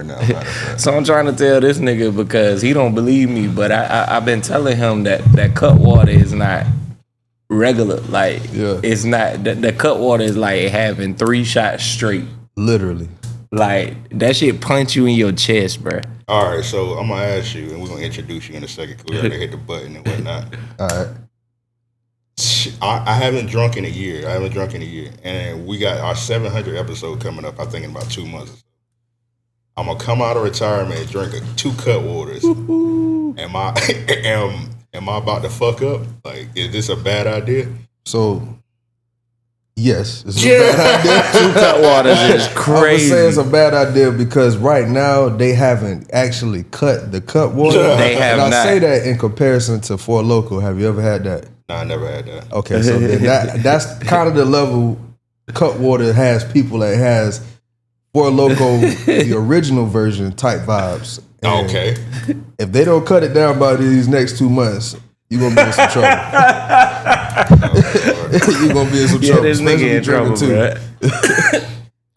now. So I'm trying to tell this nigga because he don't believe me, but I've been telling him that cut water is not regular. Like, it's not, the cut water is like having 3 shots straight. Literally. Like, that shit punch you in your chest, bro. All right, so I'm going to ask you, and we're going to introduce you in a second because we already hit the button and whatnot. All right. I haven't drunk in a year. And we got our 700 episode coming up, I think, in about 2 months. I'm going to come out of retirement and drink 2 cut waters. Am I about to fuck up? Like, is this a bad idea? So, yes, it's a bad idea. 2 cut waters is crazy. I would say it's a bad idea because right now they haven't actually cut the cut water. They have and not. I say that in comparison to Four Loko. Have you ever had that? No, I never had that. Okay, so then that's kind of the level cut water has people that has Four Loko, the original version type vibes. And okay. If they don't cut it down by these next 2 months, you're going to be in some trouble. You're going to be in some trouble. This nigga in trouble, too.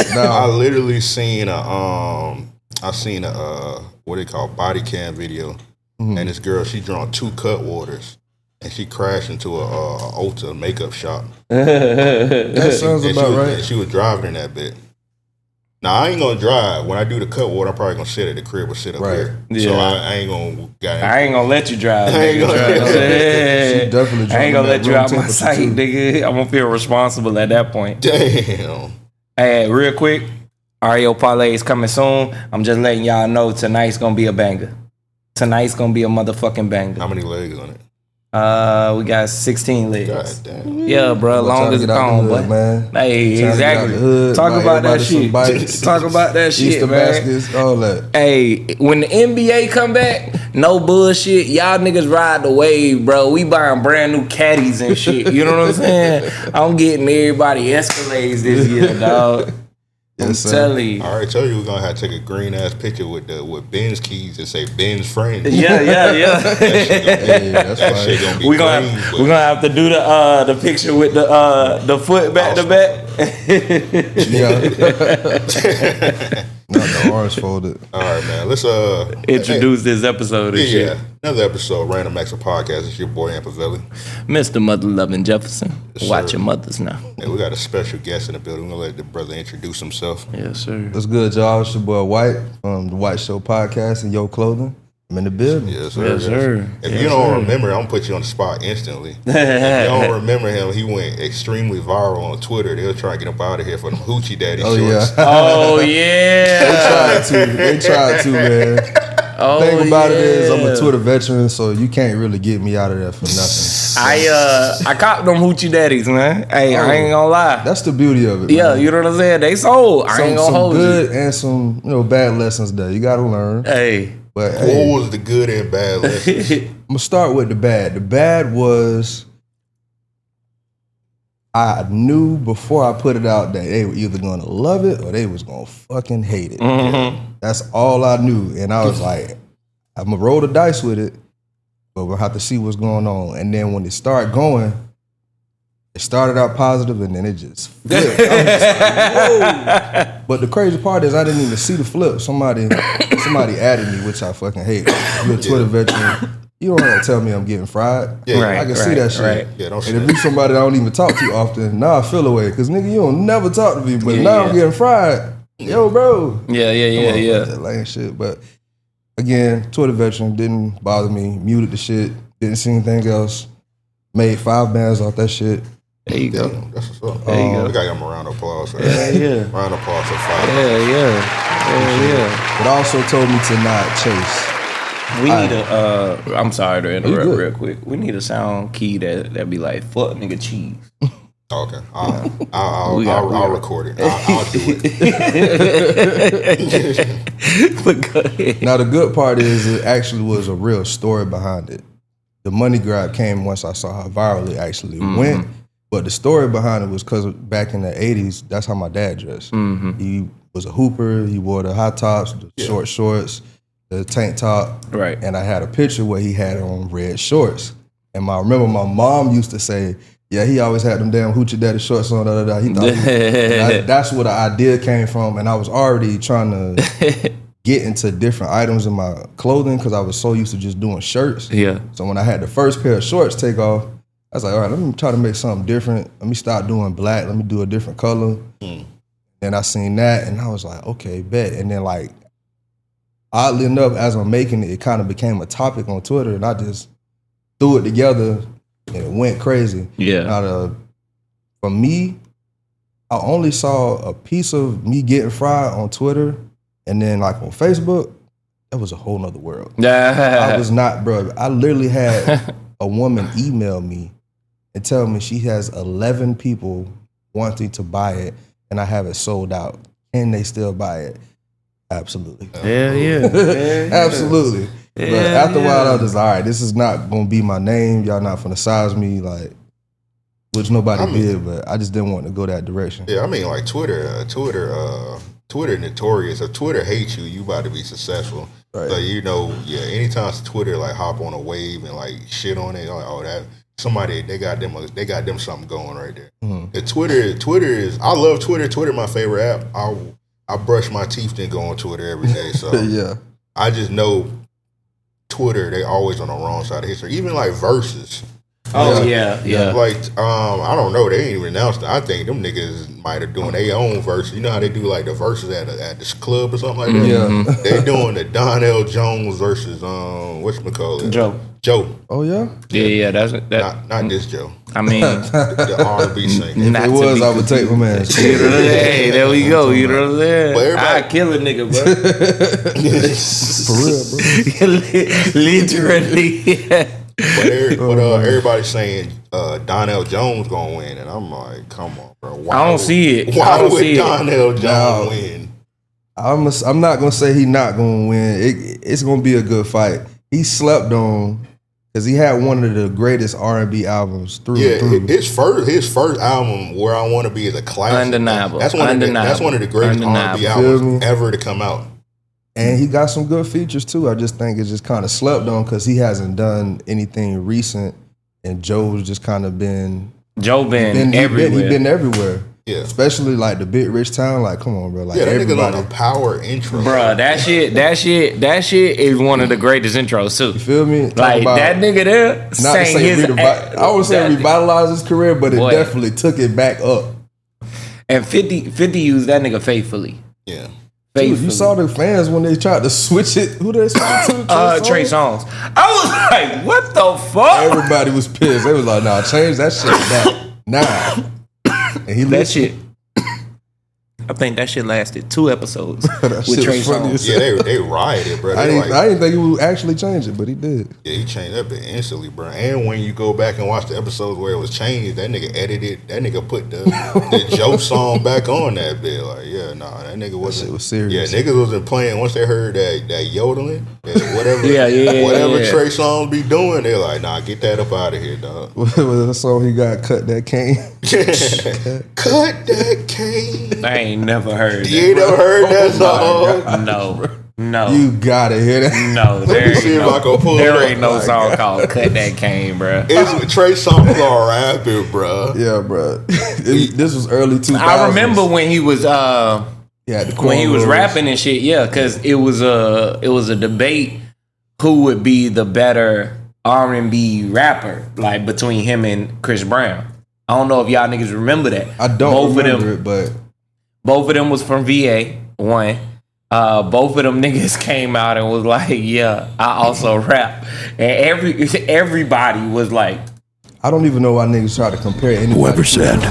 I literally seen a what they call body cam video, and this girl, she drank 2 cut waters. And she crashed into a Ulta makeup shop. That sounds about right. She was driving in that bit. Now, I ain't gonna drive. When I do the cut water, I'm probably gonna sit at the crib or sit up here. Yeah. So I ain't gonna let you drive. She definitely I ain't gonna let you out my sight, nigga. I'm gonna feel responsible at that point. Damn. Hey, real quick, REO Parlay is coming soon. I'm just letting y'all know tonight's gonna be a banger. Tonight's gonna be a motherfucking banger. How many legs on it? We got 16 legs. God damn. Yeah, bro, long as a thong, but man. Hey, exactly. Talk about that shit. Talk about that shit, Easter man. baskets, all that. Hey, when the NBA come back, no bullshit. Y'all niggas ride the wave, bro. We buying brand new caddies and shit. You know what I'm saying? I'm getting everybody Escalades this year, dog. Yes, I'm telling you. I already told you we're gonna have to take a green ass picture with Ben's keys and say Ben's friend. Yeah. That shit gonna be we're gonna have to do the picture with the foot back to back. Not the arms folded. All right, man. Let's introduce this episode of shit. Yeah, another episode, Random Acts of Podcast. It's your boy Ampavelli, Mr. Mother Loving Jefferson. Yes, Watch sir. your mothers now. Hey, we got a special guest in the building. We're gonna let the brother introduce himself. Yes, sir. What's good, y'all? It's your boy White from the White Show Podcast and Yo Clothing. I'm in the building. Yes, sir. Yes, sir. If you don't remember, I'm gonna put you on the spot instantly. If you don't remember him, he went extremely viral on Twitter. They were trying to get him out of here for them hoochie daddy shorts. Oh yeah. They tried to, man. Oh, The thing about it is I'm a Twitter veteran, so you can't really get me out of there for nothing. I copped them hoochie daddies, man. Hey, I ain't gonna lie. That's the beauty of it. Yeah, man. you know what I'm saying? They sold. I ain't gonna some hold good you. and some bad lessons there. You gotta learn. Hey. But What was the good and bad lessons? I'm gonna start with the bad. The bad was I knew before I put it out that they were either gonna love it or they was gonna fucking hate it. Mm-hmm. That's all I knew. And I was like, I'm gonna roll the dice with it, but we'll have to see what's going on. And then when it started going, it started out positive and then it just flipped. I was just like, whoa. But the crazy part is I didn't even see the flip. Somebody added me, which I fucking hate. You're a Twitter veteran. You don't have to tell me I'm getting fried. Yeah, I can see that shit. Right. Yeah, don't And if you somebody that I don't even talk to often, now I feel away. Because nigga, you don't never talk to me. But now I'm getting fried. Yo, bro. Yeah. That lame shit. But again, Twitter veteran, didn't bother me. Muted the shit. Didn't see anything else. Made 5 bands off that shit. There you go. That's what's up. There you go. We gotta give him a round of applause for that. Yeah. Round of applause for 5. Yeah. But also told me to not chase. We need I'm sorry to interrupt good. real quick. We need a sound key that be like, fuck nigga cheese. Okay, I'll record it. I'll do it. But go ahead. Now the good part is it actually was a real story behind it. The money grab came once I saw how viral it actually went. But the story behind it was because back in the 80s, that's how my dad dressed. He was a hooper. He wore the high tops, the short shorts, the tank top. Right. And I had a picture where he had on red shorts. And I remember my mom used to say, yeah, he always had them damn hoochie daddy shorts on. He thought that's where the idea came from. And I was already trying to get into different items in my clothing because I was so used to just doing shirts. Yeah. So when I had the first pair of shorts take off, I was like, all right, let me try to make something different. Let me start doing black. Let me do a different color. And I seen that and I was like, okay, bet. And then like, oddly enough, as I'm making it, it kind of became a topic on Twitter and I just threw it together and it went crazy. Yeah. Now, for me, I only saw a piece of me getting fried on Twitter and then like on Facebook, that was a whole nother world. I was not, bro. I literally had a woman email me and tell me she has 11 people wanting to buy it and I have it sold out. Can they still buy it? Absolutely. Yeah. Absolutely. But after a while, I was just, all right, this is not going to be my name. Y'all not going to size me, like, which nobody did, but I just didn't want to go that direction. Yeah, I mean, like Twitter notorious. If Twitter hates you, you about to be successful. Right. So, you know, anytime Twitter, like, hop on a wave and, like, shit on it, like, oh, that, somebody, they got them something going right there. And Twitter is, I love Twitter. Twitter my favorite app. I brush my teeth and go on Twitter every day. So I just know Twitter, they always on the wrong side of history. Even like Versus. Oh yeah. Like I don't know, they ain't even announced it. I think them niggas might have doing their own verses. You know how they do like the verses at this club or something like that? Yeah. They doing the Donnell Jones versus whatchamacallit? Joe. Oh yeah? Yeah, that's not this Joe. I mean the R&B singer. If it was, I would take my man. Hey, there we go. You know what I'm saying? I kill a nigga, bro. For real, bro. Literally. But everybody's saying Donnell Jones gonna win, and I'm like, come on, bro. I don't see it. Why would Donnell Jones win? I'm not gonna say he not gonna win. It's gonna be a good fight. He slept on because he had one of the greatest R&B albums through. His first album, Where I Want to Be, is a classic. Undeniable. That's one of the greatest R&B albums ever to come out. And he got some good features too. I just think it's just kind of slept on because he hasn't done anything recent, and Joe's just kind of been everywhere. He been everywhere. Yeah, especially like the Big Rich Town. Like, come on, bro. Like, that nigga's on a power intro, bro. That shit is one of the greatest intros too. You feel me? Like that nigga there. Not to say I would say revitalize his career, but it definitely took it back up. And 50 used that nigga faithfully. Yeah. Dude, you saw the fans when they tried to switch it. Who they switch it to? Trey Songz. I was like, what the fuck? Everybody was pissed. They was like, nah, change that shit back. Nah. And he that shit. I think that shit lasted 2 episodes with Trey Songz. Yeah, they rioted, bro. I didn't think he would actually change it, but he did. Yeah, he changed that bit instantly, bro. And when you go back and watch the episodes where it was changed, that nigga edited. That nigga put the Joe song back on that bit. Like, that nigga wasn't. That shit was serious. Yeah, niggas wasn't playing. Once they heard that yodeling, whatever Trey Songz be doing, they're like, nah, get that up out of here, dog. What was the song he got? Cut That Cane. Cut That Cane. I ain't never heard that. You ain't never heard that song? No. You gotta hear that. No, there ain't no song called Cut That Cane, bro. It's Trey Songz all rapping, bro. Yeah, bro. This was early 2000s. I remember when he was when he was rapping and shit, because it was a debate who would be the better R&B rapper, like between him and Chris Brown. I don't know if y'all niggas remember that. I don't remember it, but both of them was from VA. One, both of them niggas came out and was like, "Yeah, I also rap," and everybody was like, "I don't even know why niggas try to compare anybody." Whoever said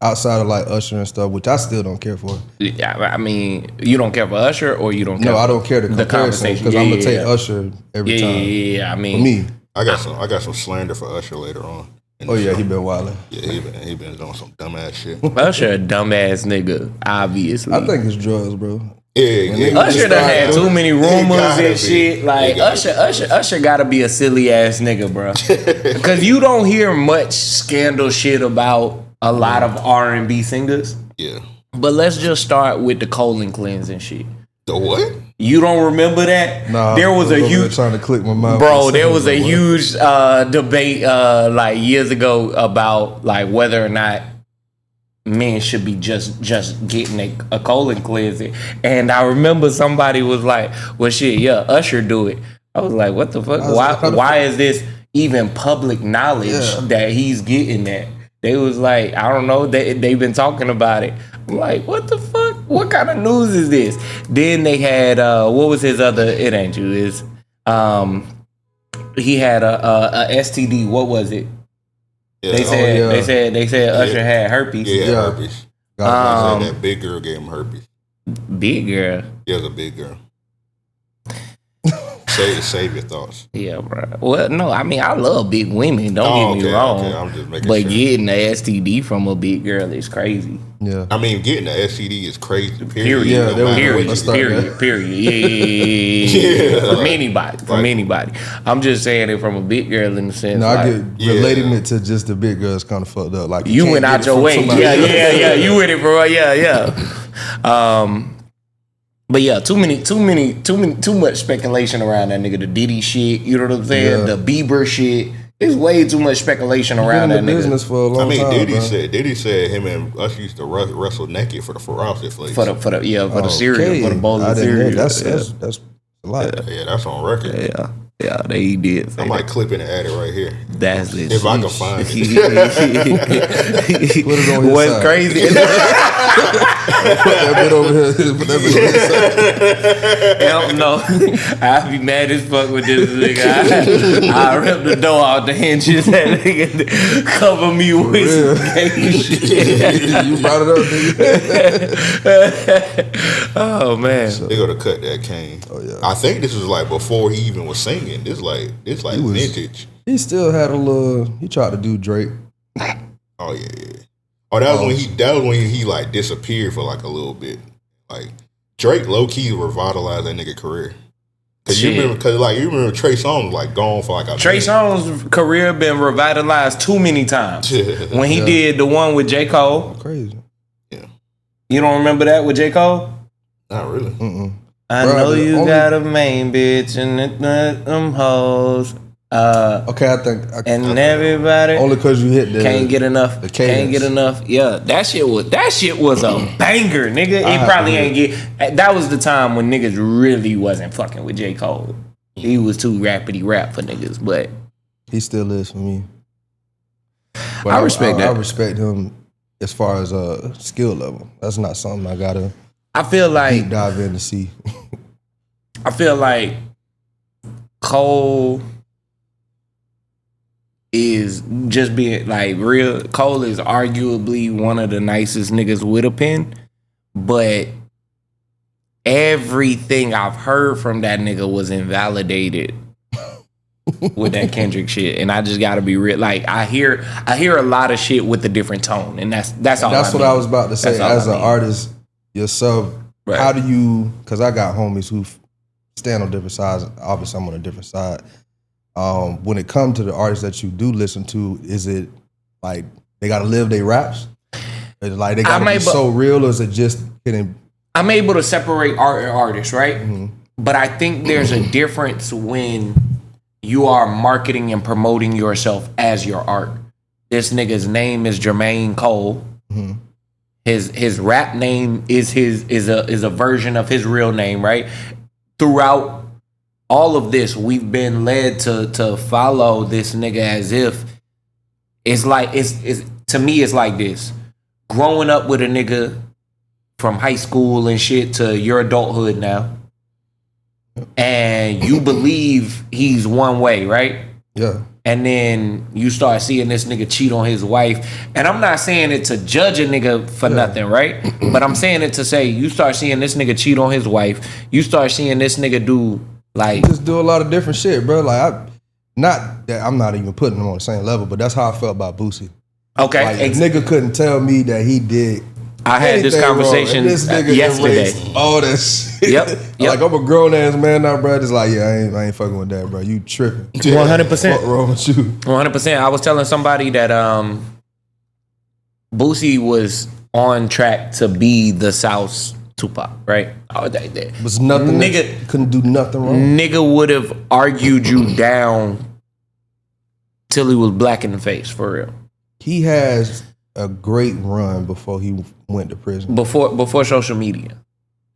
outside of like Usher and stuff, which I still don't care for. Yeah, I mean, you don't care for Usher, or you don't care? No, I don't care the conversation because I'm gonna take Usher every time. Yeah, I mean, for me, I got some slander for Usher later on. Oh yeah, he been wilding. Yeah, he been doing some dumbass shit. Usher a dumbass nigga, obviously. I think it's drugs, bro. Yeah. Usher done had too many rumors and shit. Like Usher gotta be a silly ass nigga, bro. Because you don't hear much scandal shit about a lot of R&B singers. Yeah. But let's just start with the colon cleansing shit. The what? You don't remember that? Nah, there was a huge trying to click my mouth. Bro, there was a huge debate like years ago about like whether or not men should be just getting a colon cleansing. And I remember somebody was like, well, shit, yeah, Usher do it. I was like, what the fuck? Why is this even public knowledge that he's getting that? They was like, I don't know, they've been talking about it. I'm like, what the fuck? What kind of news is this? Then they had, what was his other, it ain't you, is, he had a STD, what was it? Yeah. They said Usher had herpes. Yeah, herpes. That big girl gave him herpes. Big girl? Yeah, it was a big girl. Save your thoughts. Yeah, bro. Well, no, I mean, I love big women. Don't get me wrong. Okay. I'm just making sure. Getting the STD from a big girl is crazy. Yeah. I mean, getting the STD is crazy. Period. Yeah, period. Yeah. From anybody. I'm just saying it from a big girl in the sense. No, I get relating it to just the big girl is kind of fucked up. Like you went out your way. Yeah. You went it, bro. Yeah. But yeah, too much speculation around that nigga. The Diddy shit, you know what I'm saying? Yeah. The Bieber shit. There's way too much speculation around that nigga. Business for a long time, Diddy said him and us used to wrestle naked for the Ferocity flakes. For the cereal, for the bowl of cereal. That's a lot. Yeah, that's on record. Yeah, they did. I might clip it and add it right here. That's it. If I can find it. Put it on his What's crazy? Put that bit over here. Put that bit on his side. Hell no. I'd be mad as fuck with this nigga. I rip the door out the hinges. That nigga cover me with some gay shit. You brought it up, nigga. Oh, man. They gotta cut that cane. Oh, yeah. I think this was like before he even was singing. This like vintage. He still had a little. He tried to do Drake. Oh yeah. Oh, that was when he like disappeared for like a little bit. Like Drake low key revitalized that nigga career. Cause you remember Trey Songz like gone for like a Trey Songz' career been revitalized too many times. When he did the one with J. Cole. Crazy. Yeah. You don't remember that with J. Cole? Not really. I know you got a main bitch and them hoes. Okay, I think everybody only because you hit the can't get enough. Can't get enough. Yeah, that shit was a banger, nigga. He probably ain't get. That was the time when niggas really wasn't fucking with J. Cole. He was too rapidy rap for niggas, but he still is for me. But I respect that. I respect him as far as skill level. That's not something I gotta. I feel like deep dive in to see. I feel like Cole is just being like real. Cole is arguably one of the nicest niggas with a pen, but everything I've heard from that nigga was invalidated with that Kendrick shit, and I just gotta be real. Like I hear a lot of shit with a different tone, and that's all. That's what I was about to say. As an artist yourself, right. How do you? Because I got homies who stand on different sides. Obviously, I'm on a different side. When it comes to the artists that you do listen to, is it like they gotta live their raps? Is it like they gotta be so real, or is it just getting? I'm able to separate art and artists, right? Mm-hmm. But I think there's a difference when you are marketing and promoting yourself as your art. This nigga's name is Jermaine Cole. Mm-hmm. His rap name is a version of his real name, right? Throughout all of this, we've been led to follow this nigga as if it's like it's to me it's like this. Growing up with a nigga from high school and shit to your adulthood now, and you believe he's one way, right? Yeah. And then you start seeing this nigga cheat on his wife. And I'm not saying it to judge a nigga for nothing, right? But I'm saying it to say you start seeing this nigga cheat on his wife. You start seeing this nigga do like just do a lot of different shit, bro. Like not that I'm not even putting him on the same level, but that's how I felt about Boosie. Okay. Like, nigga couldn't tell me that he did. I had this conversation yesterday. All that shit. Yep. Like I'm a grown ass man now, bro. It's like, yeah, I ain't fucking with that, bro. You tripping. 100%. What wrong with you? 100%. I was telling somebody that Boosie was on track to be the South's Tupac, right? Was nothing. Nigga couldn't do nothing wrong. Nigga would have argued you down till he was black in the face, for real. He has a great run before he went to prison. Before social media.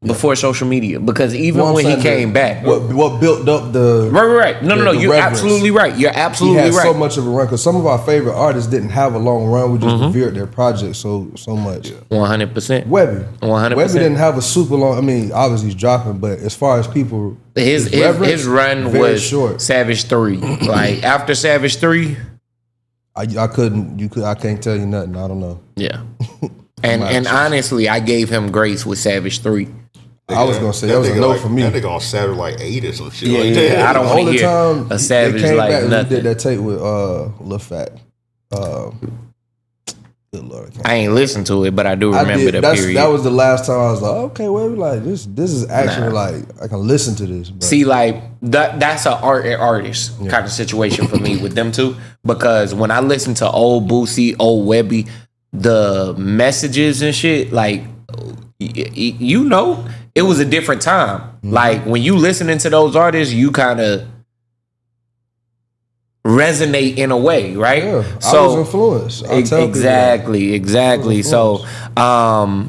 Before social media, because even when he came back, what built up the right. No. You're absolutely right. You're absolutely right. He had so much of a run because some of our favorite artists didn't have a long run. We just revered their projects so much. 100%. Webby, 100%. Webby didn't have a super long. I mean, obviously he's dropping, but as far as people, his run was short. Savage 3. Like after Savage 3, I can't tell you nothing. I don't know. Yeah, and honestly, I gave him grace with Savage 3. I was gonna say that was a no for me. That nigga on Savage like 8 or some shit. Yeah, I don't want to hear a Savage like nothing. We did that tape with Lil Fat. Good Lord, I ain't listened to it, but I do remember that period. That was the last time I was like, okay, well, like this is actually like I can listen to this. But. See, like that's an artist kind of situation for me with them two, because when I listen to old Boosie, old Webby, the messages and shit, like you know. It was a different time. Like when you listening to those artists, you kind of resonate in a way, right? Yeah, so, I was influenced. Exactly. So, but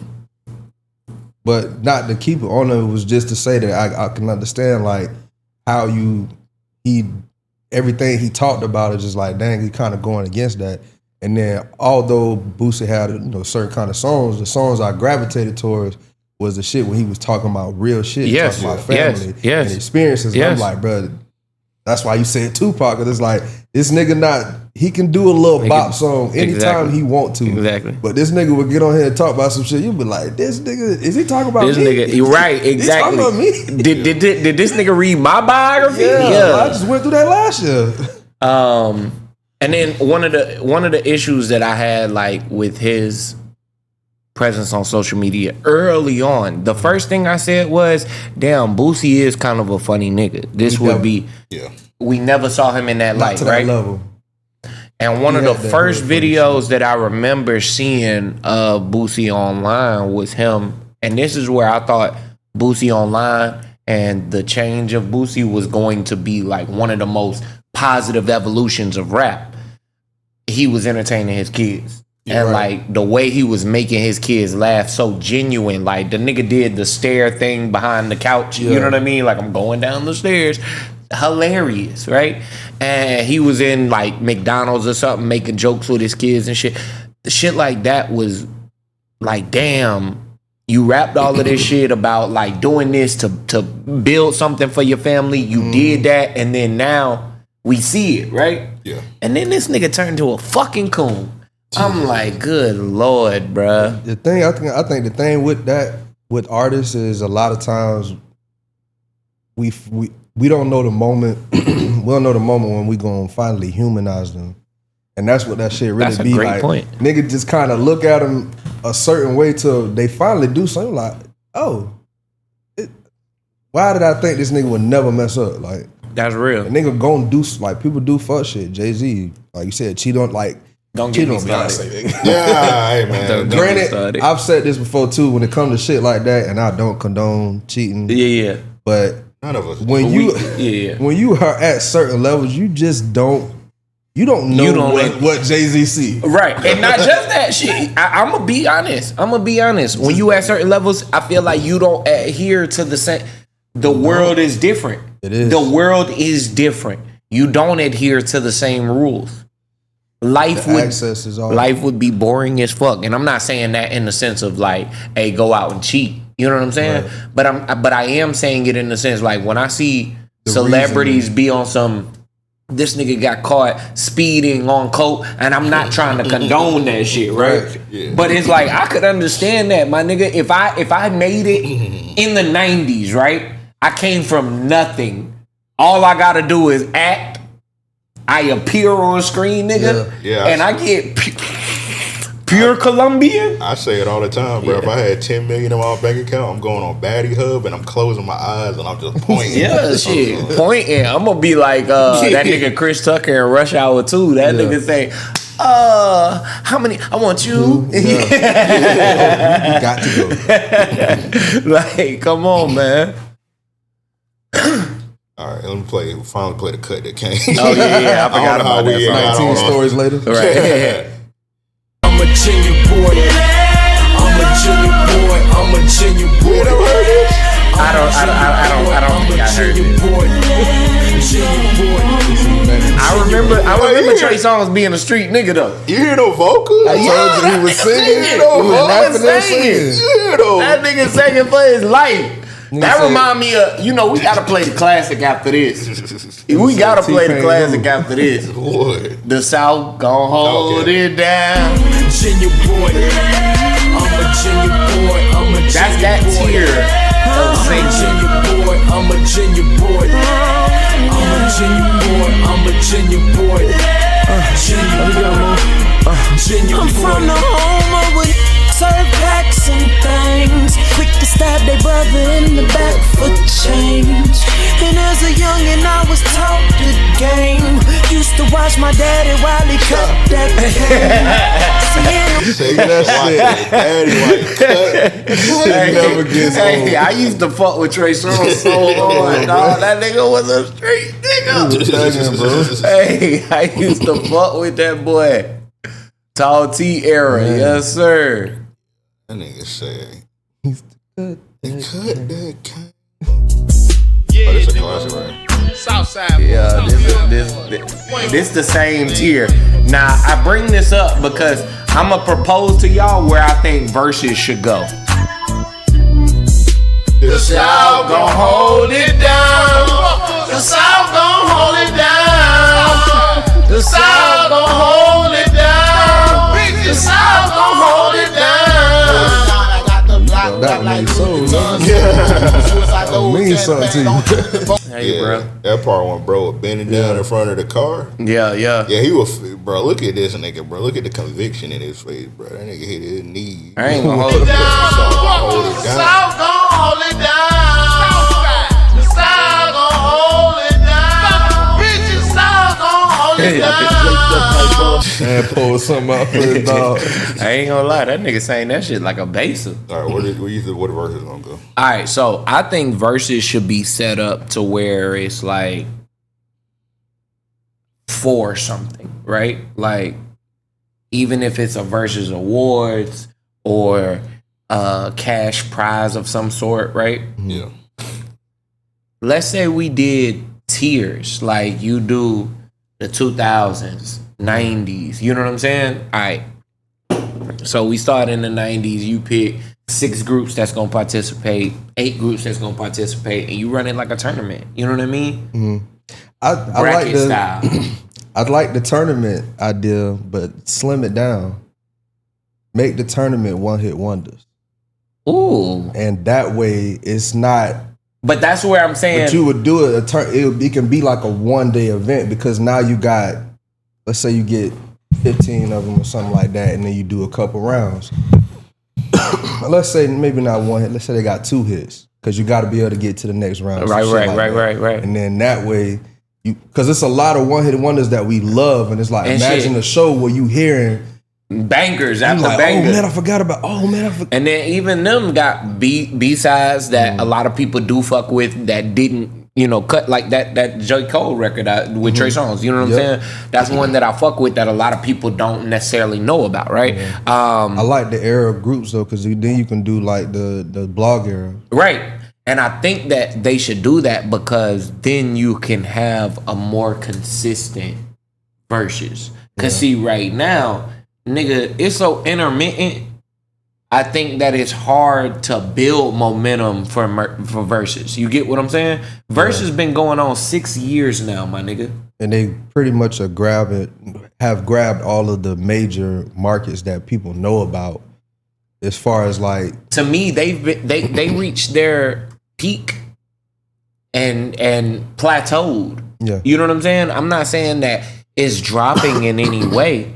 not to keep it on it was just to say that I can understand like how everything he talked about is just like, dang, he kind of going against that. And then although Boosie had certain kind of songs, the songs I gravitated towards was the shit when he was talking about real shit, talking about family and experiences. And I'm like, bro, that's why you said Tupac, because it's like, this nigga he can do a little bop song anytime he want to. Exactly. But this nigga would get on here and talk about some shit, you be like, this nigga, is he talking about this me? Nigga, you're right, exactly. He talking about me? Did this nigga read my biography? Yeah. I just went through that last year. And then one of the issues that I had like with his presence on social media early on, the first thing I said was, damn, Boosie is kind of a funny nigga. We never saw him in that light, right? Level. And one of the first videos that I remember seeing of Boosie online was him, and this is where I thought Boosie online and the change of Boosie was going to be like one of the most positive evolutions of rap. He was entertaining his kids. And like the way he was making his kids laugh, so genuine. Like the nigga did the stair thing behind the couch. You know what I mean? Like I'm going down the stairs. Hilarious, right? And he was in like McDonald's or something, making jokes with his kids and shit. The shit like that was like, damn, you rapped all of this shit about like doing this to build something for your family. You did that, and then now we see it, right? Yeah. And then this nigga turned to a fucking coon. I'm like, good Lord, bruh. The thing I think the thing with artists is a lot of times we don't know the moment. We don't know the moment when we gonna finally humanize them, and that's what that shit really that's be a great like. Point. Nigga just kind of look at them a certain way till they finally do something. Like, why did I think this nigga would never mess up? Like, that's real. A nigga gonna do like people do fuck shit. Jay-Z, like you said, cheat on like. Don't get me started. Yeah, hey man. Granted, I've said this before too. When it comes to shit like that, and I don't condone cheating. Yeah. But none of us. When you are at certain levels, you just don't. You don't know what Jay-Z see. Right, and not just that shit. I'm gonna be honest. When you at certain levels, I feel like you don't adhere to the same. The world is different. It is. The world is different. You don't adhere to the same rules. Life would be boring as fuck, and I'm not saying that in the sense of like, hey, go out and cheat. You know what I'm saying? Right. But I am saying it in the sense like when I see celebrities be on some, this nigga got caught speeding on coke, and I'm not trying to condone that shit, right? Yeah. But it's like I could understand that, my nigga. If I made it in the 90s, right? I came from nothing. All I gotta do is act. I appear on screen, nigga, and I get pure Colombian. I say it all the time, bro. If I had $10 million in my bank account, I'm going on Baddie Hub and I'm closing my eyes and I'm just pointing. Pointing. I'm gonna be like that nigga Chris Tucker in Rush Hour 2. That nigga say, how many? I want you. You got to go. Like, come on, man. All right, let me finally play the cut that came. Oh, yeah, I forgot about that. 19 stories later. Right. I'm a genuine boy. I'm a genuine boy. I'm a genuine boy. I don't think I heard it. I remember Trey Songz being a street nigga though. You hear no vocals? I told you he was singing. He was rapping and singing. You hear no? That nigga singing for his life. That remind me of, we gotta play the classic after this. We gotta play the classic after this. What? The South gon' hold it down. Genuine boy. I'm a genuine boy. I'm a genuine boy. That's that tier of singing. I'm a genuine boy. I'm a genuine boy. I'm a genuine boy. I'm from the home of we serve packs and things. Quick to stab their brother in the back for change. And as a youngin' I was taught the game. Used to watch my daddy while he cut that cane. Say that shit. Daddy, Hey, I used to fuck with Trey Songz so hard, dog. That nigga was a street nigga. Hey, I used to fuck with that boy. Tall T era, yes sir. That nigga say cut that cane. Yeah, This a classic, right? Southside. Yeah, this the same tier. Now I bring this up because I'ma propose to y'all where I think verses should go. The South gon' hold it down. The South gon' hold it down. The South gon' hold it down. The South gon' hold it down. That made soul. That means something to you. Hey, bro. That part when bro was bending down in front of the car. Yeah. Yeah, he was, bro. Look at this nigga, bro. Look at the conviction in his face, bro. That nigga hit his knee. I ain't gonna hold it down. Hold it down. South gon' hold it down. The South gon' hold it down. Bitches, South gon' hold it down. And pull something out for his dog. I ain't gonna lie, that nigga saying that shit like a baser. All right, where the verses gonna go? All right, so I think verses should be set up to where it's like for something, right? Like even if it's a versus awards or a cash prize of some sort, right? Yeah. Let's say we did tiers, like you do the 2000s, 90s, you know what I'm saying? All right. So we start in the 90s, you pick 6 groups that's gonna participate, 8 groups that's gonna participate, and you run it like a tournament. You know what I mean? Mm-hmm. I Bracket like style. I'd like the tournament idea, but slim it down. Make the tournament one-hit wonders. Ooh. And that way it's not. But that's where I'm saying. But you would do it. It can be like a one-day event because now you got, let's say you get 15 of them or something like that, and then you do a couple rounds. Let's say maybe not one hit. Let's say they got 2 hits because you got to be able to get to the next round. Right. And then that way, because it's a lot of one-hit wonders that we love, and it's like And imagine shit. a show where you hearing bangers you after like, bangers. oh man, I forgot about. Oh man, I forgot. And then even them got B-sides that a lot of people do fuck with that didn't, cut like that J. Cole record with Trey Songz. You know what I'm saying? That's one that I fuck with that a lot of people don't necessarily know about, right? I like the era of groups though, because then you can do like the blog era. Right. And I think that they should do that because then you can have a more consistent verses. Because see, right now, nigga, it's so intermittent. I think that it's hard to build momentum for verses. You get what I'm saying? Verses been going on 6 years now, my nigga. And they pretty much have grabbed all of the major markets that people know about. As far as like, to me, they reached their peak and plateaued. Yeah. You know what I'm saying? I'm not saying that it's dropping in any way.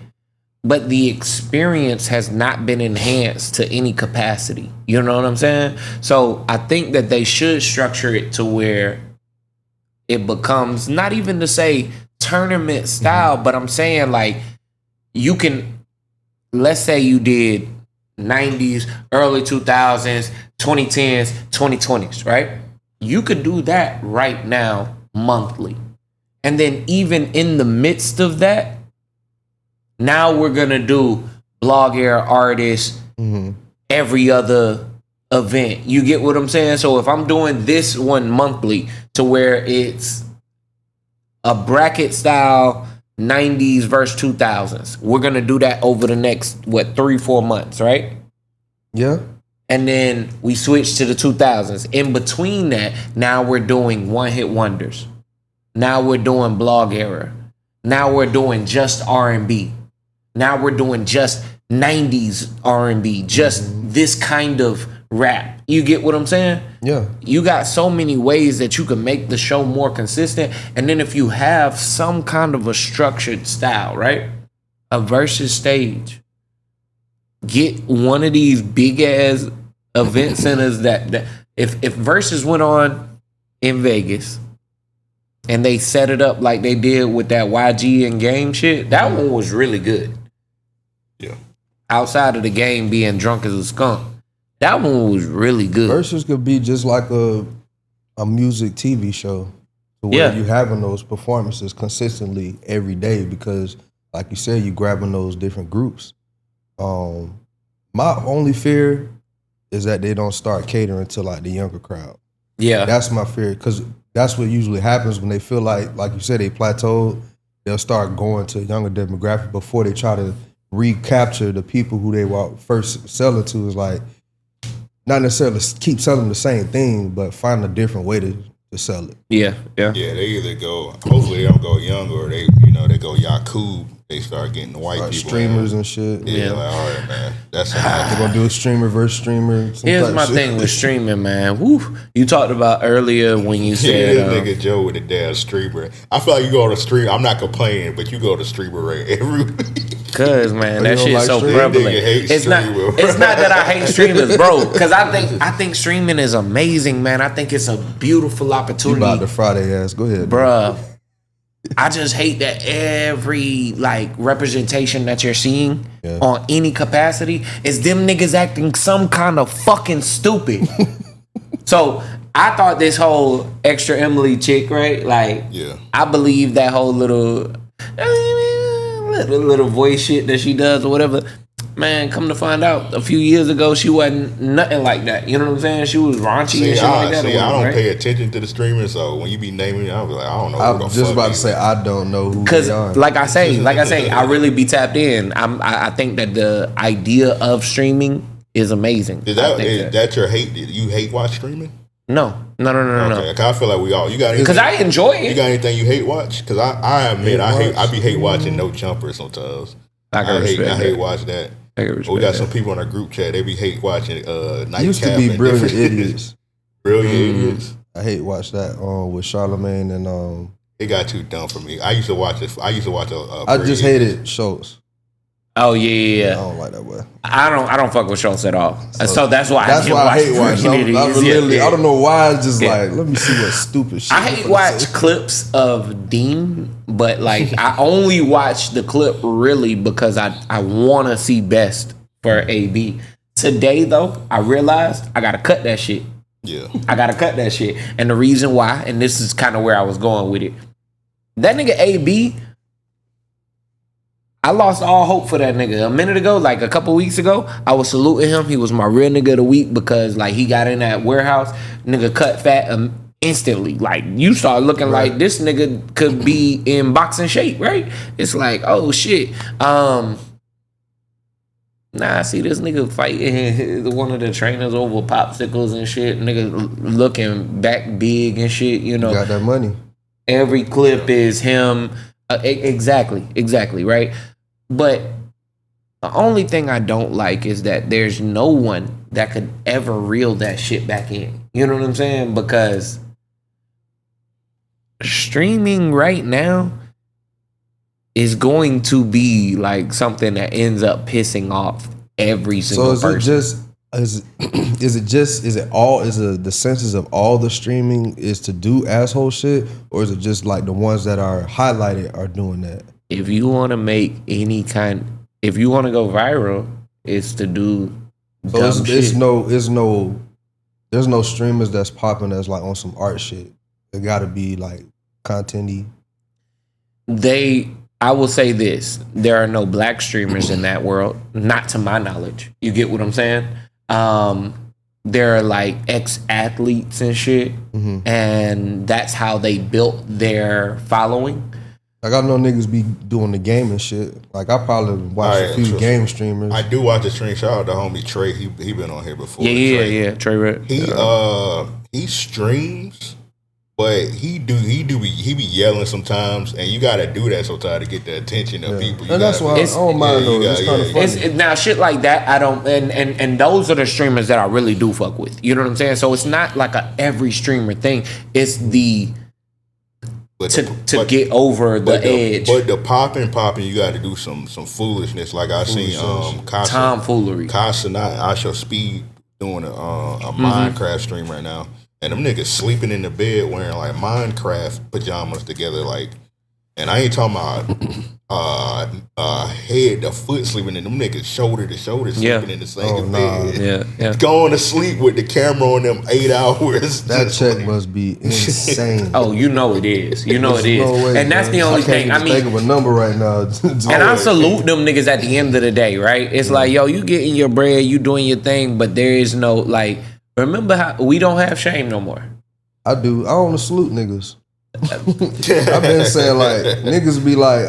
But the experience has not been enhanced to any capacity. You know what I'm saying? So I think that they should structure it to where it becomes not even to say tournament style, but I'm saying like you can, let's say you did 90s, early 2000s, 2010s, 2020s, right? You could do that right now monthly. And then even in the midst of that, now we're going to do blog era artist every other event. You get what I'm saying? So if I'm doing this one monthly to where it's a bracket style 90s versus 2000s, we're gonna do that over the next 3-4 months, right? Yeah. And then we switch to the 2000s. In between that, now we're doing one hit wonders. Now we're doing blog era. Now we're doing just R&B. Now we're doing just 90s R&B, just this kind of rap. You get what I'm saying? Yeah. You got so many ways that you can make the show more consistent. And then if you have some kind of a structured style, right? A versus stage. Get one of these big ass event centers that if versus went on in Vegas and they set it up like they did with that YG and Game shit, that one was really good. Yeah. Outside of the Game being drunk as a skunk, that one was really good. Versus could be just like a music TV show, to where you having those performances consistently every day, because like you said, you grabbing those different groups. My only fear is that they don't start catering to like the younger crowd. Yeah, that's my fear, because that's what usually happens when they feel like you said, they plateaued. They'll start going to a younger demographic before they try to recapture the people who they were first selling to. Is like, not necessarily keep selling the same thing, but find a different way to sell it. Yeah. They either go, hopefully they don't go younger, or they go Yakub. They start getting the white people streamers and shit. Yeah, like, all right, man. That's they're gonna do a streamer versus streamer. Here's my thing with streaming, man. Woo. You talked about earlier when you said nigga Joe with the damn streamer. I feel like you go to stream. I'm not complaining, but you go to streamer rate every week. Cause man, that shit's so prevalent. It's not that I hate streamers, bro. Cause I think streaming is amazing, man. I think it's a beautiful opportunity. You about to Friday ass. Go ahead, bruh. I just hate that every like representation that you're seeing on any capacity is them niggas acting some kind of fucking stupid. So I thought this whole Extra Emily chick, right? Like, I believe that whole little voice shit that she does or whatever. Man, come to find out, a few years ago, she wasn't nothing like that. You know what I'm saying? She was raunchy and shit like that. I don't pay attention to the streamers, so when you be naming it, I'll be like, I don't know. I'm just about to say, I don't know who they are. Because, like I say, I really be tapped in. I think that the idea of streaming is amazing. Is that your hate? You hate watch streaming? No. Okay, I feel like we all. You got because I enjoy it. You got anything you hate watch? Because I admit I be hate watching No Jumper sometimes. I hate watch that. We got some people in our group chat. They be hate watching Night used to be Brilliant Idiots. Brilliant Idiots. I hate watch that with Charlamagne and It got too dumb for me. I used to watch it. I just hated Schultz. Oh yeah. I don't like that way. I don't fuck with Schultz at all. So that's why I hate watch. I don't know why. It's just like, let me see what stupid shit. I hate watch clips of Dean, but like I only watch the clip really because I want to see best for AB. Today though, I realized I gotta cut that shit. Yeah, I gotta cut that shit, and the reason why, and this is kind of where I was going with it. That nigga AB. I lost all hope for that nigga. A minute ago, like a couple weeks ago, I was saluting him. He was my real nigga of the week because like he got in that warehouse, nigga cut fat instantly. Like you start looking like this nigga could be in boxing shape, right? It's like, oh shit. Nah, I see this nigga fighting one of the trainers over popsicles and shit. Nigga looking back big and shit, you know. Got that money. Every clip is him. Exactly, right? But the only thing I don't like is that there's no one that could ever reel that shit back in. You know what I'm saying? Because streaming right now is going to be like something that ends up pissing off every single person. Is the senses of all the streaming is to do asshole shit, or is it just like the ones that are highlighted are doing that? If you want to make if you want to go viral, it's to do dumb shit. There's no streamers that's popping that's like on some art shit. It gotta be like content-y. I will say this: there are no black streamers in that world, not to my knowledge. You get what I'm saying? There are like ex-athletes and shit, and that's how they built their following. Like I know niggas be doing the gaming shit. Like I probably watch a few game streamers. I do watch the stream. Shout out to homie Trey. He been on here before. Yeah. Trey Red. He streams, but he be yelling sometimes, and you gotta do that sometimes to get the attention of people. And that's why I don't mind those. It's kind of funny. Now shit like that, I don't. And those are the streamers that I really do fuck with. You know what I'm saying? So it's not like a every streamer thing. It's the to get over the edge. But the popping, you got to do some foolishness. Like I seen tomfoolery. Casa, I Show Speed doing a Minecraft stream right now, and them niggas sleeping in the bed wearing like Minecraft pajamas together, like. And I ain't talking about head to foot sleeping in them niggas shoulder to shoulder sleeping in the same bed. Yeah. Going to sleep with the camera on them 8 hours. That check must be insane. Oh, you know it is. You know it is. No way, and that's the only thing. I mean, think of a number right now. And I salute them niggas at the end of the day, right? It's like, yo, you getting your bread, you doing your thing, but there is no like. Remember how we don't have shame no more. I do. I don't salute niggas. I've been saying like niggas be like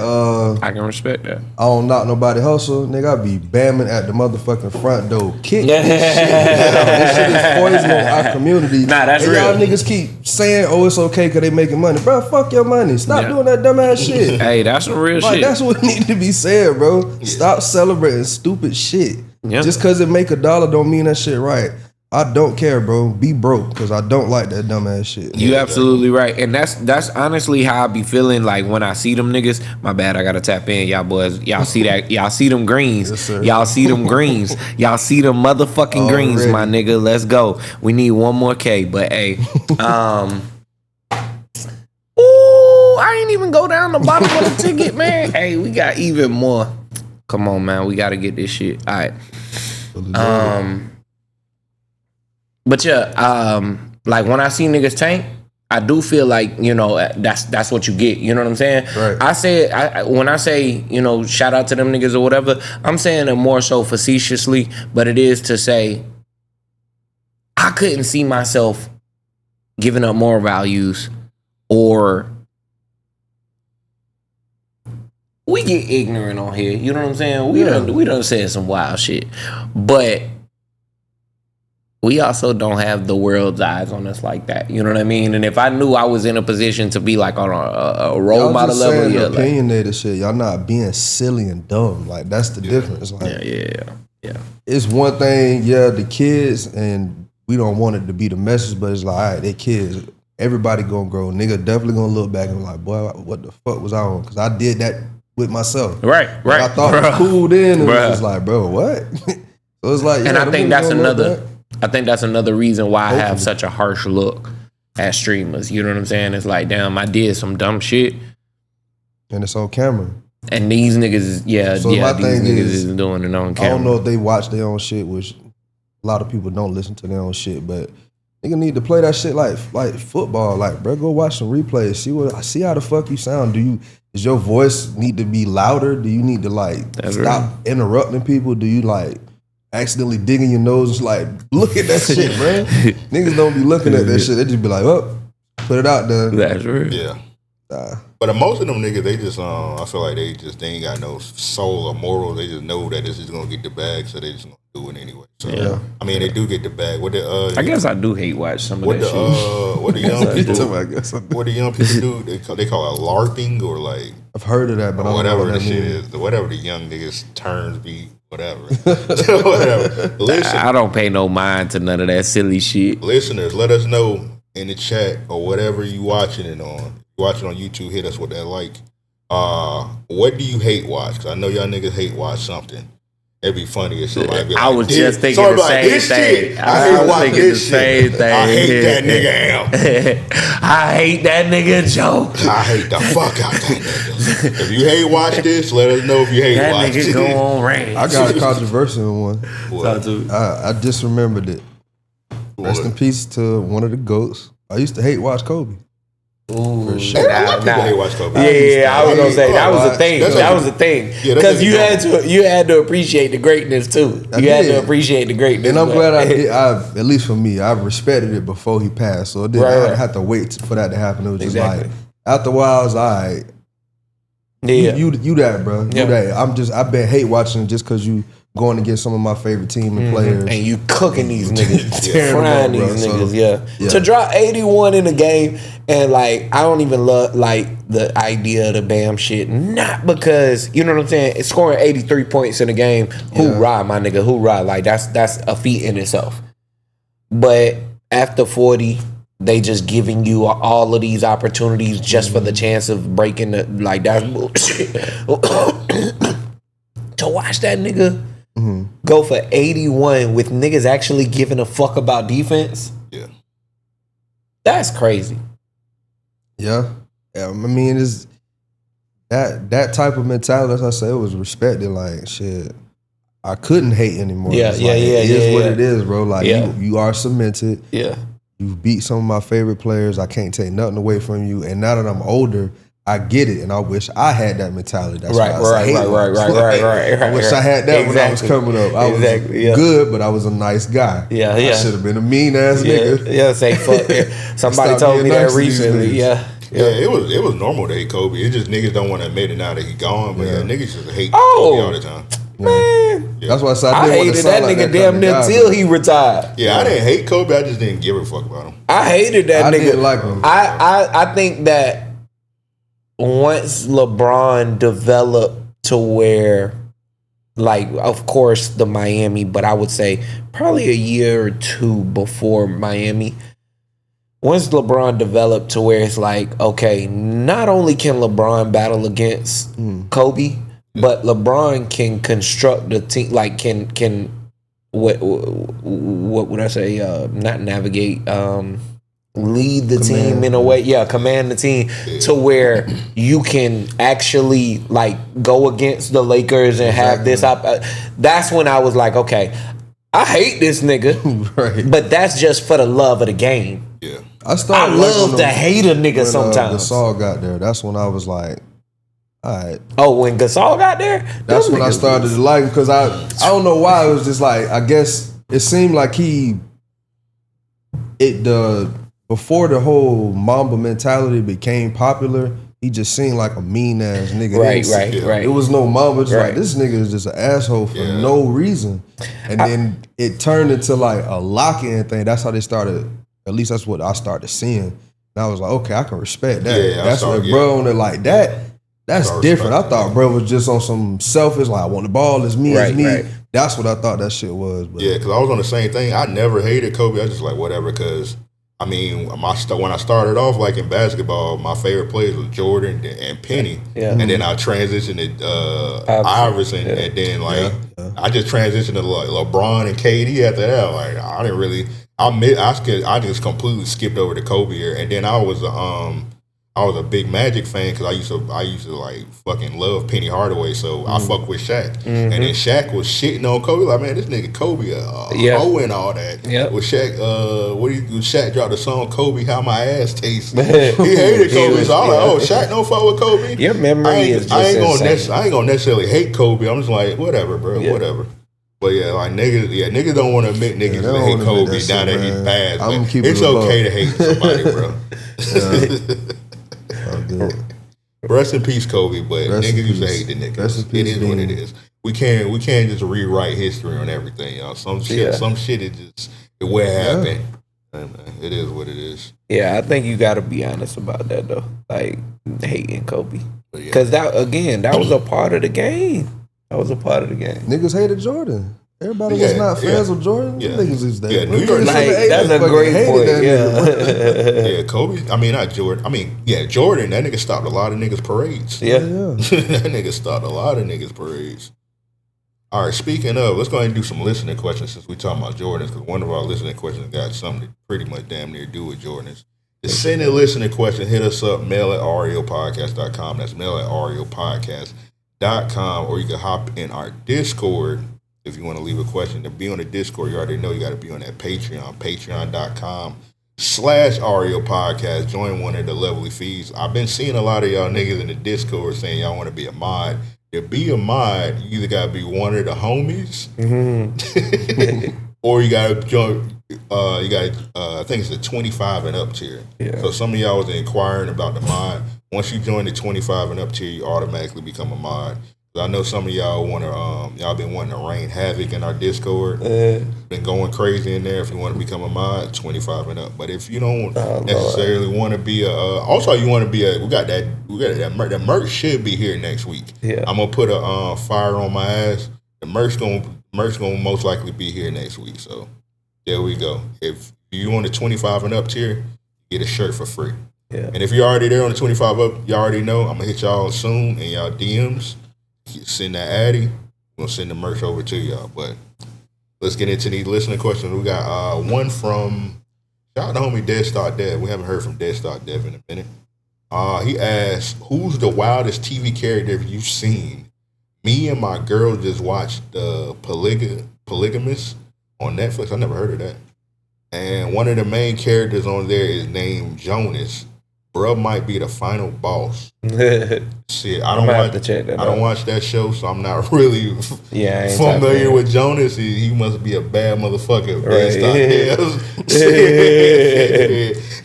I can respect that. I don't knock nobody hustle, nigga. I be bamming at the motherfucking front door, kick this shit. This shit is poison on our community. Nah, that's and real. Y'all niggas keep saying, oh, it's okay because they making money, bro. Fuck your money. Stop doing that dumbass shit. Hey, that's some real like, shit. That's what need to be said, bro. Stop celebrating stupid shit. Just because it make $1 don't mean that shit right. I don't care, bro. Be broke, because I don't like that dumbass shit. You absolutely right. And that's honestly how I be feeling like when I see them niggas. My bad, I gotta tap in. Y'all boys, y'all see that? Y'all see them greens. Yes, sir. Y'all see them greens. Y'all see them motherfucking greens, my nigga. Let's go. We need one more K. But hey, ooh, I ain't even go down the bottom of the ticket, man. Hey, we got even more. Come on, man. We gotta get this shit. All right. But yeah, like when I see niggas tank, I do feel like, you know, that's what you get. You know what I'm saying? Right. When I say, you know, shout out to them niggas or whatever, I'm saying it more so facetiously, but it is to say I couldn't see myself giving up more values, or we get ignorant on here. You know what I'm saying? We done said some wild shit, but we also don't have the world's eyes on us like that. You know what I mean? And if I knew I was in a position to be like on a role model level, yeah, opinionated shit. Y'all not being silly and dumb. Like that's the difference. Like, yeah. It's one thing, the kids, and we don't want it to be the message, but it's like, all right, they kids. Everybody gonna grow. Nigga definitely gonna look back and be like, boy, what the fuck was I on? Because I did that with myself. Right. Like, I thought it was cool then, and it was just like, bro, what? So it's like, and I think that's another. I think that's another reason why I have such a harsh look at streamers. You know what I'm saying? It's like, damn, I did some dumb shit, and it's on camera. And these niggas, these niggas is doing it on camera. I don't know if they watch their own shit, which a lot of people don't listen to their own shit, but nigga need to play that shit like football. Like, bro, go watch some replays. See how the fuck you sound. Does your voice need to be louder? Do you need to stop interrupting people? Do you accidentally digging your nose? Like, look at that shit, bro. Niggas don't be looking at that shit. They just be like, oh, put it out there. That's real. Yeah. But most of them niggas, they just, I feel like they ain't got no soul or moral. They just know that this is gonna get the bag, so they just gonna do it anyway. So I mean, they do get the bag. I guess I do hate watch some of that shit. What the young people? What the young people do? They call it LARPing, or like, I've heard of that, but whatever the shit is, whatever the young niggas terms be. Whatever. Whatever. Listen, I don't pay no mind to none of that silly shit. Listeners, let us know in the chat or whatever you watching it on. If you watching on YouTube, hit us with that like. What do you hate watch? Because I know y'all niggas hate watch something. It'd be funny if somebody be like, I was just thinking the same thing. I was thinking the same thing. I hate that nigga Am. I hate that nigga Joe. I hate the fuck out that nigga. If you hate watch this, let us know if you hate that watch nigga this. Go on range. I got a controversial one. What? I just remembered it. Rest in peace to one of the GOATs. I used to hate watch Kobe. Ooh, sure. A lot of people hate watch Kobe. Yeah, I was gonna say that was a thing. That was a thing Yeah, because you had to appreciate the greatness too. You had to appreciate the greatness. And I'm glad at least for me, I respected it before he passed. So I didn't have to wait for that to happen. It was just like after a while, I was all right. Yeah, you that, bro. You that. I've been hate watching just because you going against some of my favorite team and players, and you cooking these niggas, frying these niggas. To drop 81 in the game, and like I don't even love like the idea of the Bam shit. Not because you know what I'm saying. It's scoring 83 points in the game. Hoorah, my nigga. Hoorah. Like that's a feat in itself. But after 40. They just giving you all of these opportunities just for the chance of breaking the like that's bullshit. To watch that nigga go for 81 with niggas actually giving a fuck about defense. Yeah, that's crazy. Yeah. I mean, it's that type of mentality. As I say, it was respected. Like shit, I couldn't hate anymore. It is what it is, bro. Like you are cemented. Yeah. You beat some of my favorite players. I can't take nothing away from you. And now that I'm older, I get it, and I wish I had that mentality. That's right. I wish I had that when I was coming up. I was good, but I was a nice guy. Yeah. I should have been a mean ass nigga. Yeah, say fuck. Somebody told me that recently. Yeah, it was normal to hate Kobe. It's just niggas don't want to admit it now that he gone, but niggas just hate Kobe all the time. Man, that's why I said I hated that nigga damn near till he retired. Yeah, I didn't hate Kobe. I just didn't give a fuck about him. I hated that nigga. I didn't like him. I think that once LeBron developed to where, like, of course the Miami, but I would say probably a year or two before Miami. Once LeBron developed to where it's like, okay, not only can LeBron battle against Kobe. But LeBron can construct the team, like can what would I say? Not navigate, lead the team in a way. Yeah, command the team to where you can actually like go against the Lakers and have this. That's when I was like, okay, I hate this nigga, but that's just for the love of the game. Yeah, I love to hate a nigga sometimes. Gasol got there. That's when I was like. All right. Oh, when Gasol got there? That's when I started to like him because I don't know why. It was just like, I guess it seemed like before the whole Mamba mentality became popular, he just seemed like a mean ass nigga. Right. It was no Mamba. Just like, this nigga is just an asshole for no reason. And then it turned into like a lock-in thing. That's how they started, at least that's what I started seeing. And I was like, okay, I can respect that. Yeah, that's what bro on it like that. That's different. I thought bro was just on some selfish, like I want the ball, it's me, it's me. Right. That's what I thought that shit was. But. Yeah, because I was on the same thing. I never hated Kobe. I just like whatever. Because I mean, when I started off like in basketball, my favorite players was Jordan and Penny, and then I transitioned to Iverson, and then like I just transitioned to like LeBron and KD after that. Like I didn't really. I just completely skipped over to Kobe here, and then I was a big Magic fan because I used to like fucking love Penny Hardaway, so I fucked with Shaq. And then Shaq was shitting on Kobe, like, man, this nigga Kobe, hoe and all that. With Shaq, Shaq dropped the song Kobe, How My Ass Tastes. He hated Kobe, so I was like, oh, Shaq don't fuck with Kobe. Your memory is just I ain't gonna necessarily hate Kobe. I'm just like, whatever, bro, whatever. But yeah, like niggas don't want to admit niggas hate Kobe now that he passed. It's okay to hate somebody, bro. Rest in peace, Kobe. But niggas used to hate the niggas. It is what it is. We can't just rewrite history on everything, y'all. Some shit is just what happened. It is what it is. Yeah, I think you got to be honest about that though. Like hating Kobe, because that was a part of the game. Niggas hated Jordan. Everybody was not fans of Jordan. Niggas is that. Yeah, New York. That's a great point. Yeah, Kobe. I mean, not Jordan. I mean, Jordan. That nigga stopped a lot of niggas' parades. Yeah. That nigga stopped a lot of niggas' parades. All right, speaking of, let's go ahead and do some listening questions since we talking about Jordans, because one of our listening questions got something to pretty much damn near do with Jordans. Just send a listening question. Hit us up, mail@ariopodcast.com. That's mail@ariopodcast.com. Or you can hop in our Discord. If you want to leave a question to be on the Discord, you already know you got to be on that Patreon, patreon.com/ARIO /Ario podcast. Join one of the lovely feeds. I've been seeing a lot of y'all niggas in the Discord saying y'all want to be a mod. To be a mod, you either gotta be one of the homies, or you gotta join. I think it's the 25 and up tier. Yeah. So some of y'all was inquiring about the mod. Once you join the 25 and up tier, you automatically become a mod. I know some of y'all want to, y'all been wanting to rain havoc in our Discord. Been going crazy in there. If you want to become a mod, 25 and up. But if you don't necessarily want to be also you want to be we got that merch should be here next week. Yeah, I'm gonna put a fire on my ass. The merch gonna most likely be here next week. So there we go. If you on the 25 and up tier, get a shirt for free. Yeah, and if you're already there on the 25 up, you already know I'm gonna hit y'all soon in y'all DMs. Send that addy. We'll send the merch over to y'all. But let's get into these listener questions. We got one from shout out to homie Dead Start Dev. We haven't heard from Dead Start Dev in a minute. He asked, "Who's the wildest TV character you've seen?" Me and my girl just watched the Polygamous on Netflix. I never heard of that. And one of the main characters on there is named Jonas. Bruh might be the final boss. Shit, I don't watch that show, so I'm not really familiar with Jonas. He must be a bad motherfucker. Right.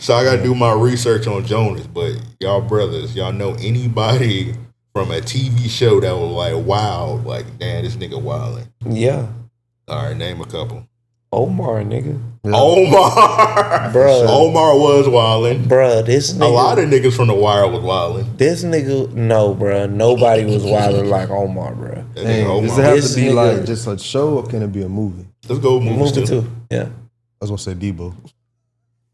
So I gotta do my research on Jonas. But y'all brothers, y'all know anybody from a TV show that was like wow, like damn, this nigga wildin'? Yeah. All right, name a couple. Omar, nigga. Yeah. Omar. Bruh. Omar was wildin'. Bruh, this nigga. A lot of niggas from The Wire was wildin'. This nigga, no, bruh. Nobody was wildin' like Omar, bruh. Does it have to be like just a show or can it be a movie? Let's go movie too. Yeah. I was gonna say Debo.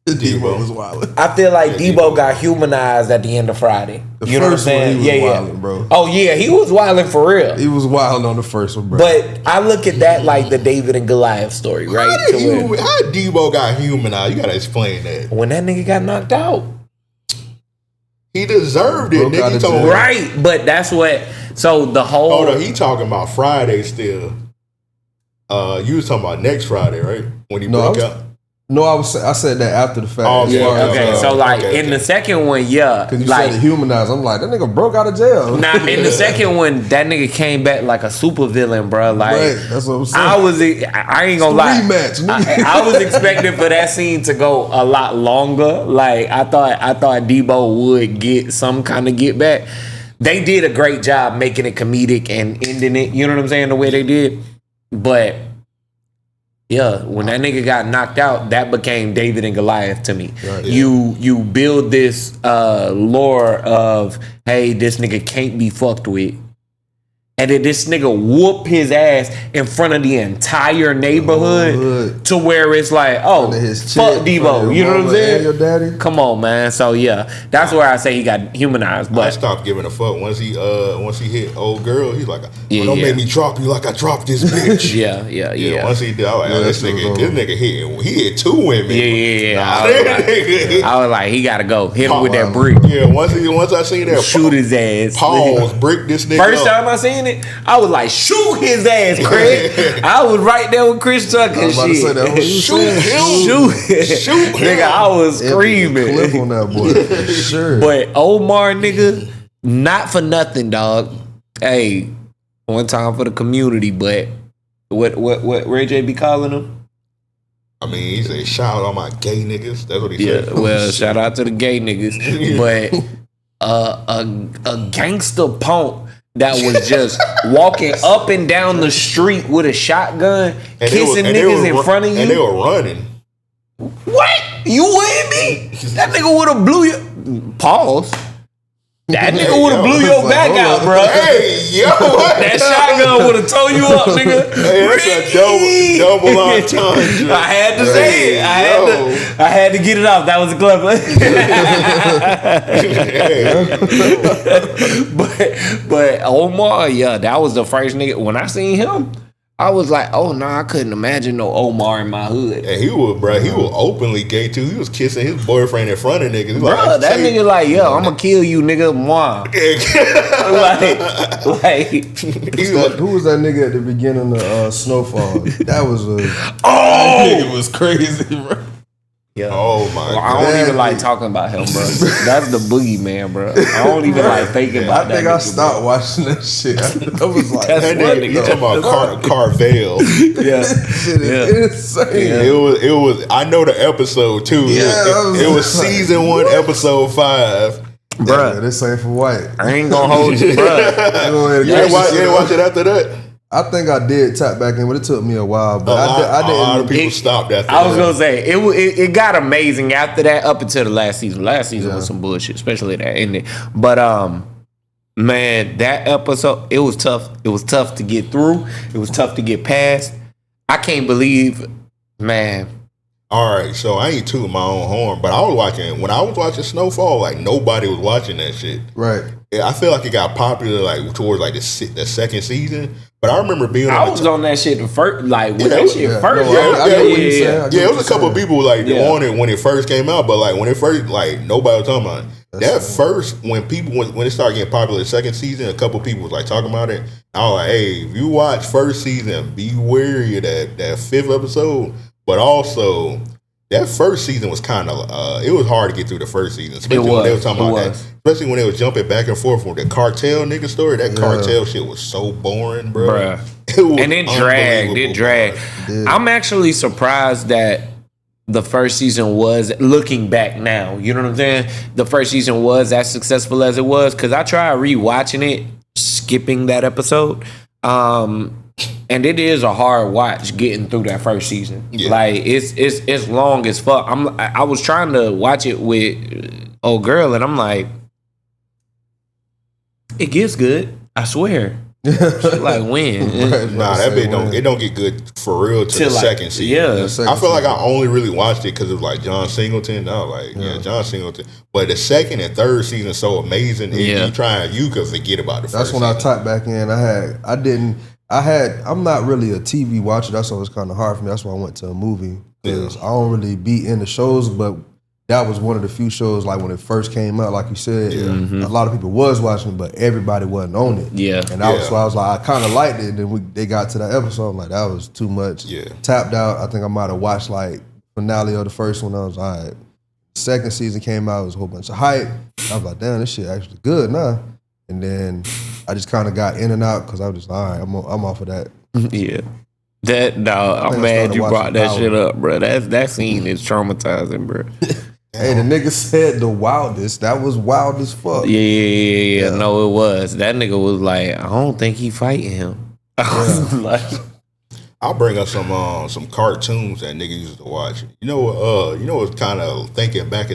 Debo was wild. I feel like Debo got humanized at the end of Friday. You know what I'm saying? He was wildin', bro. Oh yeah, he was wildin' for real. He was wildin' on the first one, bro. But I look at that like the David and Goliath story, right? How Debo got humanized? You gotta explain that. When that nigga got knocked out, he deserved it. Nigga right, but that's what. So the whole. Oh no, he talking about Friday still. You was talking about next Friday, right? When he broke out. No, I said that after the fact. Oh, yeah. Okay, so like in the second one, yeah. Because you like, said it humanized. I'm like, that nigga broke out of jail. Nah, in the second one, that nigga came back like a super villain, bro. Like, right, that's what I'm saying. I ain't gonna lie. I was expecting for that scene to go a lot longer. Like, I thought Debo would get some kind of get back. They did a great job making it comedic and ending it. You know what I'm saying? The way they did. But yeah, when that nigga got knocked out, that became David and Goliath to me. Right, yeah. You build this lore of, hey, this nigga can't be fucked with. And then this nigga whoop his ass in front of the entire neighborhood to where it's like, oh, fuck Debo. You know what I'm saying? Your daddy. Come on, man. So yeah, that's where I say he got humanized. But I stopped giving a fuck once he hit old girl. He's like, don't make me drop you like I dropped this bitch. Yeah. Once he did, I was like, this nigga hit two women. Yeah. I was like, he gotta go. Hit him with that brick. Yeah. Once I seen that, shoot his ass. Pause. Brick this nigga. First time I seen it, I was like, shoot his ass, Craig. I was right there with Chris Tucker and shit. Shoot him. Nigga, I was screaming. Clip on that boy, for sure. But Omar, nigga, not for nothing, dog. Hey, one time for the community, but what Ray J be calling him? I mean, he said, shout out all my gay niggas. That's what he said. Yeah, well, shout out to the gay niggas. But a gangster punk that was just walking up and down the street with a shotgun, kissing niggas in front of you. And they were running. What? You with me? That nigga would have blew your... Pause. That nigga would have blew your back out, bro. Hey, yo. That shotgun would have tore you up, nigga. Hey, that's a double entendre. I had to say it. I had to get it off. That was clever. But Omar, yeah, that was the first nigga. When I seen him, I was like, oh no, I couldn't imagine no Omar in my hood. And he was openly gay too. He was kissing his boyfriend in front of niggas. Bro, like, that nigga like, yo, I'm gonna kill you, nigga. Mwah. Who was that nigga at the beginning of Snowfall? That nigga was crazy, bro. Yeah. Oh my god. I don't even like talking about him, bro. That's the boogeyman, bro. I don't even like thinking about that. I think I stopped watching that shit. I was like, That's That nigga, you talking about Carvel? Yeah. shit is insane. Yeah. It was. I know the episode too. Yeah, it was season 1, episode 5. Bruh. Yeah, this ain't for white. I ain't gonna hold you, bro. You didn't watch it after that? I think I did tap back in, but it took me a while. But A lot of I didn't. people stopped after I was that. gonna say it got amazing after that up until the last season. Last season was some bullshit, especially that ending. But man, that episode it was tough. It was tough to get through. It was tough to get past. I can't believe, man. All right, so I ain't tooting my own horn, but when I was watching Snowfall, like nobody was watching that shit. Right. Yeah, I feel like it got popular like towards like the second season. But I remember being I was on that shit the first, like when that shit first. No, I know what you're saying. Yeah, it was a couple of people like on it when it first came out, but like when it first, like nobody was talking about it. That first, when it started getting popular, the second season, a couple of people was like talking about it. I was like, hey, if you watch first season, be wary of that 5th episode. But also, that first season was kind of, it was hard to get through the first season, especially when they were talking about that. Especially when they were jumping back and forth with the cartel nigga story. That cartel shit was so boring, bro. Bruh. And it dragged. I'm actually surprised that the first season was, looking back now, you know what I'm saying? The first season was as successful as it was, because I tried rewatching it, skipping that episode. And it is a hard watch getting through that first season. Yeah. Like it's long as fuck. I was trying to watch it with old girl, and I'm like, it gets good. I swear. She's like, when? Nah, that bit don't get good for real till the second season. Yeah, I feel like I only really watched it because it was like John Singleton. I was like, John Singleton. But the second and third season is so amazing. You could forget about the first. That's when I tapped back in. I'm not really a TV watcher. That's why it was kind of hard for me. That's why I went to a movie. Because I don't really be into shows, but that was one of the few shows, like when it first came out, like you said, a lot of people was watching, but everybody wasn't on it. Yeah. And so I was like, I kind of liked it. And then they got to that episode, I'm like, that was too much. Yeah. Tapped out. I think I might have watched like finale of the first one. I was all right. Second season came out, it was a whole bunch of hype. I was like, damn, this shit actually good now. And then I just kind of got in and out because I was just, all right, I'm off of that. Yeah. I'm mad you brought that shit up, bro. That scene is traumatizing, bro. Hey, the nigga said the wildest. That was wild as fuck. Yeah. No, it was. That nigga was like, I don't think he fighting him. I'll bring up some cartoons that niggas used to watch. You know what's kind of thinking back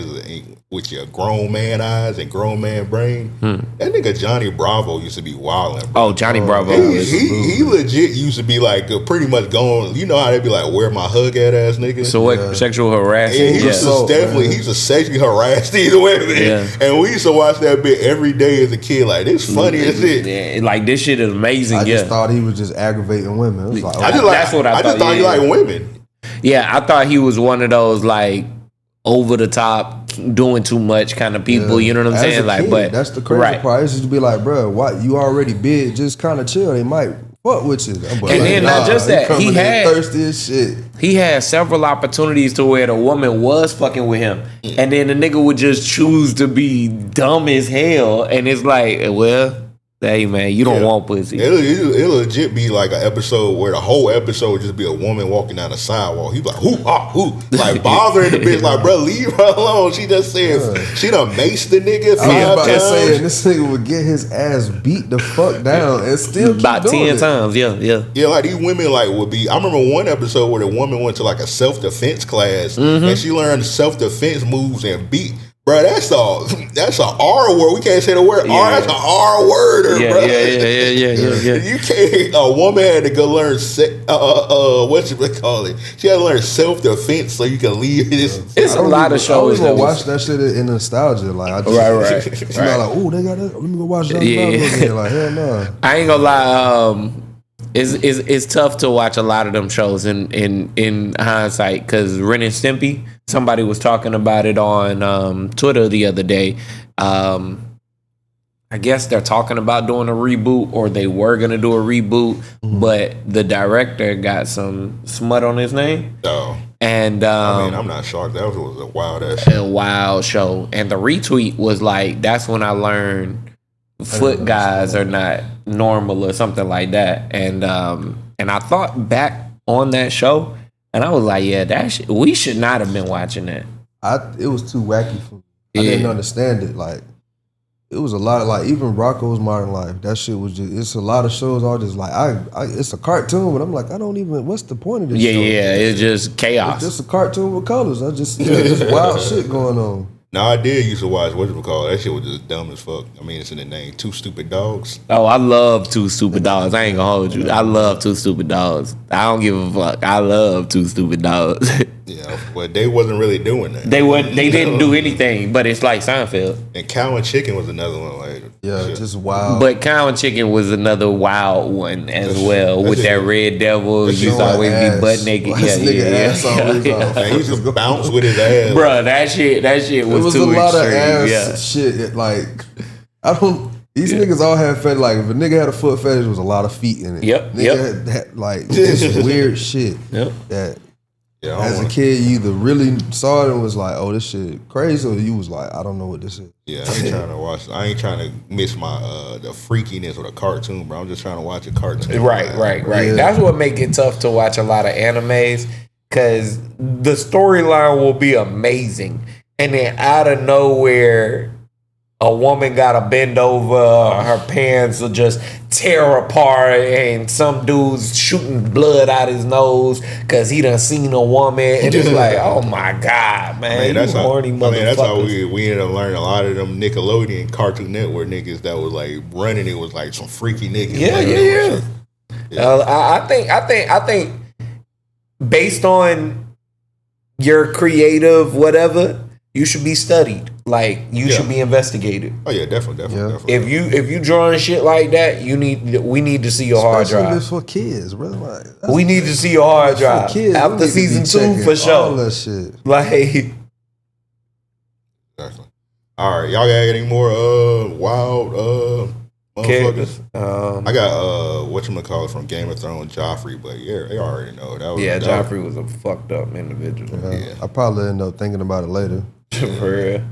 with your grown man eyes and grown man brain. That nigga Johnny Bravo used to be wildin'. Oh, Johnny Bravo. He legit used to be like pretty much going. You know how they be like, where my hug at ass nigga? So what? Sexual harassment? Yeah, he used to sexually harass these women. Yeah. And we used to watch that bit every day as a kid. Like, this funny as shit. Yeah, like, this shit is amazing. I just thought he was just aggravating women. It was like, that's what I just thought he liked women. Yeah, I thought he was one of those like over the top, doing too much kind of people. You know what I'm saying? Like, kid, but that's the crazy part. It's just to be like, bro, what? You already big? Just kind of chill. They might fuck with you. And then not just that, he had thirsty as shit. He had several opportunities to where the woman was fucking with him, and then the nigga would just choose to be dumb as hell. And it's like, well, hey man, you don't want pussy. It'll legit be like an episode where the whole episode would just be a woman walking down the sidewalk. He's like, who? Like bothering the bitch, like, bro, leave her alone. She just said she done maced the nigga 5 times. Saying this nigga would get his ass beat the fuck down and still keep about doing 10 times. Yeah, like these women like would be. I remember one episode where the woman went to like a self-defense class and she learned self-defense moves and beat. Bro, that's a R word. We can't say the word R. That's an R word, bro. Yeah. You can't. A woman had to go learn what you call it. She had to learn self-defense so you can leave this. It's a lot of shows. I was gonna watch that shit in nostalgia. Like, I just, right. It's not like, oh, they got that. Let me go watch that. Yeah. Like, hell no. I ain't gonna lie. It's tough to watch a lot of them shows in hindsight because Ren and Stimpy. Somebody was talking about it on Twitter the other day. I guess they're talking about doing a reboot, or they were gonna do a reboot, but the director got some smut on his name. Oh. And I mean, I'm not shocked. That was a wild ass show. A wild show. And the retweet was like, that's when I learned foot guys are not normal or something like that. And I thought back on that show, and I was like, yeah, we should not have been watching that. It was too wacky for me. I didn't understand it. Like, it was a lot of, like, even Rocco's Modern Life. That shit was just, it's a lot of shows all just like, it's a cartoon, but I'm like, I don't even, what's the point of this show? Yeah, it's just chaos. It's just a cartoon with colors. Just wild shit going on. No, I did used to watch, whatchamacallit, that shit was just dumb as fuck. I mean, it's in the name, Two Stupid Dogs. Oh, I love Two Stupid Dogs. I ain't gonna hold you. I love Two Stupid Dogs. I don't give a fuck. I love Two Stupid Dogs. Yeah, but they wasn't really doing that. They didn't do anything, but it's like Seinfeld. And Cow and Chicken was another one. Like, yeah, just wild. But Cow and Chicken was another wild one as well. With that Red Devil, he used to always be butt naked. And he just bounce with his ass. Bro, that shit was too extreme. It was a lot of ass shit. Like, these niggas all had fetish. Like, if a nigga had a foot fetish, there was a lot of feet in it. Yep. Had like, just weird shit. Yep. That as a kid, you either really saw it and was like, oh, this shit crazy, or you was like, I don't know what this is. Yeah, I ain't trying to watch. I ain't trying to miss my the freakiness of the cartoon, bro. I'm just trying to watch a cartoon. Right. Yeah. That's what make it tough to watch a lot of animes, because the storyline will be amazing, and then out of nowhere, a woman got to bend over, her pants will just tear apart, and some dude's shooting blood out his nose because he done seen a woman, and it's like, oh my God, man, that's you horny motherfuckers. That's how we ended up learning a lot of them Nickelodeon Cartoon Network niggas that was like running. It was like some freaky niggas. Yeah. I think based on your creative whatever, you should be studied. Like, you should be investigated. Oh yeah, definitely. If you drawing shit like that, we need to see your hard drive. Especially for kids, bro. Like, we need to see your hard drive after season 2 for sure. All that shit. Like, exactly. All right, y'all got any more wild motherfuckers? I got whatchamacallit from Game of Thrones, Joffrey, but yeah, they already know that was. Yeah, Joffrey was a fucked up individual. Yeah. I probably end up thinking about it later. For real.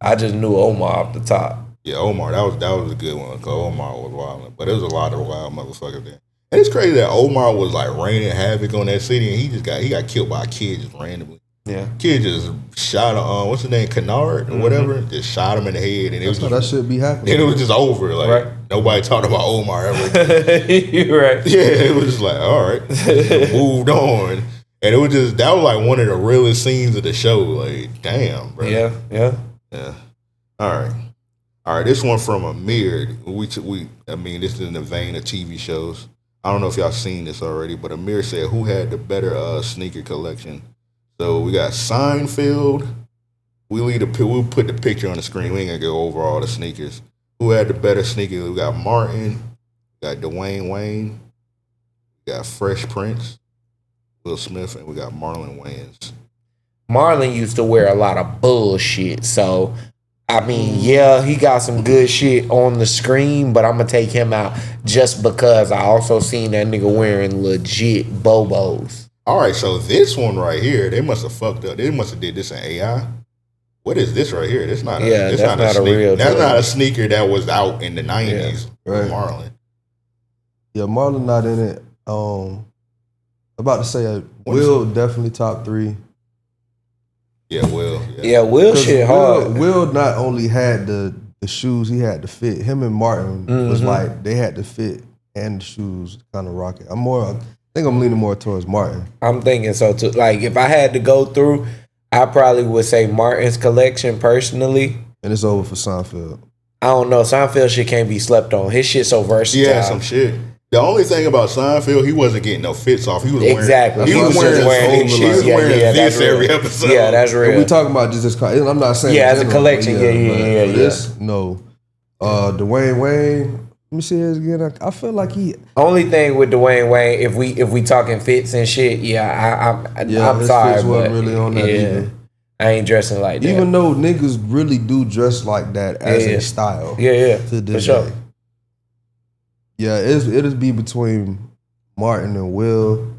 I just knew Omar off the top. Yeah, Omar, that was a good one, because Omar was wild. But there was a lot of wild motherfuckers there. And it's crazy that Omar was like raining havoc on that city, and he got killed by a kid just randomly. Yeah. Kid just shot what's his name, Kennard or whatever, just shot him in the head, and it was just, that should be happening. And it was just over. Like, nobody talked about Omar ever again. You're right. Yeah, it was just like, all right, moved on. And it was just, that was like one of the realest scenes of the show. Like, damn, bro. Yeah. All right. This one from Amir. I mean, this is in the vein of TV shows. I don't know if y'all seen this already, but Amir said, who had the better sneaker collection? So we got Seinfeld. We'll put the picture on the screen. We ain't gonna go over all the sneakers. Who had the better sneakers? We got Martin. We got Dwayne Wayne. We got Fresh Prince, Will Smith, and we got Marlon Wayans. Marlon used to wear a lot of bullshit, so I mean, yeah, he got some good shit on the screen, but I'm gonna take him out just because I also seen that nigga wearing legit Bobos. All right, so this one right here, they must have fucked up. They must have did this in AI. What is this right here? That's not a sneaker. That's not a sneaker that was out in the 90s. Yeah, right. Marlon. Yeah, Marlon not in it. About to say Will definitely top 3. Yeah, Will. Yeah, Will shit hard. Will not only had the shoes, he had to fit. Him and Martin was like, they had to fit and the shoes kind of rocket. I think I'm leaning more towards Martin. I'm thinking so too. Like, if I had to go through, I probably would say Martin's collection personally. And it's over for Seinfeld. I don't know. Seinfeld shit can't be slept on. His shit so versatile. Yeah, some shit. The only thing about Seinfeld, he wasn't getting no fits off. He was wearing this every episode. Yeah, that's real. We talking about just this. I'm not saying as a collection. Yeah. This, no. Dwayne Wayne. Let me see this again. I feel like he. Only thing with Dwayne Wayne, if we talking fits and shit, I'm sorry, his fits wasn't really on that either. I ain't dressing like that. Even though niggas really do dress like that as a style. Yeah. To this For sure. day. Yeah, it'll be between Martin and Will.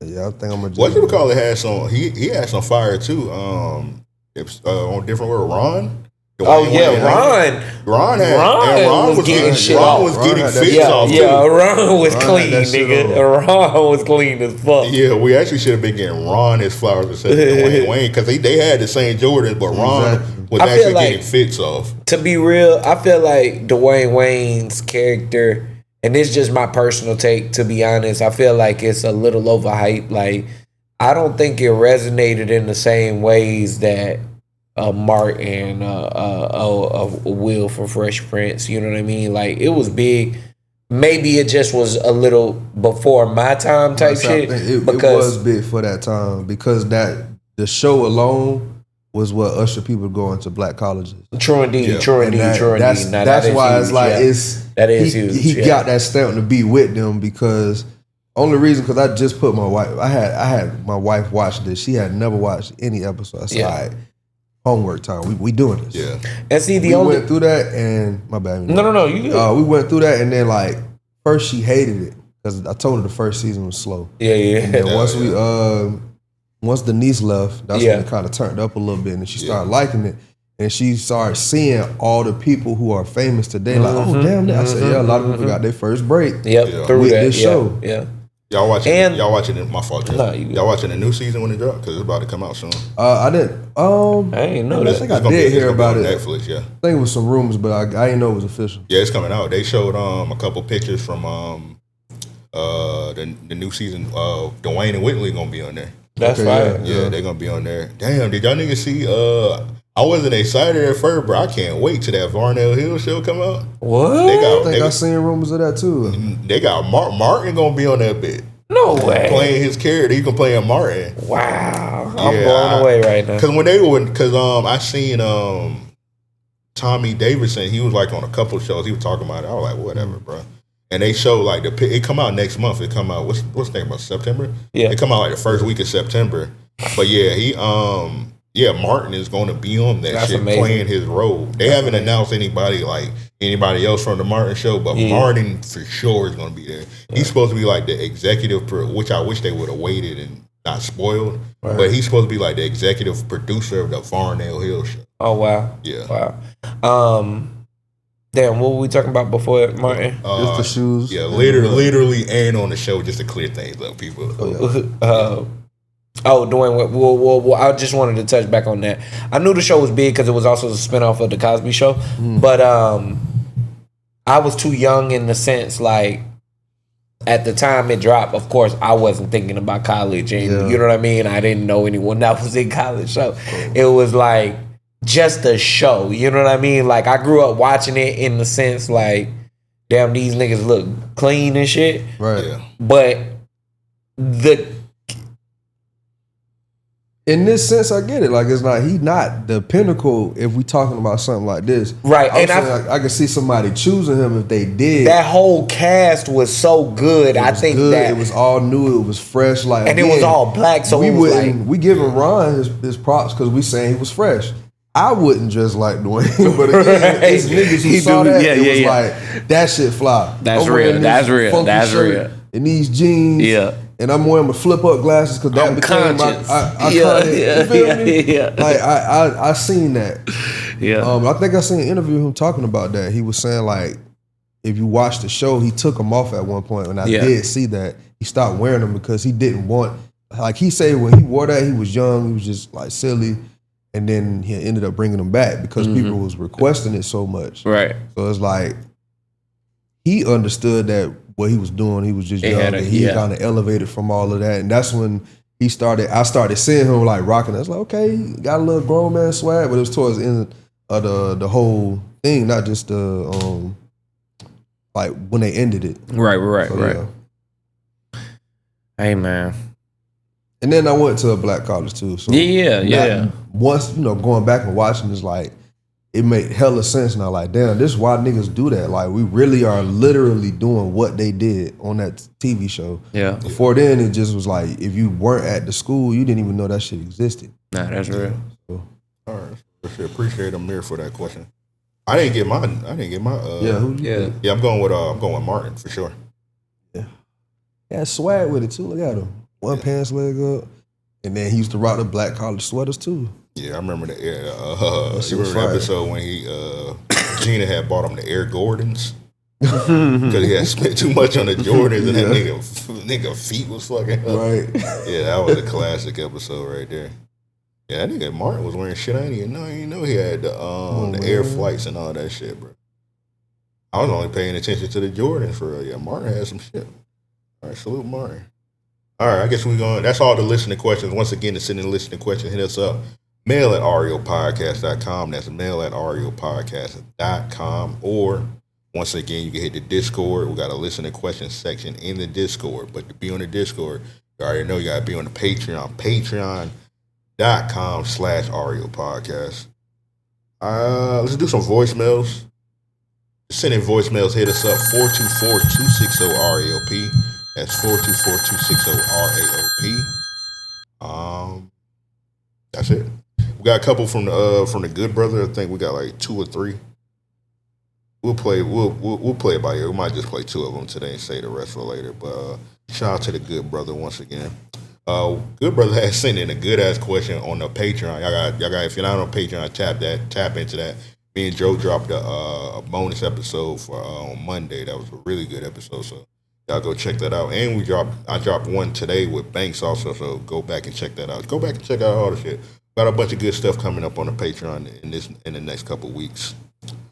Yeah, I think I'm gonna. What you call it? Had some. He had some fire too. On different word, Ron. Ron was getting shit off. Ron was getting fits off. Yeah, Ron was clean, nigga. Ron was clean as fuck. Yeah, we actually should have been getting Ron his flowers instead of Dwayne Wayne because they had the same Jordan, but Ron was actually getting fits off. To be real, I feel like Dwayne Wayne's character, and it's just my personal take, to be honest, I feel like it's a little overhyped. Like, I don't think it resonated in the same ways that Martin, Will from Fresh Prince, you know what I mean? Like, it was big. Maybe it just was a little before my time type shit. It was big for that time because the show alone was what ushered people to go into black colleges. True indeed. That's why it's like that is huge. He got that stamp to be with them because only reason because I just put my wife. I had my wife watch this. She had never watched any episode. I said, all right, homework time. We doing this. Yeah. And see, we went through that and my bad. No. You good. We went through that and then like first she hated it because I told her the first season was slow. Yeah. And then once Denise left, that's when it kind of turned up a little bit and she started liking it. And she started seeing all the people who are famous today. Like, oh damn! I said, a lot of people got their first break. Through this show. Yeah. Y'all watching it? My fault. No, y'all watching the new season when it dropped because it's about to come out soon. I didn't. I ain't know that. I think I did hear about it. Netflix, yeah. I think it was some rumors, but I didn't know it was official. Yeah, it's coming out. They showed a couple pictures from the new season. Dwayne and Whitley gonna be on there. That's right. Yeah, they're gonna be on there. Damn, did y'all niggas see? I wasn't excited at first, but I can't wait till that Varnell Hill show come out. What? I seen rumors of that too. They got Martin gonna be on that bit. No way. Playing his character, he can play a Martin. Wow, I'm blown away right now. Because I seen Tommy Davidson, he was like on a couple of shows. He was talking about it. I was like, whatever, bro. And they show like it come out next month. It come out what's the name about September? Yeah, it come out like the first week of September. But yeah, Martin is going to be on that shit playing his role. They haven't announced anybody else from the Martin show, but Martin for sure is going to be there. He's supposed to be like the executive, which I wish they would have waited and not spoiled. Right. But he's supposed to be like the executive producer of the Varnell Hill show. Oh wow! Yeah. Wow. Damn, what were we talking about before, Martin? Just the shoes. Yeah, literally, and on the show just to clear things up, people. Dwayne. Well, I just wanted to touch back on that. I knew the show was big because it was also a spinoff of the Cosby Show, but I was too young in the sense like at the time it dropped. Of course, I wasn't thinking about college, and you know what I mean. I didn't know anyone that was in college, so it was like just a show. You know what I mean? Like I grew up watching it in the sense like, damn, these niggas look clean and shit. Right. Yeah. But in this sense, I get it. Like he's not the pinnacle if we talking about something like this. Right. And I can see somebody choosing him if they did. That whole cast was so good. I think that it was all new. It was fresh. Like, and again, it was all black. So we giving Ron his props because we saying he was fresh. I wouldn't dress like Dwayne, but again, it's niggas who saw that. It was like that shit fly. That's real. That's real. And these jeans. Yeah. And I'm wearing my flip up glasses because that became my you feel me? Yeah. Like I seen that. Yeah. I think I seen an interview of him talking about that. He was saying like, if you watch the show, he took them off at one point, and I did see that he stopped wearing them because he didn't want. Like he said, when he wore that, he was young. He was just like silly. And then he ended up bringing them back because people was requesting it so much. Right. So it's like he understood that what he was doing. He was just young, and he kind of elevated from all of that. And that's when I started seeing him like rocking. I was like, okay, he got a little grown man swag, but it was towards the end of the whole thing, not just the like when they ended it. Right. So, yeah. Hey man. And then I went to a black college too. So yeah. Once, going back and watching is like, it made hella sense now. Like, damn, this is why niggas do that. Like, we really are literally doing what they did on that TV show. Yeah. Before then, it just was like, if you weren't at the school, you didn't even know that shit existed. Nah, that's real. So, all right. Appreciate Amir for that question. I didn't get my. Yeah, I'm going with Martin for sure. Yeah, swag with it too. Look at him. One pants leg up. And then he used to rock the black collar sweaters too. Yeah, I remember that. Yeah, you remember the episode when Gina had bought him the Air Gordons because he had spent too much on the Jordans and that nigga feet was fucking up. Right. Yeah, that was a classic episode right there. Yeah, that nigga Martin was wearing shit. I didn't even know he had the air flights and all that shit, bro. I was only paying attention to the Jordans for real. Yeah, Martin had some shit. All right, salute Martin. All right, I guess we're going. That's all the listening questions. Once again, to send in listening questions, hit us up. mail@ariopodcast.com. That's mail@ariopodcast.com. Or, once again, you can hit the Discord. We got a listening questions section in the Discord. But to be on the Discord, you already know you got to be on the Patreon. Patreon.com/ariopodcast. Let's do some voicemails. Send in voicemails. Hit us up 424-260-RAOP. That's 424-260-RAOP. That's it. We got a couple from the Good Brother. I think we got like 2 or 3. We'll play it by ear. We might just play 2 of them today and say the rest for later. But shout out to the Good Brother once again. Good Brother has sent in a good ass question on the Patreon. Y'all got if you're not on Patreon, tap into that. Me and Joe dropped a bonus episode for on Monday. That was a really good episode. So y'all go check that out. And I dropped one today with Banks also. So go back and check that out. Go back and check out all the shit. Got a bunch of good stuff coming up on the Patreon in the next couple weeks.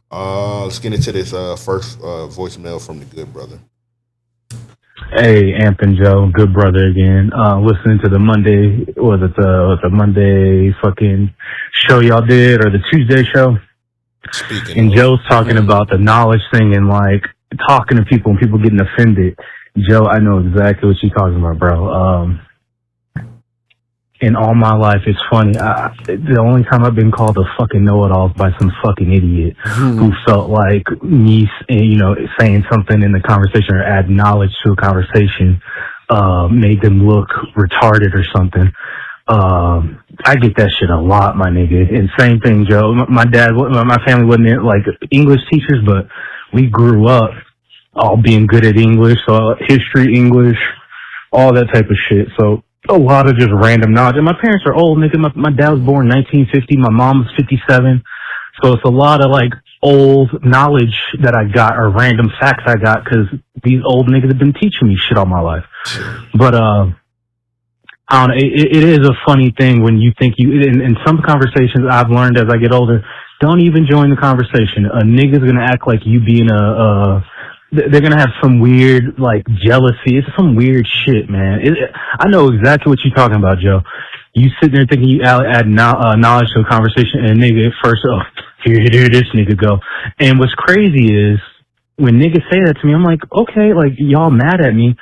Let's get into this first voicemail from the Good Brother. Hey, Amp and Joe, Good Brother again. Listening to the Monday, the Monday fucking show y'all did, or the Tuesday show. And Joe's talking about the knowledge thing and like talking to people and people getting offended. Joe, I know exactly what you're talking about, bro. In all my life, it's funny. The only time I've been called a fucking know-it-all is by some fucking idiot who felt like me, saying something in the conversation or add knowledge to a conversation made them look retarded or something. I get that shit a lot, my nigga. And same thing, Joe. My family wasn't like English teachers, but we grew up all being good at English, so history, English, all that type of shit. So a lot of just random knowledge. And my parents are old, nigga. My dad was born in 1950. My mom was 57. So it's a lot of like old knowledge that I got or random facts I got because these old niggas have been teaching me shit all my life. But I don't know. It is a funny thing when you think in some conversations I've learned as I get older, don't even join the conversation. A nigga's gonna act like you being they're gonna have some weird like jealousy. It's some weird shit, man. I know exactly what you're talking about, Joe. You sitting there thinking you add knowledge to a conversation, and nigga at first, here this nigga go. And what's crazy is when niggas say that to me, I'm like, okay, like y'all mad at me.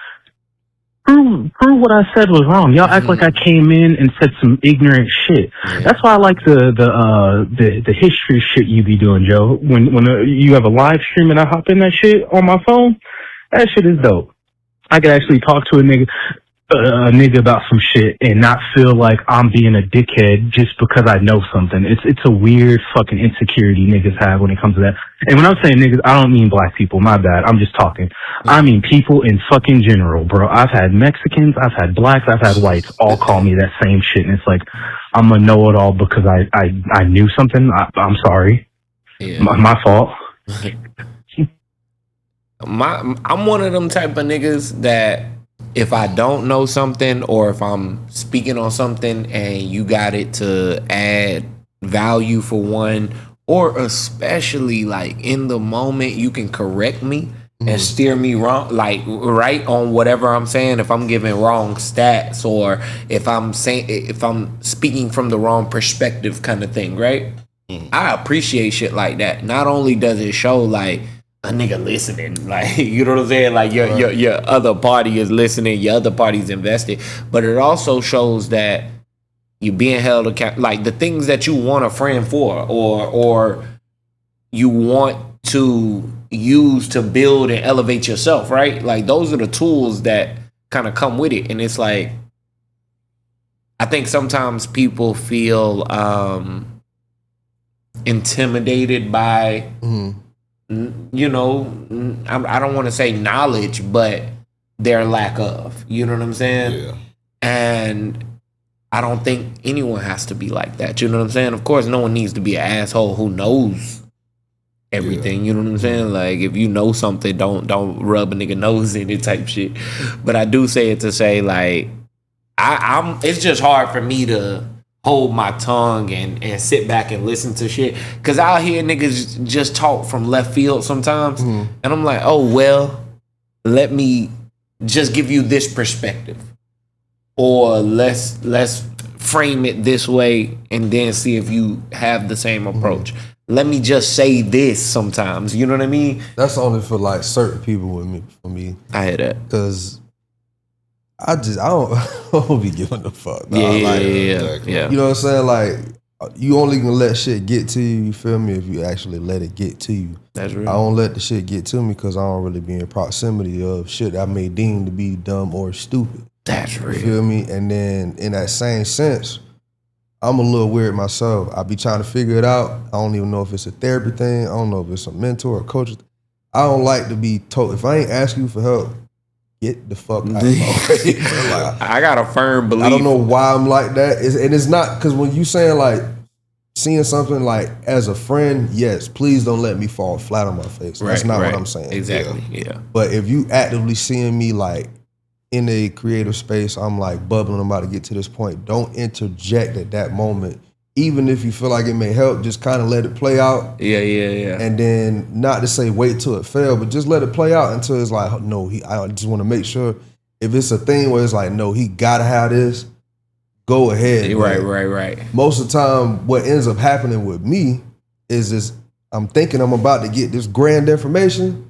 Prove what I said was wrong. Y'all act like I came in and said some ignorant shit. Yeah. That's why I like the history shit you be doing, Joe. When you have a live stream and I hop in that shit on my phone, that shit is dope. I could actually talk to a nigga about some shit and not feel like I'm being a dickhead just because I know something. It's a weird fucking insecurity niggas have when it comes to that. And when I'm saying niggas, I don't mean black people, my bad. I'm just talking. I mean people in fucking general, bro. I've had Mexicans, I've had blacks, I've had whites all call me that same shit. And it's like, I'm a know-it-all because I knew something. I'm sorry. Yeah. My fault. I'm one of them type of niggas that if I don't know something or if I'm speaking on something and you got it to add value for one, or especially like in the moment you can correct me and steer me wrong, like right on whatever I'm saying, if I'm giving wrong stats or if I'm speaking from the wrong perspective kind of thing, right? I appreciate shit like that. Not only does it show like a nigga listening, like, you know what I'm saying? Like your other party is listening, your other party's invested, but it also shows that you're being held accountable, like the things that you want a friend for, or you want to use to build and elevate yourself, right? Like those are the tools that kind of come with it. And it's like, I think sometimes people feel intimidated by, you know, I don't want to say knowledge, but their lack of, you know what I'm saying? Yeah. And I don't think anyone has to be like that. You know what I'm saying? Of course, no one needs to be an asshole who knows everything. You know what I'm saying? Like, if you know something, don't rub a nigga nose in it type shit. But I do say it to say, like, I'm. It's just hard for me to hold my tongue and sit back and listen to shit. Because I'll hear niggas just talk from left field sometimes. And I'm like, oh, well, let me just give you this perspective. Or let's frame it this way and then see if you have the same approach. Let me just say this sometimes. You know what I mean? That's only for like certain people with me. For me, I hear that because I don't be giving a fuck. Nah. Yeah. You know what I'm saying? Like, you only gonna let shit get to you. You feel me? If you actually let it get to you. That's real. I don't let the shit get to me because I don't really be in proximity of shit I may deem to be dumb or stupid. That's real. You feel me? And then in that same sense, I'm a little weird myself. I be trying to figure it out. I don't even know if it's a therapy thing. I don't know if it's a mentor or coach. I don't like to be told. If I ain't asking you for help, get the fuck out of my way. Like, I got a firm belief. I don't know why I'm like that. And it's not because when you saying like seeing something like as a friend, yes, please don't let me fall flat on my face. That's not what I'm saying. Exactly. Yeah. But if you actively seeing me like in a creative space, I'm like bubbling, I'm about to get to this point. Don't interject at that moment. Even if you feel like it may help, just kind of let it play out. Yeah. And then not to say wait till it fail, but just let it play out until it's like, no, I just want to make sure if it's a thing where it's like, no, he gotta have this, go ahead. Right. Most of the time, what ends up happening with me is this, I'm thinking I'm about to get this grand information,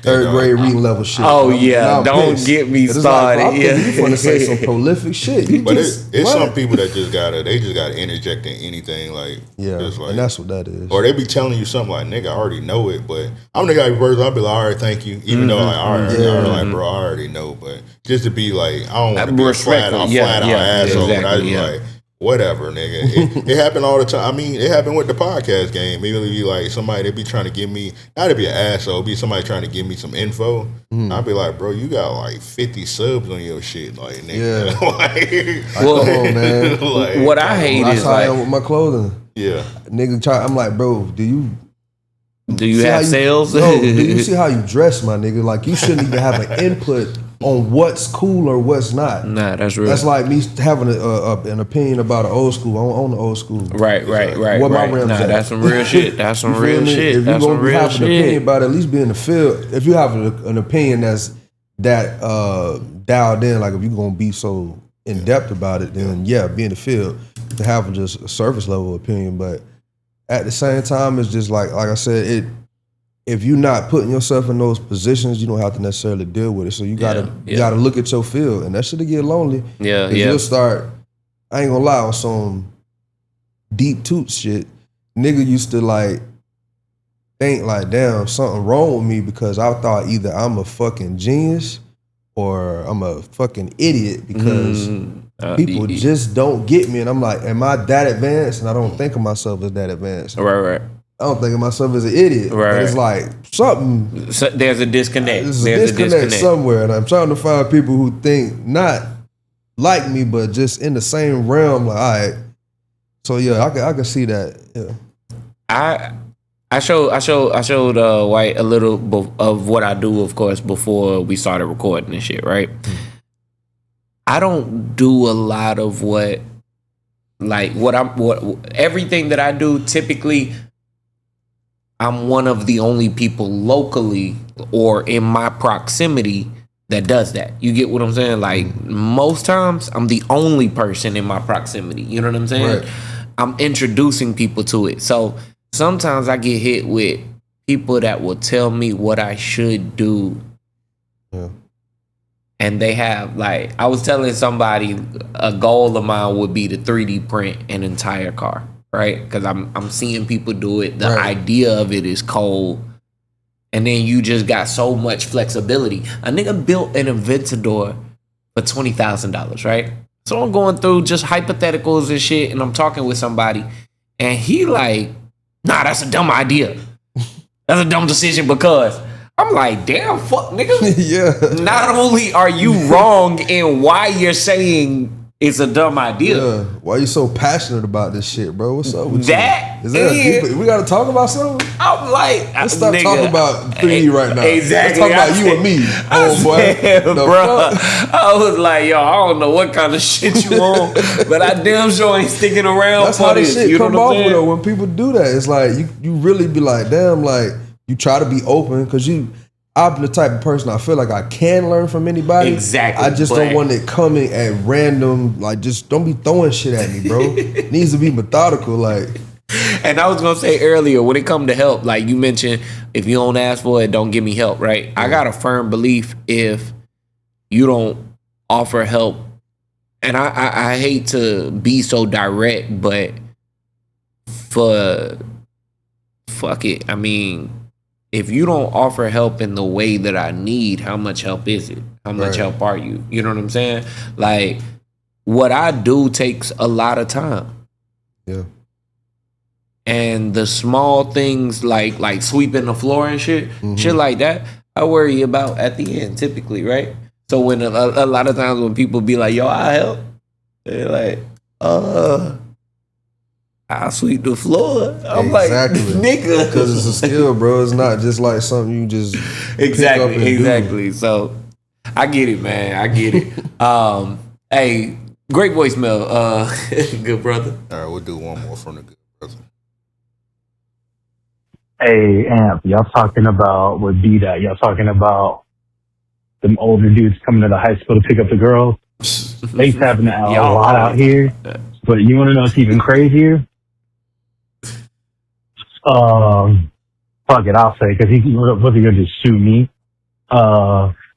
third grade reading level shit. Oh yeah, don't get me started. Like, you want to say some prolific shit. But it's some people that just gotta interject in anything, like, just like, and that's what that is. Or they be telling you something like, nigga, I already know it, but I'm the guy person, I'll be like, all right, thank you, even though like, like, bro, I already know, but just to be like, I don't want to be a flat out asshole, but I just like, whatever, nigga. It happened all the time. I mean, it happened with the podcast game. Maybe be like somebody, they be trying to give me, not to be an asshole, be somebody trying to give me some info. I'd be like, bro, you got like 50 subs on your shit. Like, nigga. Like, come on, man. Like, what I hate is like, with my clothing. Yeah. Nigga, I'm like, bro, do you have sales? No, do you see how you dress, my nigga? Like, you shouldn't even have an input on what's cool or what's not. Nah, that's real. That's like me having an opinion about an old school. I own the old school. Right. What my rims at? That's some real shit. That's some real shit. If that's you some real have shit. an opinion about it, at least be in the field. If you have an opinion that's that dialed in, like if you're gonna be so in depth about it, then be in the field. To have just a surface level opinion, but at the same time, it's just like I said, if you're not putting yourself in those positions, you don't have to necessarily deal with it. So you gotta look at your field, and that shit'll get lonely. You'll start. I ain't gonna lie, on some deep toot shit. Nigga used to like think like, damn, something wrong with me because I thought either I'm a fucking genius or I'm a fucking idiot because people just don't get me. And I'm like, am I that advanced? And I don't think of myself as that advanced. Right. I don't think of myself as an idiot. Right. But it's like something. So there's a disconnect. There's a disconnect somewhere. And I'm trying to find people who think not like me, but just in the same realm. Like, all right. So yeah, I can see that. Yeah. I showed White a little of what I do, of course, before we started recording and shit, right? I don't do a lot of everything that I do. Typically, I'm one of the only people locally or in my proximity that does that. You get what I'm saying? Like, most times, I'm the only person in my proximity. You know what I'm saying? Right. I'm introducing people to it. So sometimes I get hit with people that will tell me what I should do. Yeah. And they have, like, I was telling somebody a goal of mine would be to 3D print an entire car, right? Because I'm seeing people do it. The idea of it is cold. And then you just got so much flexibility. A nigga built an Aventador for $20,000, right? So I'm going through just hypotheticals and shit, and I'm talking with somebody, and he like, nah, that's a dumb idea. That's a dumb decision because I'm like, damn, fuck, nigga. Yeah. Not only are you wrong in why you're saying it's a dumb idea. Yeah. Why you so passionate about this shit, bro? What's up with that you? Is that we gotta talk about something? I'm like, let's stop talking about 3D right now. Exactly. Let's talk about you and me, homeboy. Bro, I was like, yo, I don't know what kind of shit you on, but I damn sure ain't sticking around. That's for how this this. shit You know come what I'm off saying? though. When people do that, it's like you really be like, damn, like you try to be open because I'm the type of person I feel like I can learn from anybody. Exactly. I just don't want it coming at random. Like, just don't be throwing shit at me, bro. It needs to be methodical. Like, and I was gonna say earlier, when it come to help, like you mentioned, if you don't ask for it, don't give me help, right? I got a firm belief if you don't offer help, and I hate to be so direct, but fuck it. I mean, if you don't offer help in the way that I need, how much help is it? How much help are you? You know what I'm saying? Like, what I do takes a lot of time. Yeah. And the small things like sweeping the floor and shit like that, I worry about at the end typically, right? So when a lot of times when people be like, yo, I help, they're like, I'll sweep the floor. I'm like, nigga. Because it's a skill, bro. It's not just like something you just exactly. Do. So I get it, man. I get it. Hey, great voicemail, good brother. All right, we'll do one more from the good brother. Hey, Amp, y'all talking about what be that? Y'all talking about them older dudes coming to the high school to pick up the girls? They happening a lot out here. But you want to know what's even crazier? Fuck it, I'll say, because he wasn't gonna just sue me.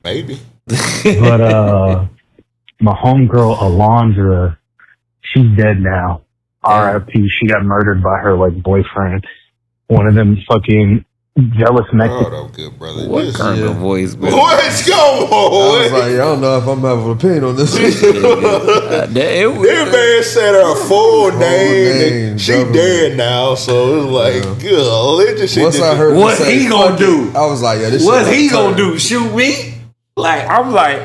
Maybe. But my homegirl Alondra, she's dead now. R.I.P. She got murdered by her like boyfriend. One of them fucking jealous Mexicans. Oh, good brother. What kind of voice, man? Let's go. I was like, I don't know if I'm having an opinion on this. That man said her full name. She dead now, so it's like, good. Once I heard what he gonna do? I was like, yeah, this what he gonna do? Shoot me? Like, I'm like,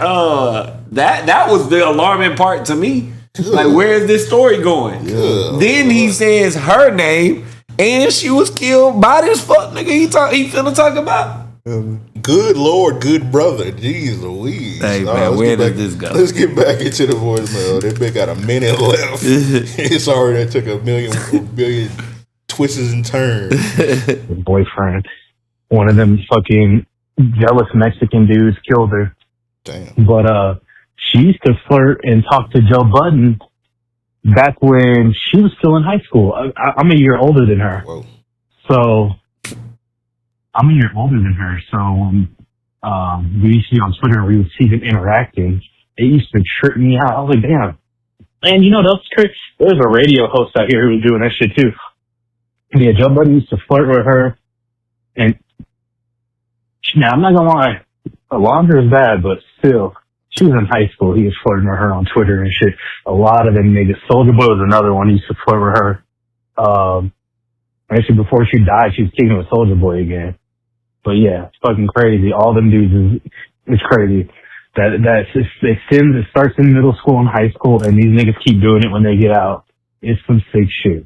that was the alarming part to me. Like, where is this story going? Then he says her name, and she was killed by this fuck nigga he finna talk about. Good Lord, good brother. Jeez Louise. Hey, man, where did this go? Let's get back into the voicemail. That bitch got a minute left. It's already took a billion twists and turns. Boyfriend. One of them fucking jealous Mexican dudes killed her. Damn. But she used to flirt and talk to Joe Budden back when she was still in high school. I'm a year older than her. Whoa. So I'm a year older than her. So we used to be on Twitter and we would see them interacting. It used to trip me out. I was like, damn. And you know, that's crazy. There's a radio host out here who was doing that shit too. Yeah, Joe Budden used to flirt with her. And now, I'm not gonna lie, Alondra is bad, but still, she was in high school. He was flirting with her on Twitter and shit. A lot of them niggas. Soulja Boy was another one. He used to flirt with her. Actually, before she died, she was kicking with Soulja Boy again. But yeah, it's fucking crazy. All them dudes it's crazy. It starts in middle school and high school, and these niggas keep doing it when they get out. It's some sick shit.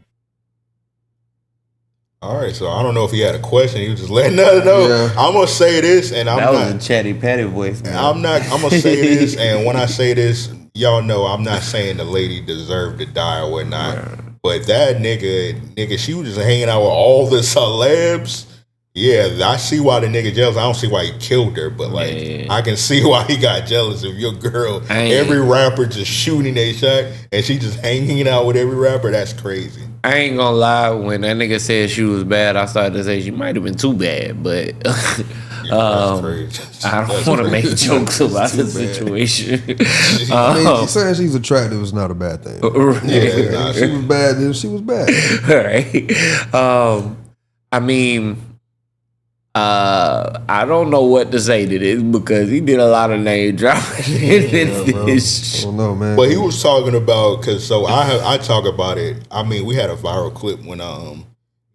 All right, so I don't know if he had a question. He was just letting us know. Yeah. I'm gonna say this, and that was a chatty patty voice. Man. I'm gonna say this, and when I say this, y'all know I'm not saying the lady deserved to die or whatnot. Yeah. But that nigga, she was just hanging out with all the celebs. Yeah, I see why the nigga jealous. I don't see why he killed her, but like I can see why he got jealous of your girl. Every rapper just shooting a shot, and she just hanging out with every rapper. That's crazy. I ain't gonna lie, when that nigga said she was bad, I started to say she might have been too bad, but I don't want to make jokes about the situation. I mean, saying she's attractive is not a bad thing. Yeah, she was bad, then she was bad. All right. I mean, I don't know what to say to this because he did a lot of name dropping. I don't know, man. But he was talking about I talk about it. I mean, we had a viral clip when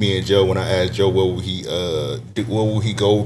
me and Joe, when I asked Joe what would he go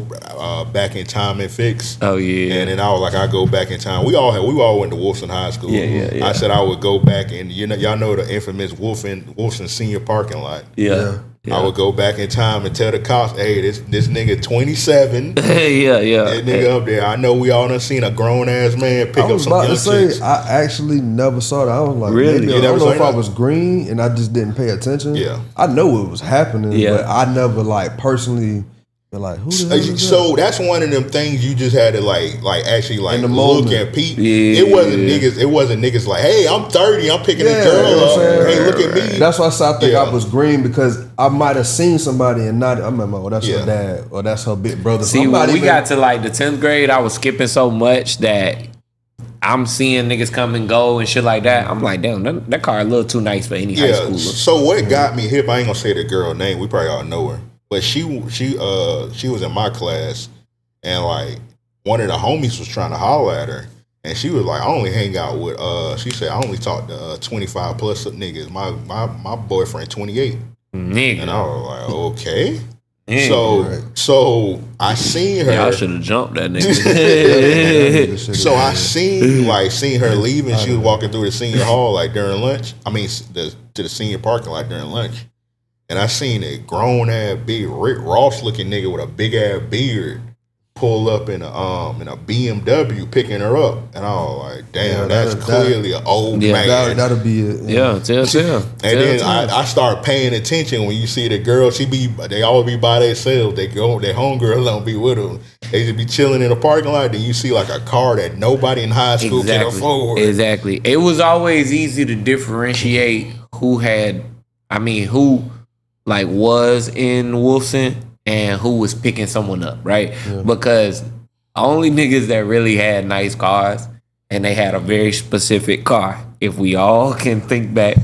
back in time and fix. Oh yeah. And then I was like, I go back in time. We all went to Wolfson High School. Yeah. I said I would go back and y'all know the infamous Wolfson Senior parking lot. Yeah. I would go back in time and tell the cops, hey, this nigga 27. Yeah. That nigga up there. I know we all done seen a grown ass man pick up some young chicks. I was about to say, I actually never saw that. I was like, really? maybe, I don't know if I was green and I just didn't pay attention. Yeah. I know it was happening, but I never like personally been like, who the hell is that? So that's one of them things you just had to like actually like In the look moment. and peep. Yeah. It wasn't niggas like, hey, I'm 30, I'm picking a girl you know up. what I'm saying? Hey, look at me. That's why I think Yeah. I was green because I might have seen somebody and not. I remember, oh, that's her dad or that's her big brother. See, when we got to like the 10th grade, I was skipping so much that I'm seeing niggas come and go and shit like that. I'm like, damn, that car a little too nice for any high schooler. So what got me hip? I ain't gonna say the girl name. We probably all know her, but she was in my class, and like one of the homies was trying to holler at her, and she was like, I only hang out with. She said I only talk to 25 plus niggas. My boyfriend 28. Nigga. And I was like, okay. Yeah, So I seen her. Y'all should have jumped that nigga. So I seen her leaving. She was walking through the senior hall like during lunch. I mean, to the senior parking lot during lunch. And I seen a grown ass big Rick Ross looking nigga with a big ass beard pull up in a BMW picking her up, and I was like, damn, that's clearly an old man. That'll be it. Yeah, tell. And then I start paying attention when you see the girl. They always be by themselves. Their homegirl don't be with them. They just be chilling in the parking lot. Then you see like a car that nobody in high school can afford. Exactly. It was always easy to differentiate who like was in Wolfson and who was picking someone up, right? Yeah. Because only niggas that really had nice cars and they had a very specific car, if we all can think back,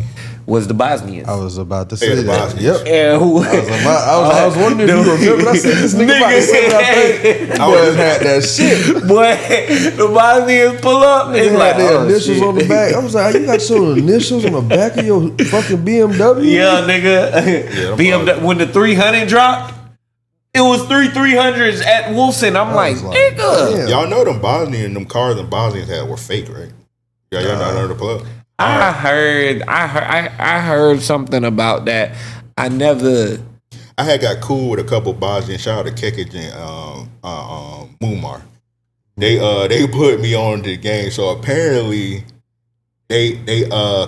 was the Bosnians. I was about to say that. Yep. And who, I was wondering if you remember. I said this nigga about to say what I think. I was had that shit. Boy, the Bosnians pull up. It's like their initials on the back. I was like, you got your initials on the back of your fucking BMW? Yeah, nigga. BMW when the 300 dropped. It was 300s at Wolfson. I'm like, nigga. Y'all know them Bosnian, them cars them Bosnians had were fake, right? Y'all not know the plug. I heard something about that. I had got cool with a couple Bosnians. Shout out to Kekic and Mumar. They put me on the game. So apparently they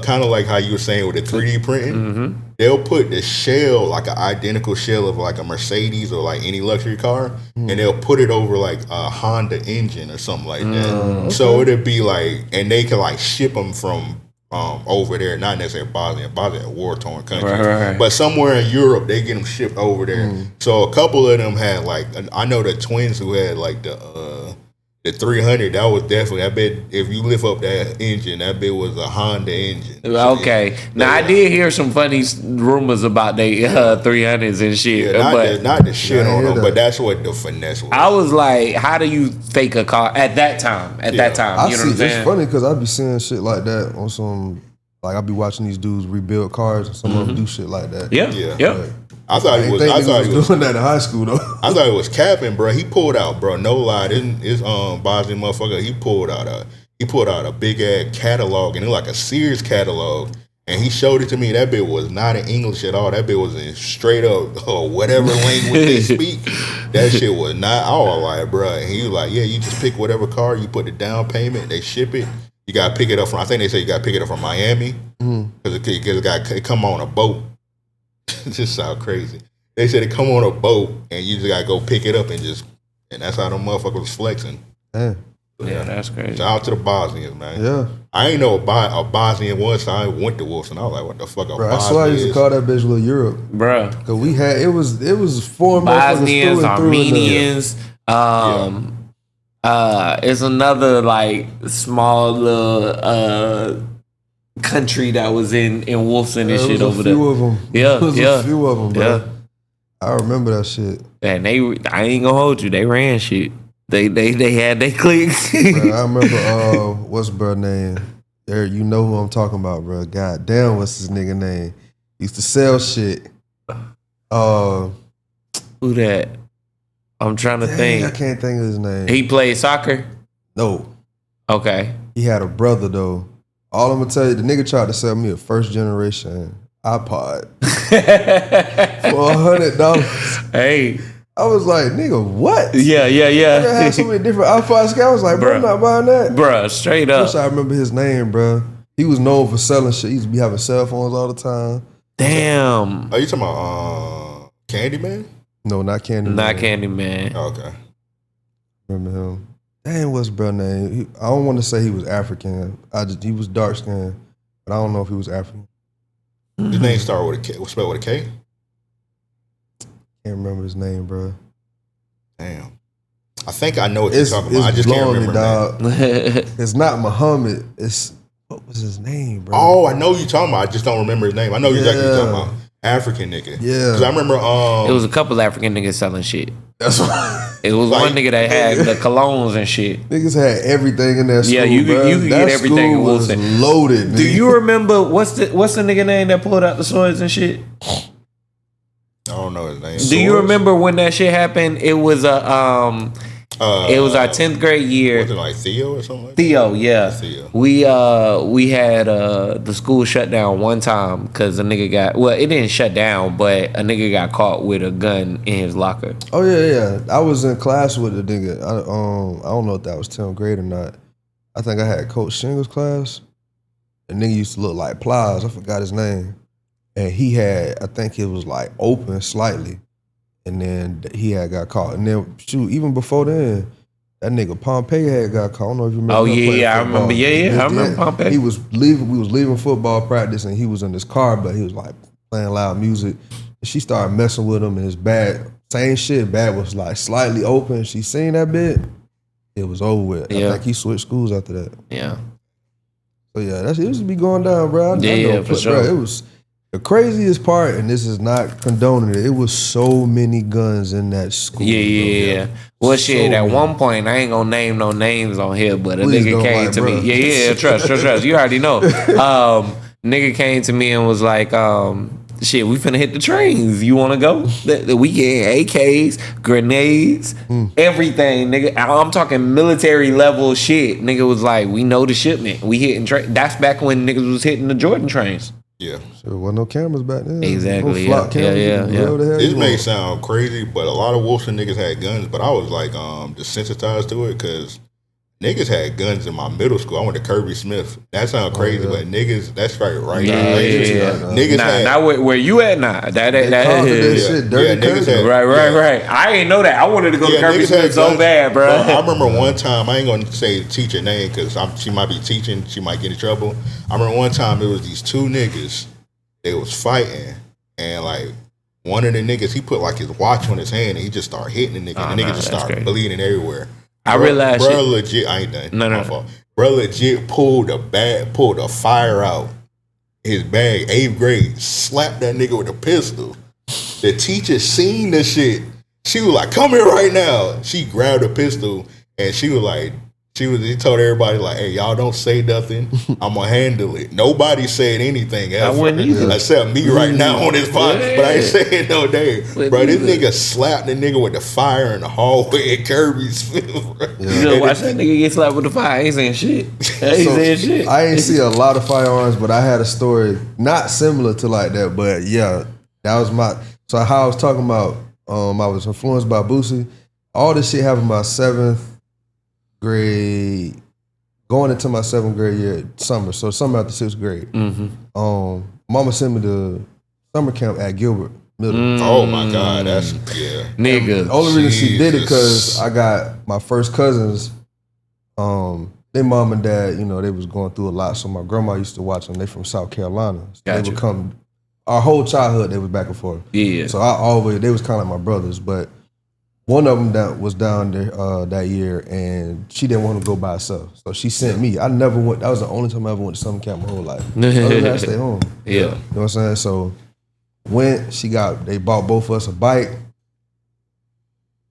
kind of like how you were saying with the 3D printing. Mm-hmm. They'll put the shell, like an identical shell of like a Mercedes or like any luxury car, and they'll put it over like a Honda engine or something like that. Okay. So it'd be like, and they can like ship them from over there, not necessarily Bosnia, a war-torn country, right. But somewhere in Europe, they get them shipped over there. So a couple of them had like, I know the twins who had like the 300, that was definitely, I bet if you lift up that engine, that bit was a Honda engine. Okay. Now, I did hear some funny rumors about they 300s and shit. Yeah, not the shit on them, but that's what the finesse was. I was like, how do you fake a car at that time? You know what I'm saying? It's funny because I be seeing shit like that on some, like I be watching these dudes rebuild cars and some of them do shit like that. Yeah. Like, I thought he was doing that in high school though. I thought it was capping, bro. He pulled out, bro. No lie, this Bosnian motherfucker. He pulled out a big ass catalog, and it was like a Sears catalog, and he showed it to me. That bit was not in English at all. That bit was in straight up whatever language they speak. That shit was not. I was like, bro. And he was like, yeah, you just pick whatever car, you put the down payment, they ship it. You gotta pick it up from. I think they say you gotta pick it up from Miami because it come on a boat. Just sound crazy. They said it come on a boat and you just gotta go pick it up and that's how them motherfuckers was flexing. Yeah, that's crazy. Shout out to the Bosnians, man. Yeah. I ain't know a Bosnian once. I went to Wolfson. I was like, what the fuck? That's why I used to call that bitch Little Europe, bro. Because we had it was four Bosnians, Armenians. It's another like small little country that was in Wolfson and shit over there. A few of them. Yeah, a few of them, bro. Yeah. I remember that shit. And I ain't gonna hold you. They ran shit. They had they clicks. Bro, I remember what's bro name? Eric, you know who I'm talking about, bro. God damn, what's his nigga name? He used to sell shit. Who that? I'm trying to think. I can't think of his name. He played soccer? No. Okay. He had a brother though. All I'm gonna tell you, the nigga tried to sell me a first generation iPod for $100. Hey. I was like, nigga, what? Yeah. I had so many different iPods. I was like, bro, I'm not buying that. Bruh, straight up. I wish I remember his name, bro. He was known for selling shit. He used to be having cell phones all the time. Damn. Are you talking about Candyman? No, not Candyman. Not Candyman. Oh, okay. Remember him? Dang, what's bro name? I don't want to say he was African. He was dark skinned, but I don't know if he was African. His name started with a K. Was spelled with a K? Can't remember his name, bro. Damn. I think I know what you're talking about. I just can't remember dog. It's not Muhammad. What was his name, bro? Oh, I know you're talking about. I just don't remember his name. I know exactly what you're talking about. African nigga. Yeah. Because I remember it was a couple African niggas selling shit. That's right. It was one nigga that had the colognes and shit. Niggas had everything in that school. Yeah, you could get everything in was Wilson. Loaded. Do you remember what's the nigga name that pulled out the swords and shit? I don't know his name. Do you remember when that shit happened? It was it was our 10th grade year. Was it like Theo or something like Theo, that? yeah. Theo. We had the school shut down one time because a nigga it didn't shut down, but a nigga got caught with a gun in his locker. Oh yeah. I was in class with a nigga. I don't know if that was 10th grade or not. I think I had Coach Shingle's class. The nigga used to look like Plies. I forgot his name. And he had, I think it was like open slightly. And then he had got caught. And then, shoot, even before then, that nigga Pompey had got caught. I don't know if you remember. Oh, yeah, I remember. Yeah, I remember Pompey. We was leaving football practice, and he was in his car, but he was like playing loud music. And she started messing with him, and his bag, same shit, bag was like slightly open. She seen that bit, it was over with. Yeah. I think he switched schools after that. Yeah. So yeah, it used to be going down, bro. I know, for sure. Bro, it was the craziest part, and this is not condoning it. It was so many guns in that school. Yeah. Well, shit. At one point, I ain't gonna name no names on here, but a nigga came to me. Yeah. Trust. You already know. Nigga came to me and was like, shit, we finna hit the trains. You wanna go? The weekend, AKs, grenades, everything, nigga. I'm talking military level shit. Nigga was like, we know the shipment. We hitting train. That's back when niggas was hitting the Jordan trains. Yeah. There wasn't no cameras back then. Exactly. No flock cameras. Yeah. This may sound crazy, but a lot of Wilson niggas had guns, but I was like desensitized to it because niggas had guns in my middle school. I went to Kirby Smith. That sounds crazy, but niggas, that's right. Yeah. Niggas had... Not where you at now. That shit dirty niggas had, right. I ain't know that. I wanted to go to Kirby Smith so bad, bro. I remember one time, I ain't going to say the teacher name because she might be teaching, she might get in trouble. I remember one time it was these two niggas, they was fighting, and like one of the niggas, he put like his watch on his hand and he just started hitting the nigga, and the nigga just started bleeding everywhere. I realized bro legit, I ain't done. No. Fault. Bro legit pulled a fire out his bag, 8th grade, slapped that nigga with a pistol. The teacher seen the shit. She was like, come here right now. She grabbed a pistol and she was like, he told everybody like, hey, y'all don't say nothing. I'm gonna handle it. Nobody said anything ever. I wouldn't either. Except me right now on this podcast. But I ain't saying no day. Bro, this nigga slapped the nigga with the fire in the hallway at Kirby's. You know, watch that nigga get slapped with the fire. I ain't saying shit. I ain't see a lot of firearms, but I had a story not similar to like that. But yeah, that was so how I was talking about, I was influenced by Boosie. All this shit happened my 7th grade, going into my 7th grade year, summer after 6th grade. Mama sent me to summer camp at Gilbert Middle. Oh my God, that's nigga. The only reason she did it because I got my first cousins. Their mom and dad, you know, they was going through a lot. So my grandma used to watch them. They from South Carolina. So they would come. Our whole childhood, they was back and forth. Yeah. So they was kind of like my brothers, but. One of them was down there that year, and she didn't want to go by herself. So she sent me. I never went. That was the only time I ever went to summer camp my whole life. Other than that, I stayed home. Yeah. You know what I'm saying? So Went, they bought both of us a bike.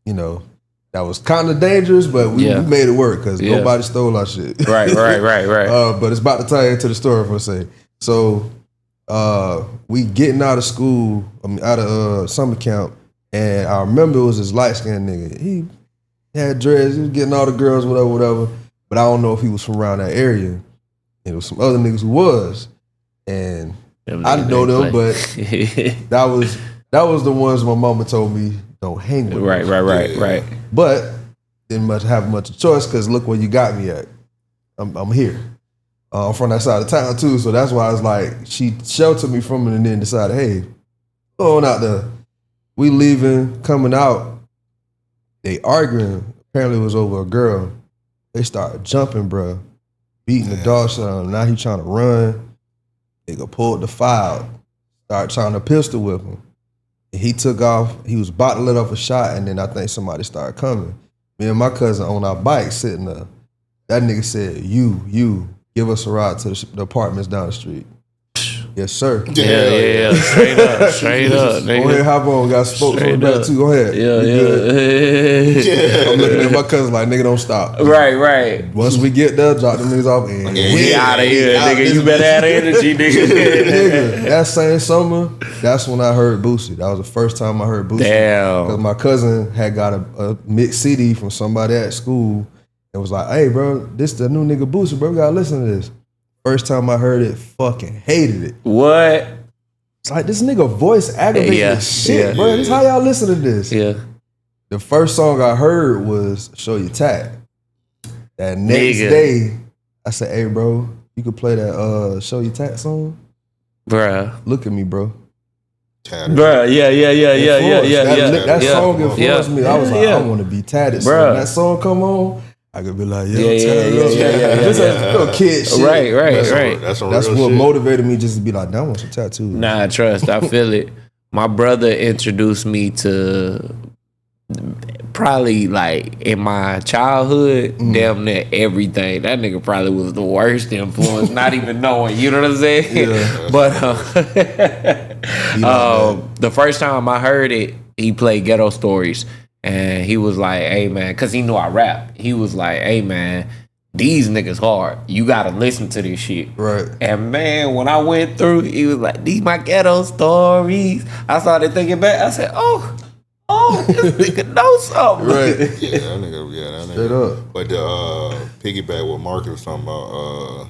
You know, that was kind of dangerous, but we made it work because nobody stole our shit. Right. But it's about to tie into the story for a second. So we getting out of school, out of summer camp, and I remember it was this light-skinned nigga. He had dreads, he was getting all the girls, whatever. But I don't know if he was from around that area. And there was some other niggas who was. And I didn't know them, but that was the ones my mama told me don't hang with. Right. But didn't much have much choice because look where you got me at. I'm here. I'm from that side of town too, so that's why I was like, she sheltered me from it and then decided, hey, go on out there. We leaving, coming out. They arguing. Apparently it was over a girl. They started jumping, bro. Beating the dog shit out of him. Now he trying to run. Nigga pulled the file. Started trying to pistol whip him. And he took off. He was about to let off a shot, and then I think somebody started coming. Me and my cousin on our bike sitting there. That nigga said, you, give us a ride to the apartments down the street. Yes, sir. Yeah. Straight up. Go ahead, hop on. Got spokes on the back too. Go ahead. Yeah. I'm looking at my cousin like, nigga, don't stop. Right. Once we get there, drop them niggas off and we out of here, nigga. You better have energy, nigga. Nigga, that same summer, that's when I heard Boosie. That was the first time I heard Boosie. Damn. Because my cousin had got a mixed CD from somebody at school and was like, hey, bro, this the new nigga Boosie, bro. We gotta listen to this. First time I heard it, fucking hated it. What? It's like, this nigga voice aggravating the shit, bro. This how y'all listen to this. Yeah. The first song I heard was Show Your Tat. That next day, I said, hey, bro, you could play that Show Your Tat song? Bruh. Look at me, bro. Bruh, yeah. That song influenced me. I was like, I want to be tatted. So when that song come on, I could be like, just a little kid shit. Right. That's what shit. motivated me just to be like, I want some tattoos. Nah, trust, I feel it. My brother introduced me to probably like in my childhood, damn near everything. That nigga probably was the worst influence, not even knowing, you know what I'm saying? Yeah. But the first time I heard it, he played Ghetto Stories. And he was like, hey, man, because he knew I rap. He was like, hey, man, these niggas hard. You got to listen to this shit. Right. And, man, when I went through, he was like, these my ghetto stories. I started thinking back. I said, oh, this nigga knows something. Right. That nigga. Straight up. But the piggyback what Mark was talking about,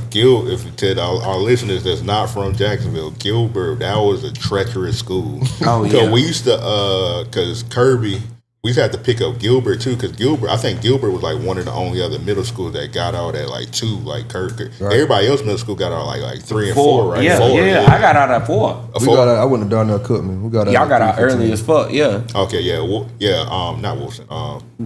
Gil, if you tell our listeners that's not from Jacksonville, Gilbert, that was a treacherous school. Oh, yeah. We used to, because Kirby, we used to have to pick up Gilbert too, because I think Gilbert was like one of the only other middle schools that got out at like 2, like Kirk. Right. Everybody else middle school got out like 3 and 4, right? Yeah, 4, I got out at 4. I went to Darnell Cookman. We got out. Y'all got out early as fuck, yeah. Okay, not Wilson.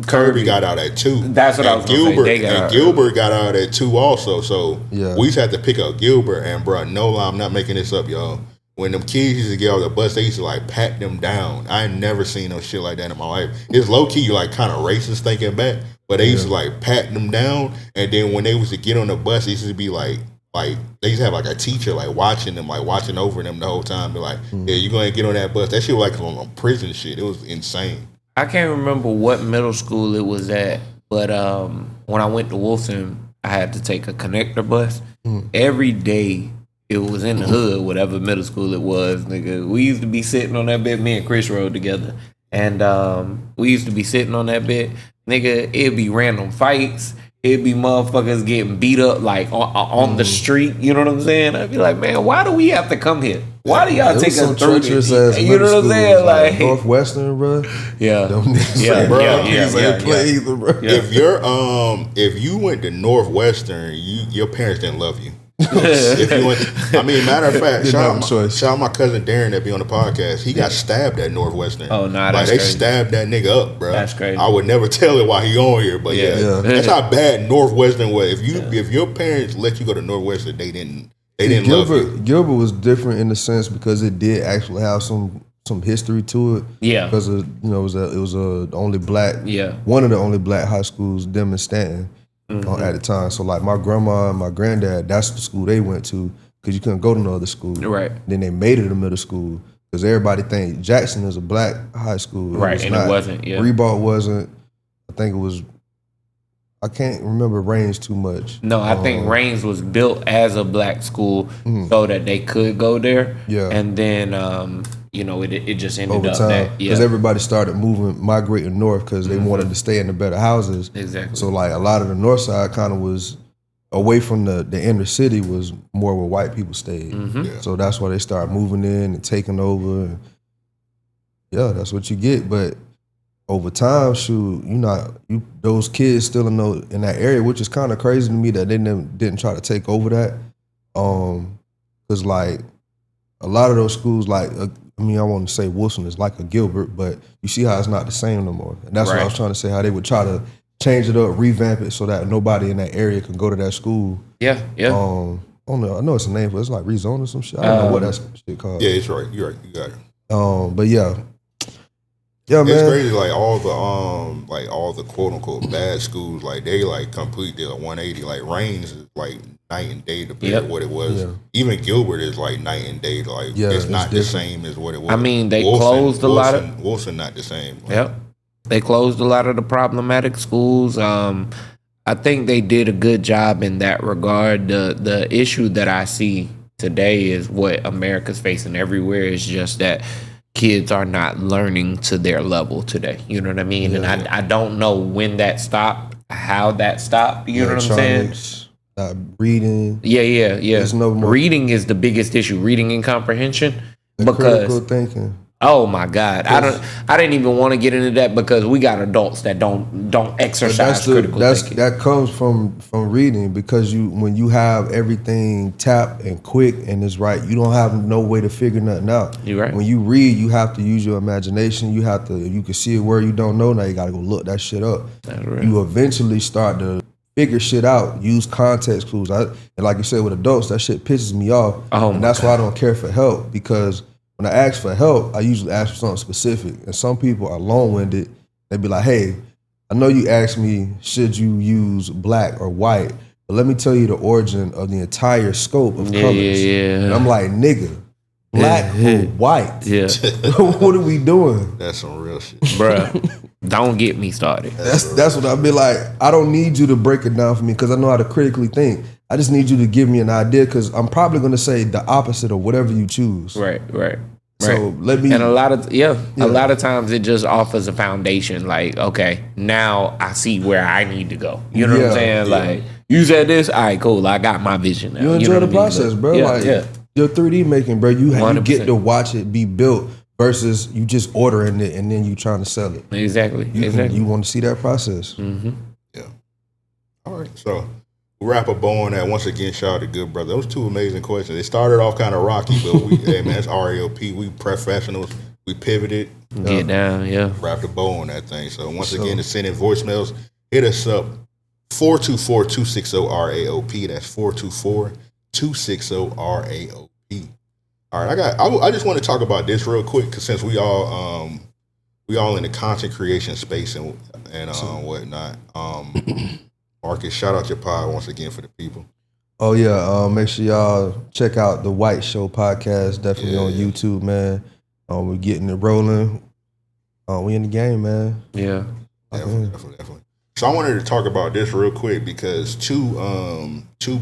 Kirby got out at 2. That's what I was going to say. Gilbert got out at 2 also. So we used to have to pick up Gilbert, and bro, no lie, I'm not making this up, y'all. When them kids used to get off the bus, they used to like pat them down. I ain't never seen no shit like that in my life. It's low key, like kind of racist thinking back, but they used to like pat them down, and then when they was to get on the bus, it used to be like they used to have like a teacher like watching them, like watching over them the whole time. Be like, yeah, you gonna get on that bus? That shit was like on prison shit. It was insane. I can't remember what middle school it was at, but when I went to Wilson, I had to take a connector bus. Every day it was in the hood, whatever middle school it was, nigga. We used to be sitting on that bed, me and Chris rode together. And we used to be sitting on that bed. Nigga, it'd be random fights. It'd be motherfuckers getting beat up like on the street. You know what I'm saying? I'd be like, man, why do we have to come here? Why do y'all take us through this? You know what I'm saying? Like Northwestern, bro. Yeah. Bro. If you went to Northwestern, your parents didn't love you. If you went, matter of fact, shout out my cousin Darren that be on the podcast. He got stabbed at Northwestern. Oh, nah, that's crazy. Stabbed that nigga up, bro. That's crazy. I would never tell it while he on here, but yeah. That's how bad Northwestern was. If your parents let you go to Northwestern, they didn't love you. Gilbert was different in the sense because it did actually have some history to it. Yeah, because it was only black. Yeah, one of the only black high schools, them in Stanton. At the time, so like my grandma and my granddad, that's the school they went to because you couldn't go to no other school. Right. Then they made it a middle school because everybody think Jackson is a black high school. Right, and it wasn't. Yeah. Reebok wasn't. I think it was. I can't remember Reigns too much. No, I think Reigns was built as a black school so that they could go there. Yeah. And then, it just ended over up time that. because everybody started migrating north because they wanted to stay in the better houses. Exactly. So like a lot of the north side kind of was away from the inner city was more where white people stayed. Mm-hmm. So that's why they started moving in and taking over. And that's what you get. But over time, those kids still in that area, which is kind of crazy to me that they didn't try to take over that. Because like a lot of those schools, like I want to say Wilson is like a Gilbert, but you see how it's not the same no more. And that's what I was trying to say, how they would try to change it up, revamp it so that nobody in that area can go to that school. Yeah. I know it's a name, but it's like rezone or some shit. I don't know what that shit called. Yeah, it's right. You're right. You got it. But yeah, man. It's crazy. Like all the quote unquote bad schools, like they like completely 180. Like Reigns is like night and day compared to what it was. Yeah. Even Gilbert is like night and day. Like it's not the same as what it was. I mean, they closed a lot of Wilson. Not the same. Yep, they closed a lot of the problematic schools. I think they did a good job in that regard. The issue that I see today is what America's facing everywhere is just that kids are not learning to their level today. You know what I mean? Yeah. And I don't know when that stopped, how that stopped. You know what I'm saying? Reading. Yeah. There's no more. Reading is the biggest issue. Reading and comprehension. Critical thinking. Oh my God! I didn't even want to get into that because we got adults that don't exercise critical thinking. That comes from reading because when you have everything tapped and quick and it's right, you don't have no way to figure nothing out. You're right. When you read, you have to use your imagination. You can see a word you don't know. Now you got to go look that shit up. That's right. You eventually start to figure shit out. Use context clues. And like you said with adults, that shit pisses me off. And that's why I don't care for help because when I ask for help, I usually ask for something specific. And some people are long-winded. They be like, hey, I know you asked me, should you use black or white? But let me tell you the origin of the entire scope of colors. Yeah. And I'm like, nigga, black or white? Yeah. What are we doing? That's some real shit. Bruh, don't get me started. That's what I be like. I don't need you to break it down for me because I know how to critically think. I just need you to give me an idea because I'm probably going to say the opposite of whatever you choose. Right. So let me. And a lot of times it just offers a foundation. Like, okay, now I see where I need to go. You know what I'm saying? Like, you said this, all right, cool. I got my vision now. You enjoy the process, bro. Yeah. Your 3D making, bro. You get to watch it be built versus you just ordering it and then you trying to sell it. Exactly. You want to see that process. Mm-hmm. Yeah. All right. So we'll wrap a bow on that. Once again, shout out to Good Brother. Those two amazing questions. They started off kind of rocky, but hey man, it's RAOP. We professionals. We pivoted. Get down, yeah. Wrapped a bow on that thing. So once again, to send in voicemails, hit us up 424-260-RAOP. That's 424-260-RAOP. All right, I just want to talk about this real quick because since we all in the content creation space and whatnot. Marcus, shout out your pod once again for the people. Oh yeah, make sure y'all check out the White Show podcast. Definitely on YouTube, man. We're getting it rolling. We in the game, man. Yeah, definitely. So I wanted to talk about this real quick because two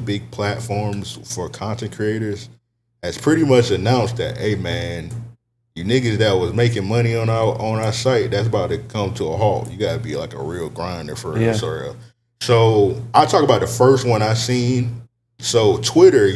big platforms for content creators has pretty much announced that, hey man, you niggas that was making money on our site, that's about to come to a halt. You gotta be like a real grinder for real. So I'll talk about the first one I seen. So Twitter,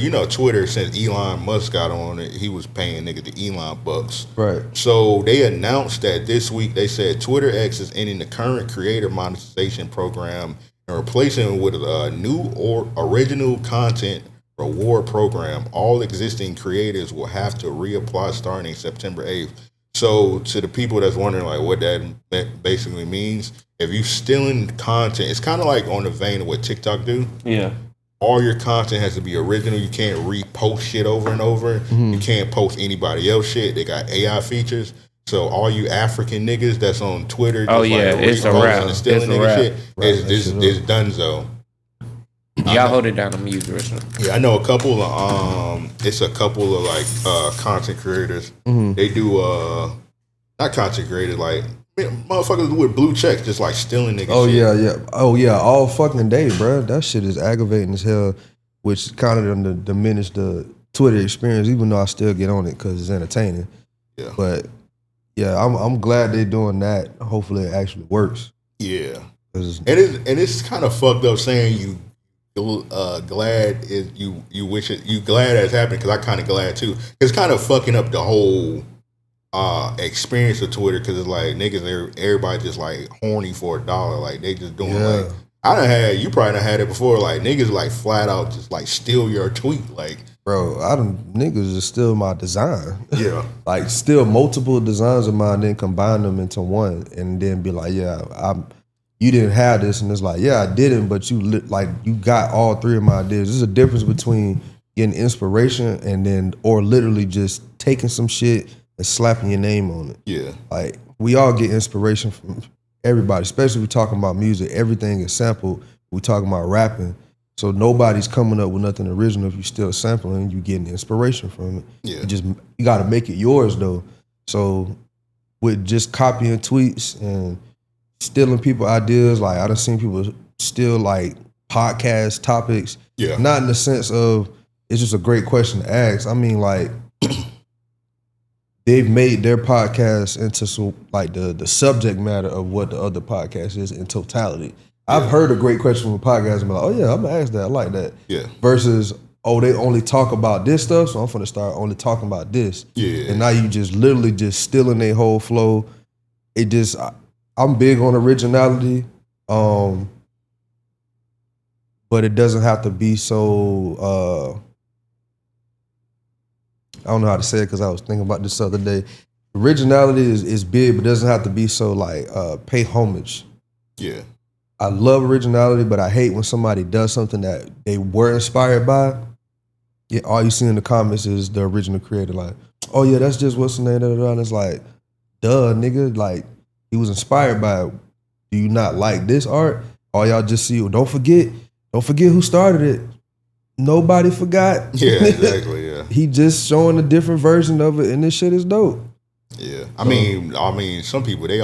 since Elon Musk got on it, he was paying niggas the Elon bucks. Right. So they announced that this week they said Twitter X is ending the current creator monetization program and replacing it with a new or original content reward program. All existing creators will have to reapply starting September 8th. So to the people that's wondering like what that basically means, if you stealing content, it's kind of like on the vein of what TikTok do. Yeah. All your content has to be original. You can't repost shit over and over. Mm-hmm. You can't post anybody else shit. They got AI features. So all you African niggas that's on Twitter, it's a wrap. And stealing nigga shit, it's donezo. Y'all hold it down. I'm using original. Yeah, I know a couple of it's a couple of like content creators. They do not content creators, like motherfuckers with blue checks just like stealing niggas. Oh yeah, all fucking day, bro. That shit is aggravating as hell, which kind of diminish the Twitter experience, even though I still get on it because it's entertaining. Yeah. But yeah, I'm glad they're doing that. Hopefully it actually works. Yeah. And it's kind of fucked up saying you glad is you wish it, you glad that's happening, because I kind of glad too. It's kind of fucking up the whole experience of Twitter, because it's like niggas, everybody just like horny for $1. Like they just doing like, I done had, you probably done had it before, like niggas like flat out just like steal your tweet. Like, bro, niggas just steal my design. Yeah. Like steal multiple designs of mine, then combine them into one, and then be like, you didn't have this, and it's like, yeah, I didn't, but you got all three of my ideas. There's a difference between getting inspiration or literally just taking some shit and slapping your name on it. Yeah. Like, we all get inspiration from everybody, especially we talking about music. Everything is sampled. We talking about rapping. So nobody's coming up with nothing original if you still sampling, you getting inspiration from it. Yeah. You got to make it yours though. So with just copying tweets and stealing people ideas, like I done seen people steal like podcast topics. Yeah. Not in the sense of it's just a great question to ask. I mean, like they've made their podcast into like the subject matter of what the other podcast is in totality. I've heard a great question from a podcast and be like, oh yeah, I'm gonna ask that. I like that. Yeah. Versus, oh, they only talk about this stuff, so I'm gonna start only talking about this. Yeah. And now you just literally just stealing their whole flow. It just, I'm big on originality, but it doesn't have to be so. I don't know how to say it because I was thinking about this the other day. Originality is big, but it doesn't have to be so like pay homage. Yeah. I love originality, but I hate when somebody does something that they were inspired by. Yeah, all you see in the comments is the original creator, like, oh yeah, that's just what's the name of it. And it's like, duh, nigga, like he was inspired by it. Do you not like this art? Or y'all just see, don't forget who started it. Nobody forgot. Yeah, exactly. Yeah. He just showing a different version of it, and this shit is dope. Yeah. I mean, some people they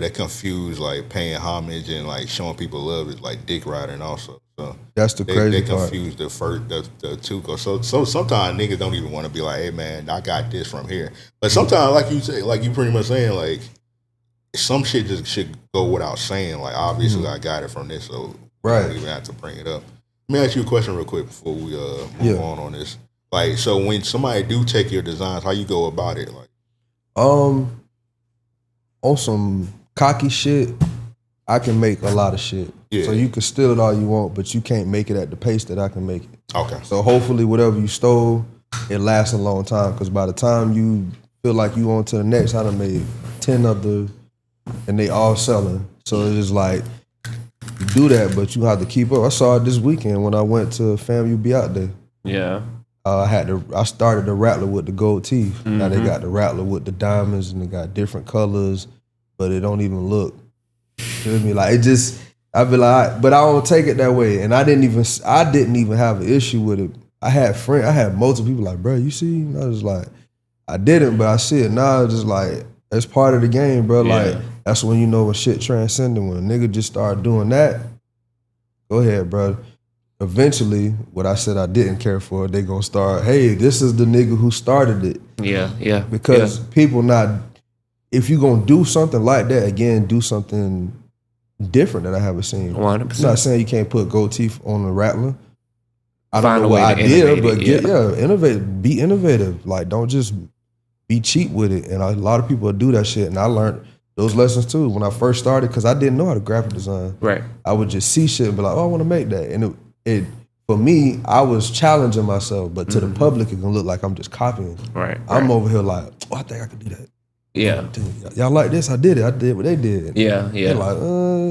confuse like paying homage and like showing people love is like dick riding also. So that's the crazy part. They confuse the two. So sometimes niggas don't even want to be like, hey man, I got this from here. But sometimes, like you say, like you pretty much saying, like some shit just should go without saying. Like obviously I got it from this, so I don't even have to bring it up. Let me ask you a question real quick before we move on this. Like, so when somebody do take your designs, how you go about it? Like, on some cocky shit, I can make a lot of shit. Yeah. So you can steal it all you want, but you can't make it at the pace that I can make it. Okay. So hopefully whatever you stole, it lasts a long time, because by the time you feel like you on to the next, I done made 10 other, and they all selling. So it's just like, you do that, but you have to keep up. I saw it this weekend when I went to FAMU Be Out There. Yeah. I started the Rattler with the gold teeth. Mm-hmm. Now they got the Rattler with the diamonds, and they got different colors, but it don't even look. You feel me? Like it just, I be like, but I don't take it that way. And I didn't even have an issue with it. I had multiple people like, bro, you see? And I was like, I didn't, but I see it now. It's just like, it's part of the game, bro. Yeah. Like that's when you know when shit transcending. When a nigga just start doing that, go ahead, bro. Eventually, what I said I didn't care for, they gonna start, hey, this is the nigga who started it. Yeah. Because people if you gonna do something like that, again, do something different that I haven't seen. 100%. I'm not saying you can't put gold teeth on a Rattler. I don't know what idea, but innovate, be innovative. Like, don't just be cheap with it. And a lot of people do that shit, and I learned those lessons too when I first started, because I didn't know how to graphic design. Right. I would just see shit and be like, oh, I want to make that. And it for me, I was challenging myself, but to the public, it can look like I'm just copying. Right. I'm over here like, oh, I think I could do that. Yeah. Y'all like this? I did it. I did what they did. Yeah. They're like,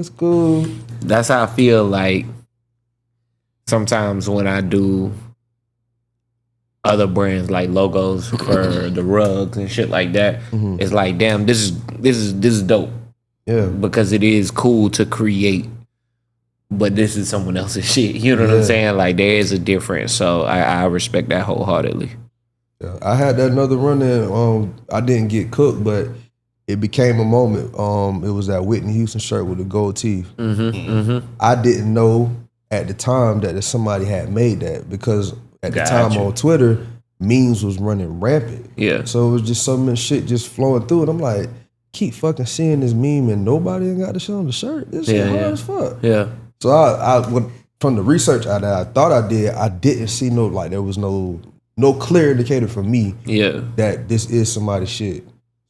it's cool. That's how I feel like sometimes when I do other brands like logos for the rugs and shit like that. Mm-hmm. It's like, damn, this is dope. Yeah. Because it is cool to create but this is someone else's shit. You know what I'm saying? Like there is a difference. So I respect that wholeheartedly. Yeah, I had that another run in. I didn't get cooked, but it became a moment. It was that Whitney Houston shirt with the gold teeth. I didn't know at the time that somebody had made that because at the time on Twitter, memes was running rampant. Yeah. So it was just so much shit just flowing through it. I'm like, keep fucking seeing this meme and nobody ain't got the shit on the shirt. This shit hard as fuck. Yeah. So I from the research I thought I did, I didn't see there was no clear indicator for me that this is somebody's shit.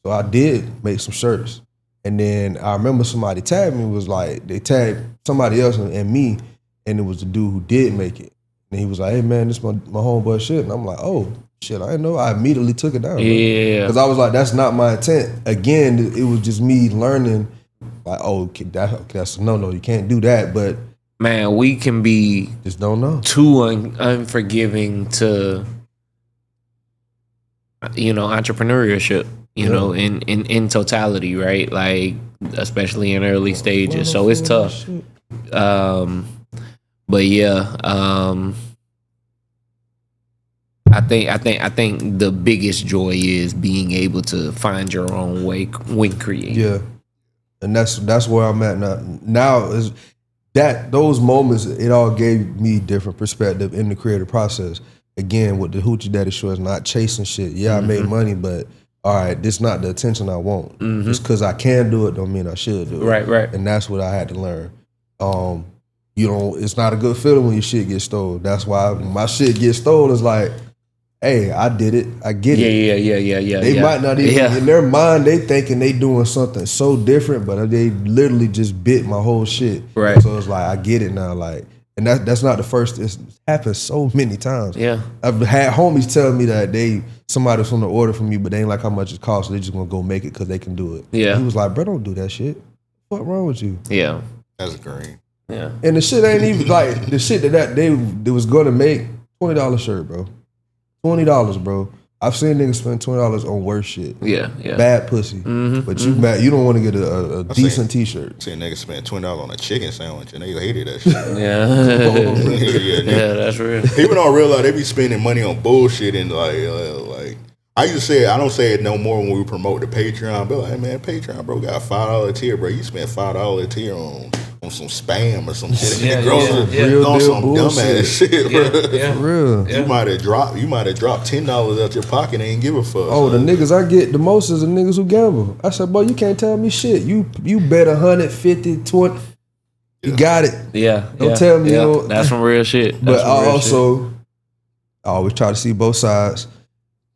So I did make some shirts. And then I remember somebody tagged me, was like, they tagged somebody else and me, and it was the dude who did make it. And he was like, hey man, this my homeboy shit. And I'm like, oh shit, I didn't know. I immediately took it down. Yeah. Because I was like, that's not my intent. Again, it was just me learning, like, oh, that's a no, you can't do that. But man, we can be just don't know too unforgiving to entrepreneurship, in totality, right? Like especially in early stages. So it's tough. But yeah, I think the biggest joy is being able to find your own way when creating. Yeah, and that's where I'm at now. Now is that those moments, it all gave me different perspective in the creative process. Again, with the Hoochie Daddy shorts, not chasing shit. Yeah, I made money, but all right, this not the attention I want. Just because I can do it don't mean I should do it. Right. And that's what I had to learn. It's not a good feeling when your shit gets stolen. That's why when my shit gets stolen, it's like, hey, I did it. I get it. Yeah. They might not even, in their mind, they thinking they doing something so different, but they literally just bit my whole shit. Right. So it's like, I get it now. Like, and that's not the first. It's happened so many times. Yeah. I've had homies tell me that somebody was on the order from me, but they ain't like how much it costs, so they just gonna go make it because they can do it. Yeah. He was like, bro, don't do that shit. What's wrong with you? Yeah. That's green. Yeah. And the shit ain't even like the shit that they was gonna make $20 shirt, bro. $20, bro. I've seen niggas spend $20 on worse shit. Yeah. Bad pussy. But you don't want to get a decent t-shirt. I seen niggas spend $20 on a chicken sandwich and they hated that shit. Yeah, that's real. People don't realize they be spending money on bullshit and like I used to say it, I don't say it no more when we promote the Patreon. But like, hey man, Patreon, bro, got a $5 tier, bro. You spend $5 tier on some spam or some shit. On some dumbass shit, bro. For real. You might have dropped $10 out your pocket and ain't give a fuck. Oh, the niggas I get the most is the niggas who gamble. I said, boy, you can't tell me shit. You bet 150, 20. You got it. Yeah. Don't tell me. That's some real shit. But I always try to see both sides.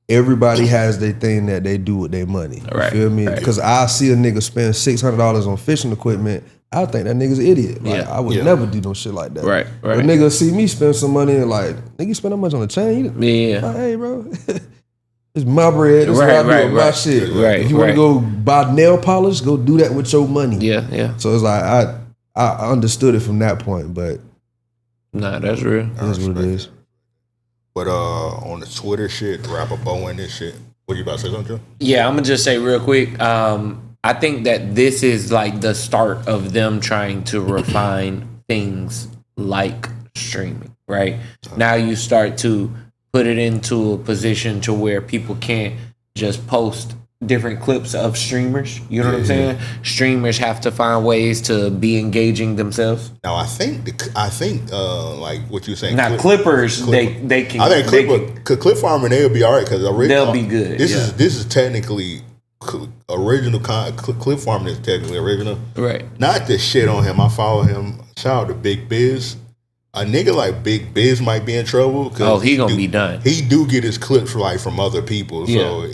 Everybody has their thing that they do with their money. You feel me? Because I see a nigga spend $600 on fishing equipment. I think that nigga's an idiot. Like, I would never do no shit like that. Right. A nigga see me spend some money and like, nigga, you spend that much on a chain? Yeah. Like, hey, bro, it's my bread. This is what I do with my shit. Right. If you want to go buy nail polish, go do that with your money. Yeah. So it's like I understood it from that point, but nah, that's real. That's what it is. But on the Twitter shit, rapper Bo and this shit. What you about to say something, Joe? Yeah, I'm gonna just say real quick. I think that this is like the start of them trying to refine things like streaming. Right now, you start to put it into a position to where people can't just post different clips of streamers. You know what I'm saying? Streamers have to find ways to be engaging themselves. Now I think like what you're saying. Now clippers, they can. I think clip farming they'll be all right because they'll be good. This is technically original clip farming is technically original. Right. Not the shit on him. I follow him. Shout out to Big Biz. A nigga like Big Biz might be in trouble. He gonna be done. He do get his clips from other people. So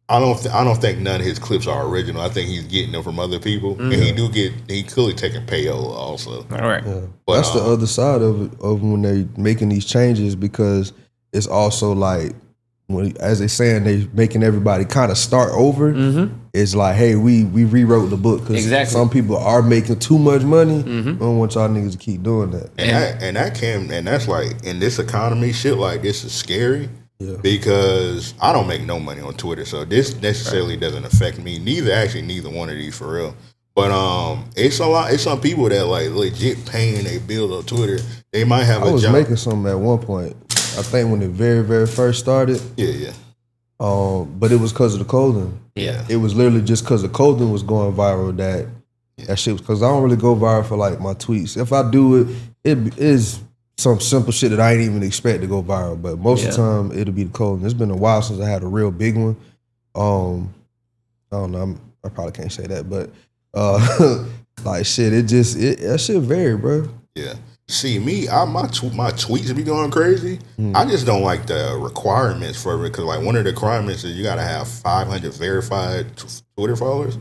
I don't think none of his clips are original. I think he's getting them from other people, and he clearly taking payola also. All right, but that's the other side of when they're making these changes because it's also like as they saying they making everybody kind of start over. It's like, hey, we rewrote the book because some people are making too much money. I don't want y'all niggas to keep doing that. And that's like in this economy, shit like this is scary. Yeah. Because I don't make no money on Twitter, so this necessarily doesn't affect me. Neither one of these for real. But it's a lot. It's some people that like legit paying their bills on Twitter. They might have a job. I was making something at one point. I think when it very, very first started. Yeah. But it was because of the clothing. Yeah. It was literally just because the clothing was going viral that shit was, because I don't really go viral for like my tweets. If I do it, it is some simple shit that I ain't even expect to go viral. But most of the time, it'll be the clothing. It's been a while since I had a real big one. I don't know. I probably can't say that, but like shit, that shit vary, bro. Yeah. See, me, my tweets be going crazy. I just don't like the requirements for it, because like one of the requirements is you got to have 500 verified Twitter followers.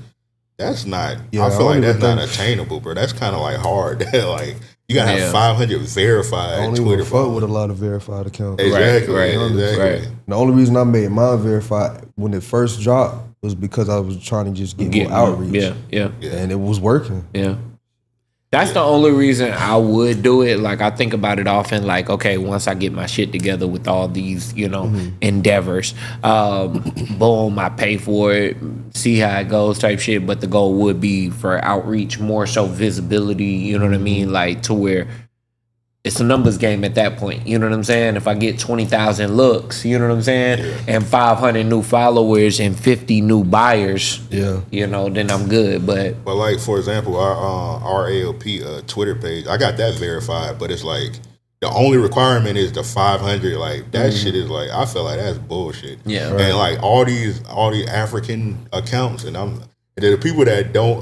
That's not. I feel like that's not attainable, bro. That's kind of like hard. Like you got to have 500 verified. I don't Twitter even fuck with a lot of verified accounts. Exactly. Right. The only reason I made mine verified when it first dropped was because I was trying to just get more outreach. Yeah. And it was working. Yeah. That's the only reason I would do it. Like, I think about it often, like, okay, once I get my shit together with all these, endeavors, boom, I pay for it, see how it goes type shit. But the goal would be for outreach, more so visibility, you know what I mean? Like, to where it's a numbers game at that point. You know what I'm saying? If I get 20,000 looks, you know what I'm saying? And 500 new followers and 50 new buyers, then I'm good. But like, for example, our RALP Twitter page, I got that verified, but it's like the only requirement is the 500. Like that shit is like, I feel like that's bullshit. Yeah. Right. And like all these African accounts, and the people that don't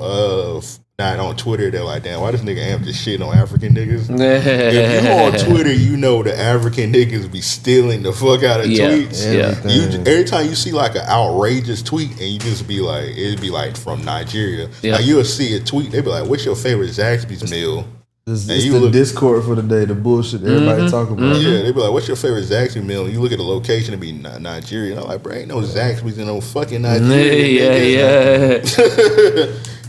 not on Twitter, they're like, damn, why this nigga amp this shit on African niggas? If you on Twitter, you know the African niggas be stealing the fuck out of tweets. Every time you see like an outrageous tweet and you just be like, it'd be like from Nigeria. Like you'll see a tweet, they be like, what's your favorite Zaxby's meal? It's the Discord for the day, the bullshit everybody talking about. Yeah, they be like, what's your favorite Zaxby's meal? And you look at the location, it be Nigeria. And I'm like, bro, ain't no Zaxby's in no fucking Nigeria.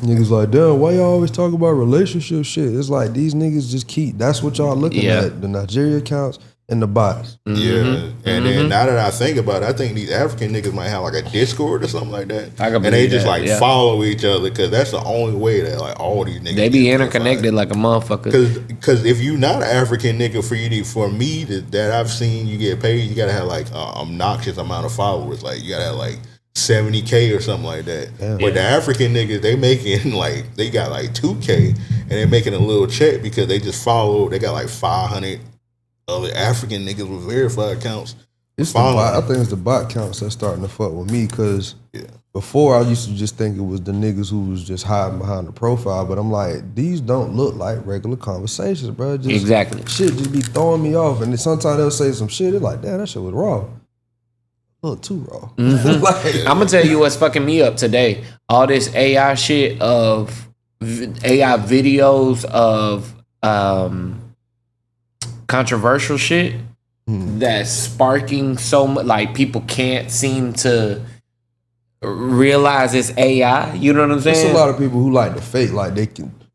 Niggas like, damn, why y'all always talk about relationship shit? It's like these niggas just keep, that's what y'all looking at, the Nigeria accounts and the bots. Yeah. And then now that I think about it, I think these African niggas might have like a Discord or something like that. And they just follow each other, because that's the only way that like all these niggas. They be interconnected like a motherfucker. Because if you not an African nigga, for me that I've seen you get paid, you gotta have like an obnoxious amount of followers. Like you gotta have like 70K or something like that. But the African niggas, they making like, they got like 2K and they making a little check because they just follow. They got like 500 other African niggas with verified accounts. I think it's the bot counts that's starting to fuck with me, because before I used to just think it was the niggas who was just hiding behind the profile, but I'm like, these don't look like regular conversations, bro. Exactly. Shit just be throwing me off, and then sometimes they'll say some shit, it's like, damn, that shit was raw. Look, too raw. I'm gonna tell you what's fucking me up today. All this AI shit of AI videos of controversial shit that's sparking so much. Like, people can't seem to realize it's AI. You know what I'm saying? There's a lot of people who like to fake, like they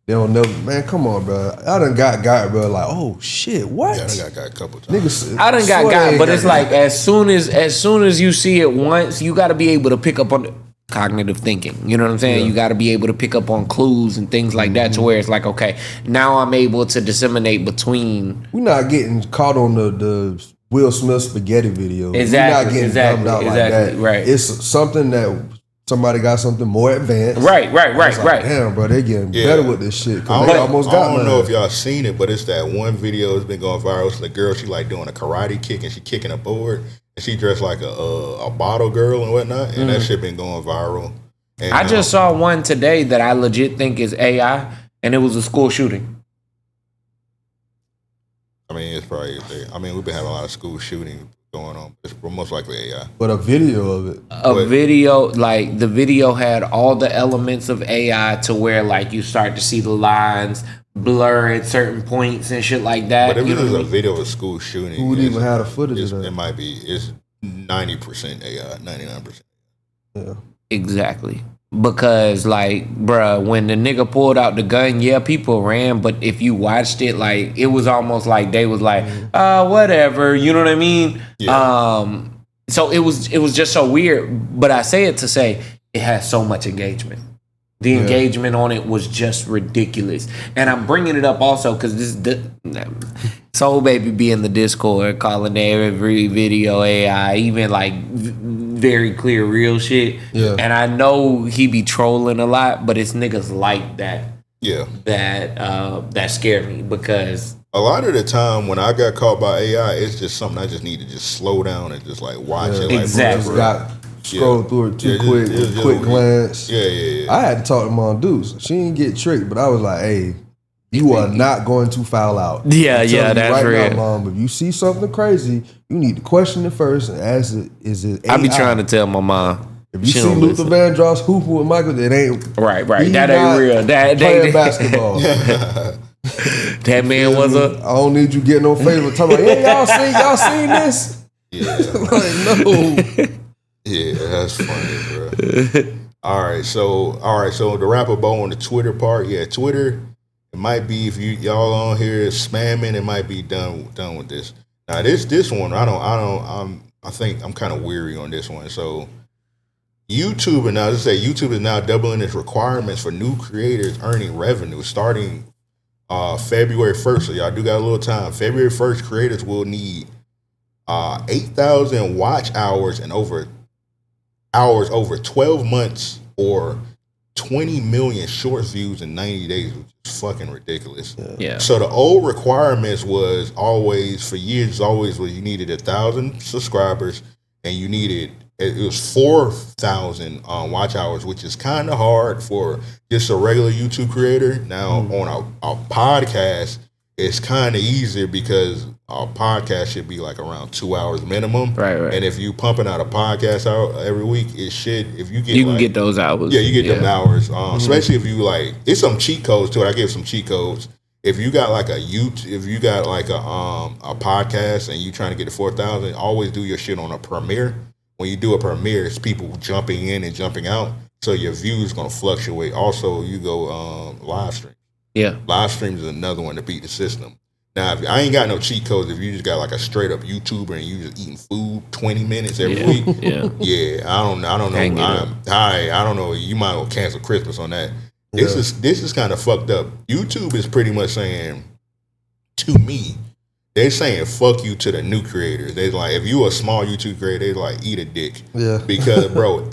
don't know. Man, come on, bro. I done got bro. Like, oh shit, what? Yeah, I got a couple times. Niggas, I done got, but it's like as soon as you see it once, you got to be able to pick up on the cognitive thinking. You know what I'm saying? You got to be able to pick up on clues and things like that, to where it's like, okay, now I'm able to disseminate between. We're not getting caught on the Will Smith spaghetti video. Exactly. We're not getting dumbed out like that. Right. It's something that somebody got something more advanced. Right. Damn, bro, they getting better with this shit. I don't know if y'all seen it, but it's that one video that's been going viral. It's the girl, she like doing a karate kick and she kicking a board. And she dressed like a bottle girl and whatnot. And that shit been going viral. And, I just saw one today that I legit think is AI, and it was a school shooting. I mean, it's probably, we've been having a lot of school shootings going on. It's most likely AI. But a video of it. The video had all the elements of AI, to where like you start to see the lines blur at certain points and shit like that. But if it was a video of a school shooting, who would even have the footage of that? It might be, it's 90% AI, 99%. Yeah. Exactly. Because, like, bruh, when the nigga pulled out the gun, yeah, people ran, but if you watched it, like, it was almost like they was like, whatever, you know what I mean? Yeah. So it was just so weird, but I say it to say it has so much engagement. The engagement on it was just ridiculous. And I'm bringing it up also because Soul Baby be in the Discord calling every video AI, even like very clear real shit. Yeah. And I know he be trolling a lot, but it's niggas like that. Yeah. That scare me because a lot of the time when I got caught by AI, it's just something I just need to just slow down and just like watch it. Like, exactly. Scroll through it too quick glance. Yeah. I had to talk to Mom Deuce. She didn't get tricked, but I was like, hey, you are not going to foul out. Yeah, that's right real. Now, Mom, if you see something crazy, you need to question it first and ask it, is it AI? I be trying to tell my mom. If you see Luther Vandross hooping with Michael, it ain't right. That ain't real. That playing basketball. That man was a. I don't need you getting no favor. Talking about, hey, y'all seen this? Yeah. Like, no. Yeah, that's funny, bro. All right, so to wrap a bow on the Twitter part, Twitter, it might be if y'all on here spamming, it might be done with this. Now this one, I think I'm kind of weary on this one. So YouTube, and now let's say YouTube is now doubling its requirements for new creators earning revenue starting February 1st. So y'all do got a little time. February 1st, creators will need 8,000 watch hours and over 12 months or 20 million short views in 90 days, which is fucking ridiculous. Yeah. So the old requirements was always, for years, was you needed 1,000 subscribers and you needed, it was 4,000 watch hours, which is kind of hard for just a regular YouTube creator. Now on a podcast, it's kind of easier because our podcast should be like around 2 hours minimum. Right. And if you pumping out a podcast out every week, it should, if you get you can get those hours. Yeah, you get them hours. Especially if you like, it's some cheat codes to it. I give some cheat codes. If you got like a podcast and you trying to get to 4,000, always do your shit on a premiere. When you do a premiere, it's people jumping in and jumping out. So your views gonna fluctuate. Also, you go live stream. Yeah. Live streams is another one to beat the system. Now, if I ain't got no cheat codes, if you just got like a straight up YouTuber and you just eating food 20 minutes every week, I don't know. I don't know. You might well cancel Christmas on that. Yeah. This is kind of fucked up. YouTube is pretty much saying, to me, they're saying fuck you to the new creators. They like, if you a small YouTube creator, they like eat a dick. Yeah. Because bro,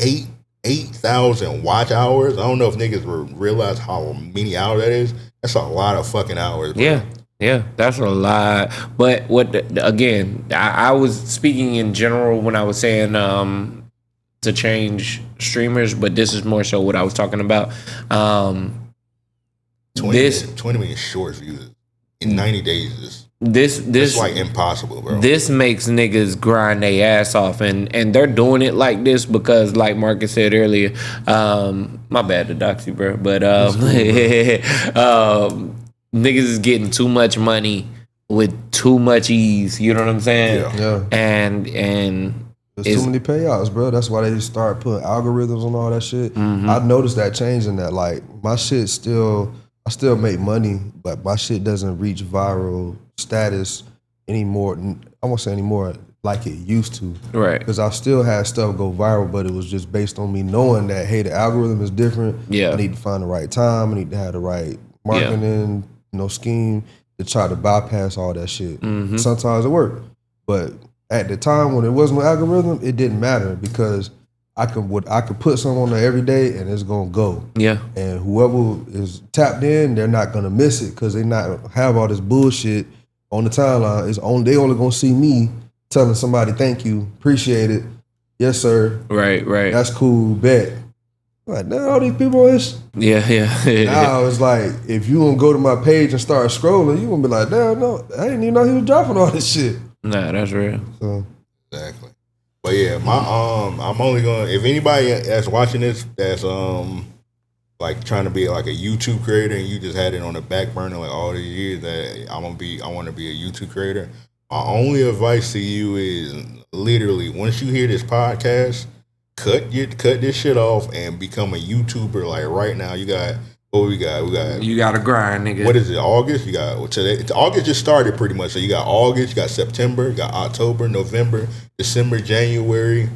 8,000 watch hours. I don't know if niggas realize how many hours that is. That's a lot of fucking hours, bro. Yeah, that's a lot. But again, I was speaking in general when I was saying to change streamers, but this is more so what I was talking about. 20 million short views in 90 days is like impossible, bro. This makes niggas grind their ass off, and they're doing it like this because, like Marcus said earlier, my bad to dox you, bro, but niggas is getting too much money with too much ease. You know what I'm saying? Yeah. And there's too many payouts, bro. That's why they start putting algorithms on all that shit. I noticed that change in that. Like my shit I still make money, but my shit doesn't reach viral status anymore. I won't say anymore like it used to. Right. Because I still had stuff go viral, but it was just based on me knowing that, hey, the algorithm is different. Yeah. I need to find the right time. I need to have the right marketing, scheme to try to bypass all that shit. Sometimes it worked. But at the time when it wasn't an algorithm, it didn't matter because I could put something on there every day and it's gonna go. Yeah. And whoever is tapped in, they're not gonna miss it because they not have all this bullshit on the timeline. They only gonna see me telling somebody thank you, appreciate it, yes sir. Right. That's cool, bet. Like, now all these people on this. Yeah. Now it's like, if you gonna go to my page and start scrolling, you gonna be like, damn, no, I didn't even know he was dropping all this shit. Nah, that's real. So. Exactly. But yeah, I'm only gonna, if anybody that's watching this that's like trying to be like a YouTube creator and you just had it on the back burner like all these years that I want to be a YouTube creator, my only advice to you is literally once you hear this podcast, cut this shit off and become a YouTuber. Like right now, you got we got. You got to grind, nigga. What is it? August. You got today. August just started pretty much. So you got August, you got September, you got October, November, December, January,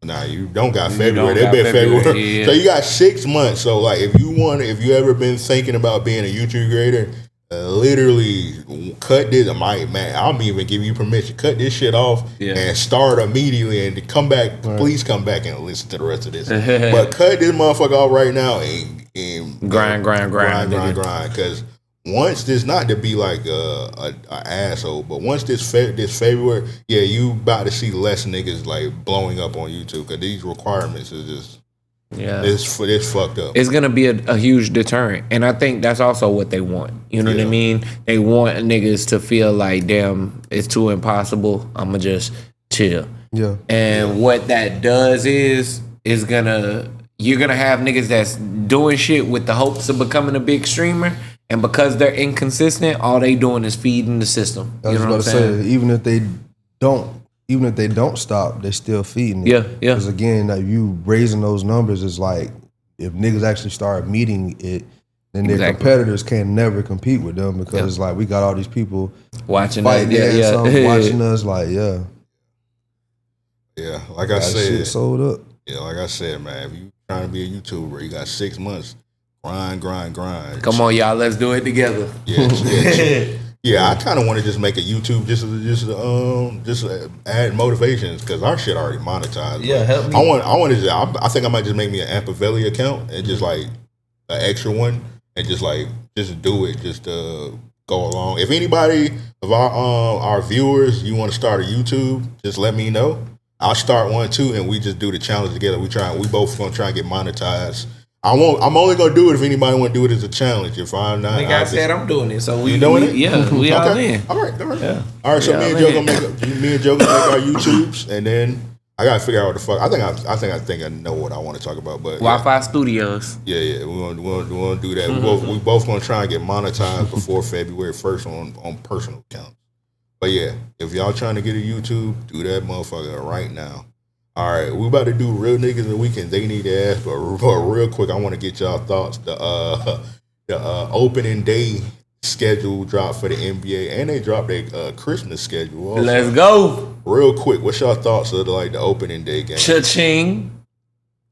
Nah, you don't got February. don't They've got been February. February, yeah. So you got 6 months. So like, if you ever been thinking about being a YouTube creator, literally cut this. I'm even giving you permission. Cut this shit off and start immediately and come back. Right. Please come back and listen to the rest of this. But cut this motherfucker off right now and grind. Because once this, not to be like a asshole, but once this February, you about to see less niggas like blowing up on YouTube because these requirements is just it's fucked up. It's gonna be a huge deterrent, and I think that's also what they want. You know what I mean? They want niggas to feel like, damn, it's too impossible. I'ma just chill. Yeah. And what that does is you're gonna have niggas that's doing shit with the hopes of becoming a big streamer. And because they're inconsistent, all they doing is feeding the system. I was about to say, even if they don't stop, they still feeding it. Yeah. Because again, like you raising those numbers is like, if niggas actually start meeting it, then their competitors can never compete with them because it's like we got all these people watching us, watching us, like like I said, shit sold up. Yeah, like I said, man, if you trying to be a YouTuber, you got 6 months. Grind. Come on, y'all, let's do it together. Yeah, I kind of want to just make a YouTube just add motivations because our shit already monetized. Yeah, help me. I think I might just make me an Ampavelli account and just like an extra one and just do it just to go along. If anybody of our viewers you want to start a YouTube, just let me know. I'll start one too, and we just do the challenge together. We both gonna try and get monetized. I'm only gonna do it if anybody want to do it as a challenge. If I'm not, like I said, I'm doing it. So we doing it. Yeah, we all in. All right. Yeah. All right. So me and Joe gonna make our YouTubes, and then I gotta figure out what the fuck. I think I know what I want to talk about. But Wi-Fi Studios. Yeah. We want to do that. We both gonna try and get monetized before February 1st on personal accounts. But yeah, if y'all trying to get a YouTube, do that motherfucker right now. All right, we about to do Real Niggas in the Weekend. They need to ask, but real quick, I want to get y'all thoughts. The opening day schedule dropped for the NBA, and they dropped their Christmas schedule also. Let's go. Real quick, what's y'all thoughts of the opening day game? Cha-ching.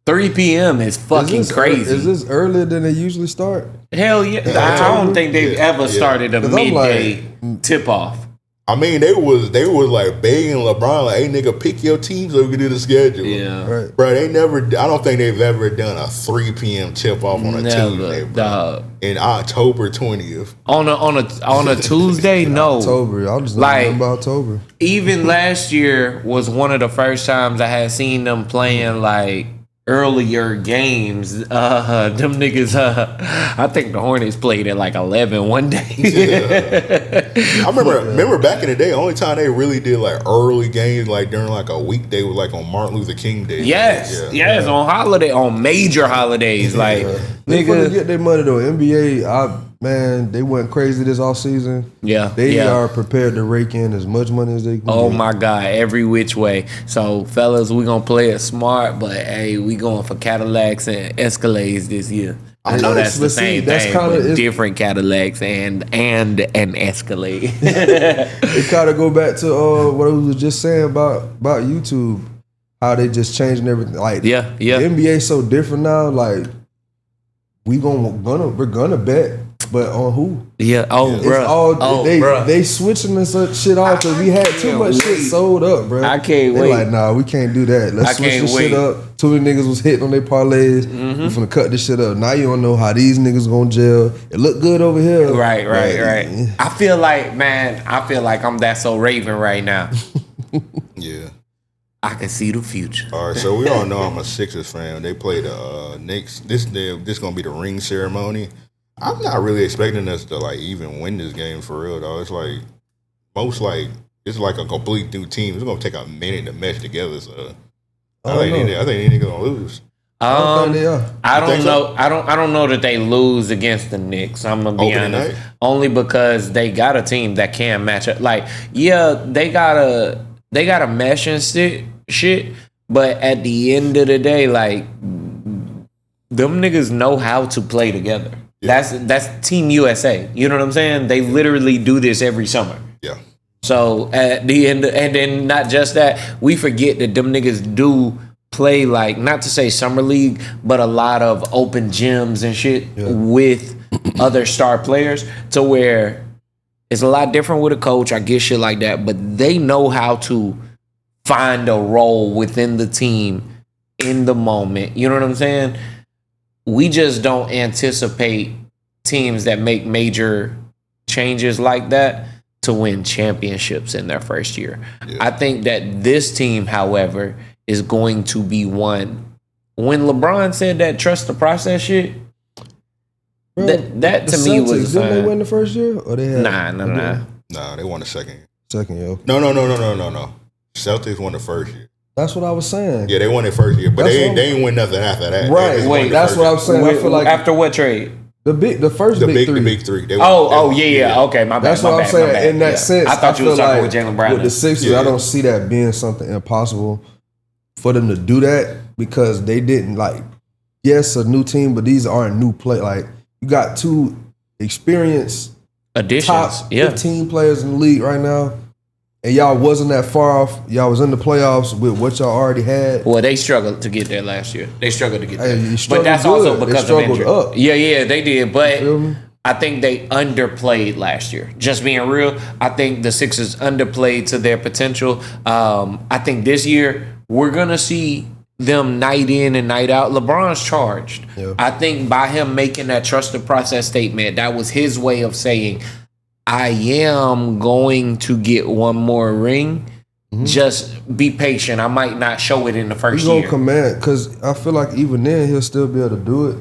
3 p.m. is fucking crazy. Is this earlier than they usually start? Hell yeah. I don't think they've ever started a midday tip-off. I mean, they was like begging LeBron, like, hey nigga, pick your team so we can do the schedule. Yeah. Right. Bro, I don't think they've ever done a 3 p.m. tip off on a Tuesday, bro. Dog. In October 20th. On a Tuesday, no. October. I was like about October. Even last year was one of the first times I had seen them playing like earlier games. Them niggas, I think the Hornets played at like 11 one day. I remember back in the day, the only time they really did like early games like during like a weekday was like on Martin Luther King Day. Yes, on major holidays. Like they finna get their money though. NBA, man, they went crazy this off season. Yeah, they are prepared to rake in as much money as they can. Oh my God, every which way. So fellas, we gonna play it smart, but hey, we going for Cadillacs and Escalades this year. I know that's the same thing, but different Cadillacs and an Escalade. It kind of go back to what I was just saying about YouTube, how they just changing everything. Like the NBA so different now. Like we're gonna bet. But on who? Yeah. They switching this shit off because we had too much shit sold up, bro. I can't wait. Like, nah, we can't do that. Let's switch this shit up. Too many niggas was hitting on their parlays. We finna cut this shit up. Now you don't know how these niggas gonna gel. It look good over here. Right. I feel like I'm that so Raven right now. Yeah. I can see the future. All right, so we all know I'm a Sixers fan. They play the Knicks. This gonna be the ring ceremony. I'm not really expecting us to like even win this game for real though. It's like it's like a complete new team. It's gonna take a minute to mesh together. So I think they're gonna lose. I don't know. I don't know that they lose against the Knicks. I'm gonna be honest. Only because they got a team that can match up. Like, yeah, they gotta mesh and shit. But at the end of the day, like them niggas know how to play together. Yeah. That's Team USA. You know what I'm saying? They literally do this every summer. Yeah. So at the end, and then not just that, we forget that them niggas do play like, not to say summer league, but a lot of open gyms and shit with other star players, to where it's a lot different with a coach. I get shit like that, but they know how to find a role within the team in the moment. You know what I'm saying? We just don't anticipate teams that make major changes like that to win championships in their first year. Yeah. I think that this team, however, is going to be one. When LeBron said that trust the process shit, bro, that to me was didn't they win the first year? Or they had Nah, they won the second year. Second year. Okay. No. Celtics won the first year. That's what I was saying. Yeah, they won their first year, but they ain't win nothing after that. Right. Wait, that's what I'm saying. I feel like after what trade? The big three. The big three. Yeah. Okay, my bad. That's what I'm saying. In that sense, I thought you were talking with Jaylen Brown. With the Sixers, I don't see that being something impossible for them to do that, because they didn't yes, a new team, but these aren't new play. Like, you got two experienced additions, top 15 players in the league right now. And y'all wasn't that far off. Y'all was in the playoffs with what y'all already had. Well, they struggled to get there last year. They struggled to get there. But that's also because of injury. Up. Yeah, they did. But I think they underplayed last year. Just being real, I think the Sixers underplayed to their potential. I think this year we're going to see them night in and night out. LeBron's charged. Yeah. I think by him making that trust the process statement, that was his way of saying, I am going to get one more ring. Mm-hmm. Just be patient. I might not show it in the first year. He's gonna command, because I feel like even then he'll still be able to do it.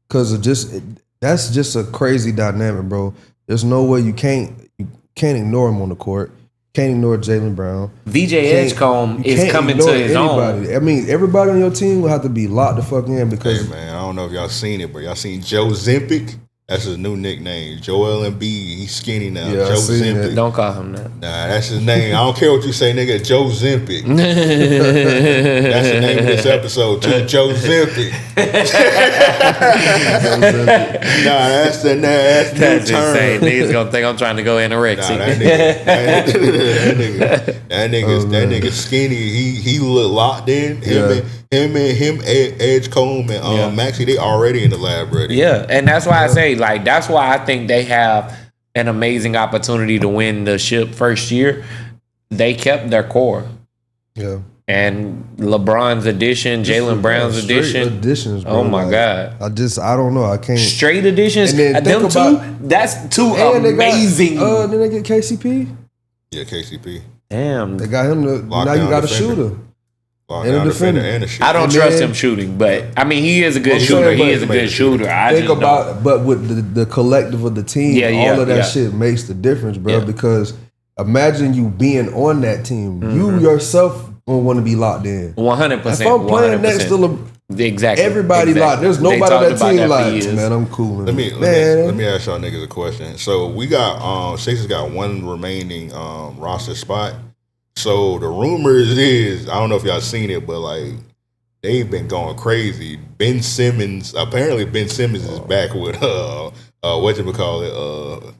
Because that's just a crazy dynamic, bro. There's no way you can't ignore him on the court. Can't ignore Jaylen Brown. VJ Edgecombe is coming to his own. I mean, everybody on your team will have to be locked the fuck in, because. Hey man, I don't know if y'all seen it, but y'all seen Jozempic? That's his new nickname. Joel Embiid. He's skinny now. Yeah, Jozempic. Don't call him that. Nah, that's his name. I don't care what you say, nigga. Jozempic. That's the name of this episode, too. Jozempic. Nah, that's the new term. Insane. Niggas gonna think I'm trying to go anorexic. That nigga skinny. He look locked in. Him, Edgecombe, and Maxey, they already in the lab ready. Yeah, and that's why I say, that's why I think they have an amazing opportunity to win the ship first year. They kept their core. Yeah. And LeBron's addition, Jaylen Brown's additions, bro. Oh my God. I don't know. I can't. Straight additions. And then that's two amazing. Did they get KCP? Yeah, KCP. Damn. They got him now you got a shooter. And a defender and a shooter. I don't trust him shooting, but I mean, he is a good shooter. He is a good shooter. But with the collective of the team, all of that shit makes the difference, bro. Yeah. Because imagine you being on that team. Mm-hmm. You yourself gonna want to be locked in. 100%. If I'm playing next to everybody locked. There's nobody on that team like, man, I'm cool. Let me ask y'all niggas a question. So we got Sixers got one remaining roster spot. So the rumors is, I don't know if y'all seen it, but they've been going crazy. Ben Simmons is back with whatchamacallit?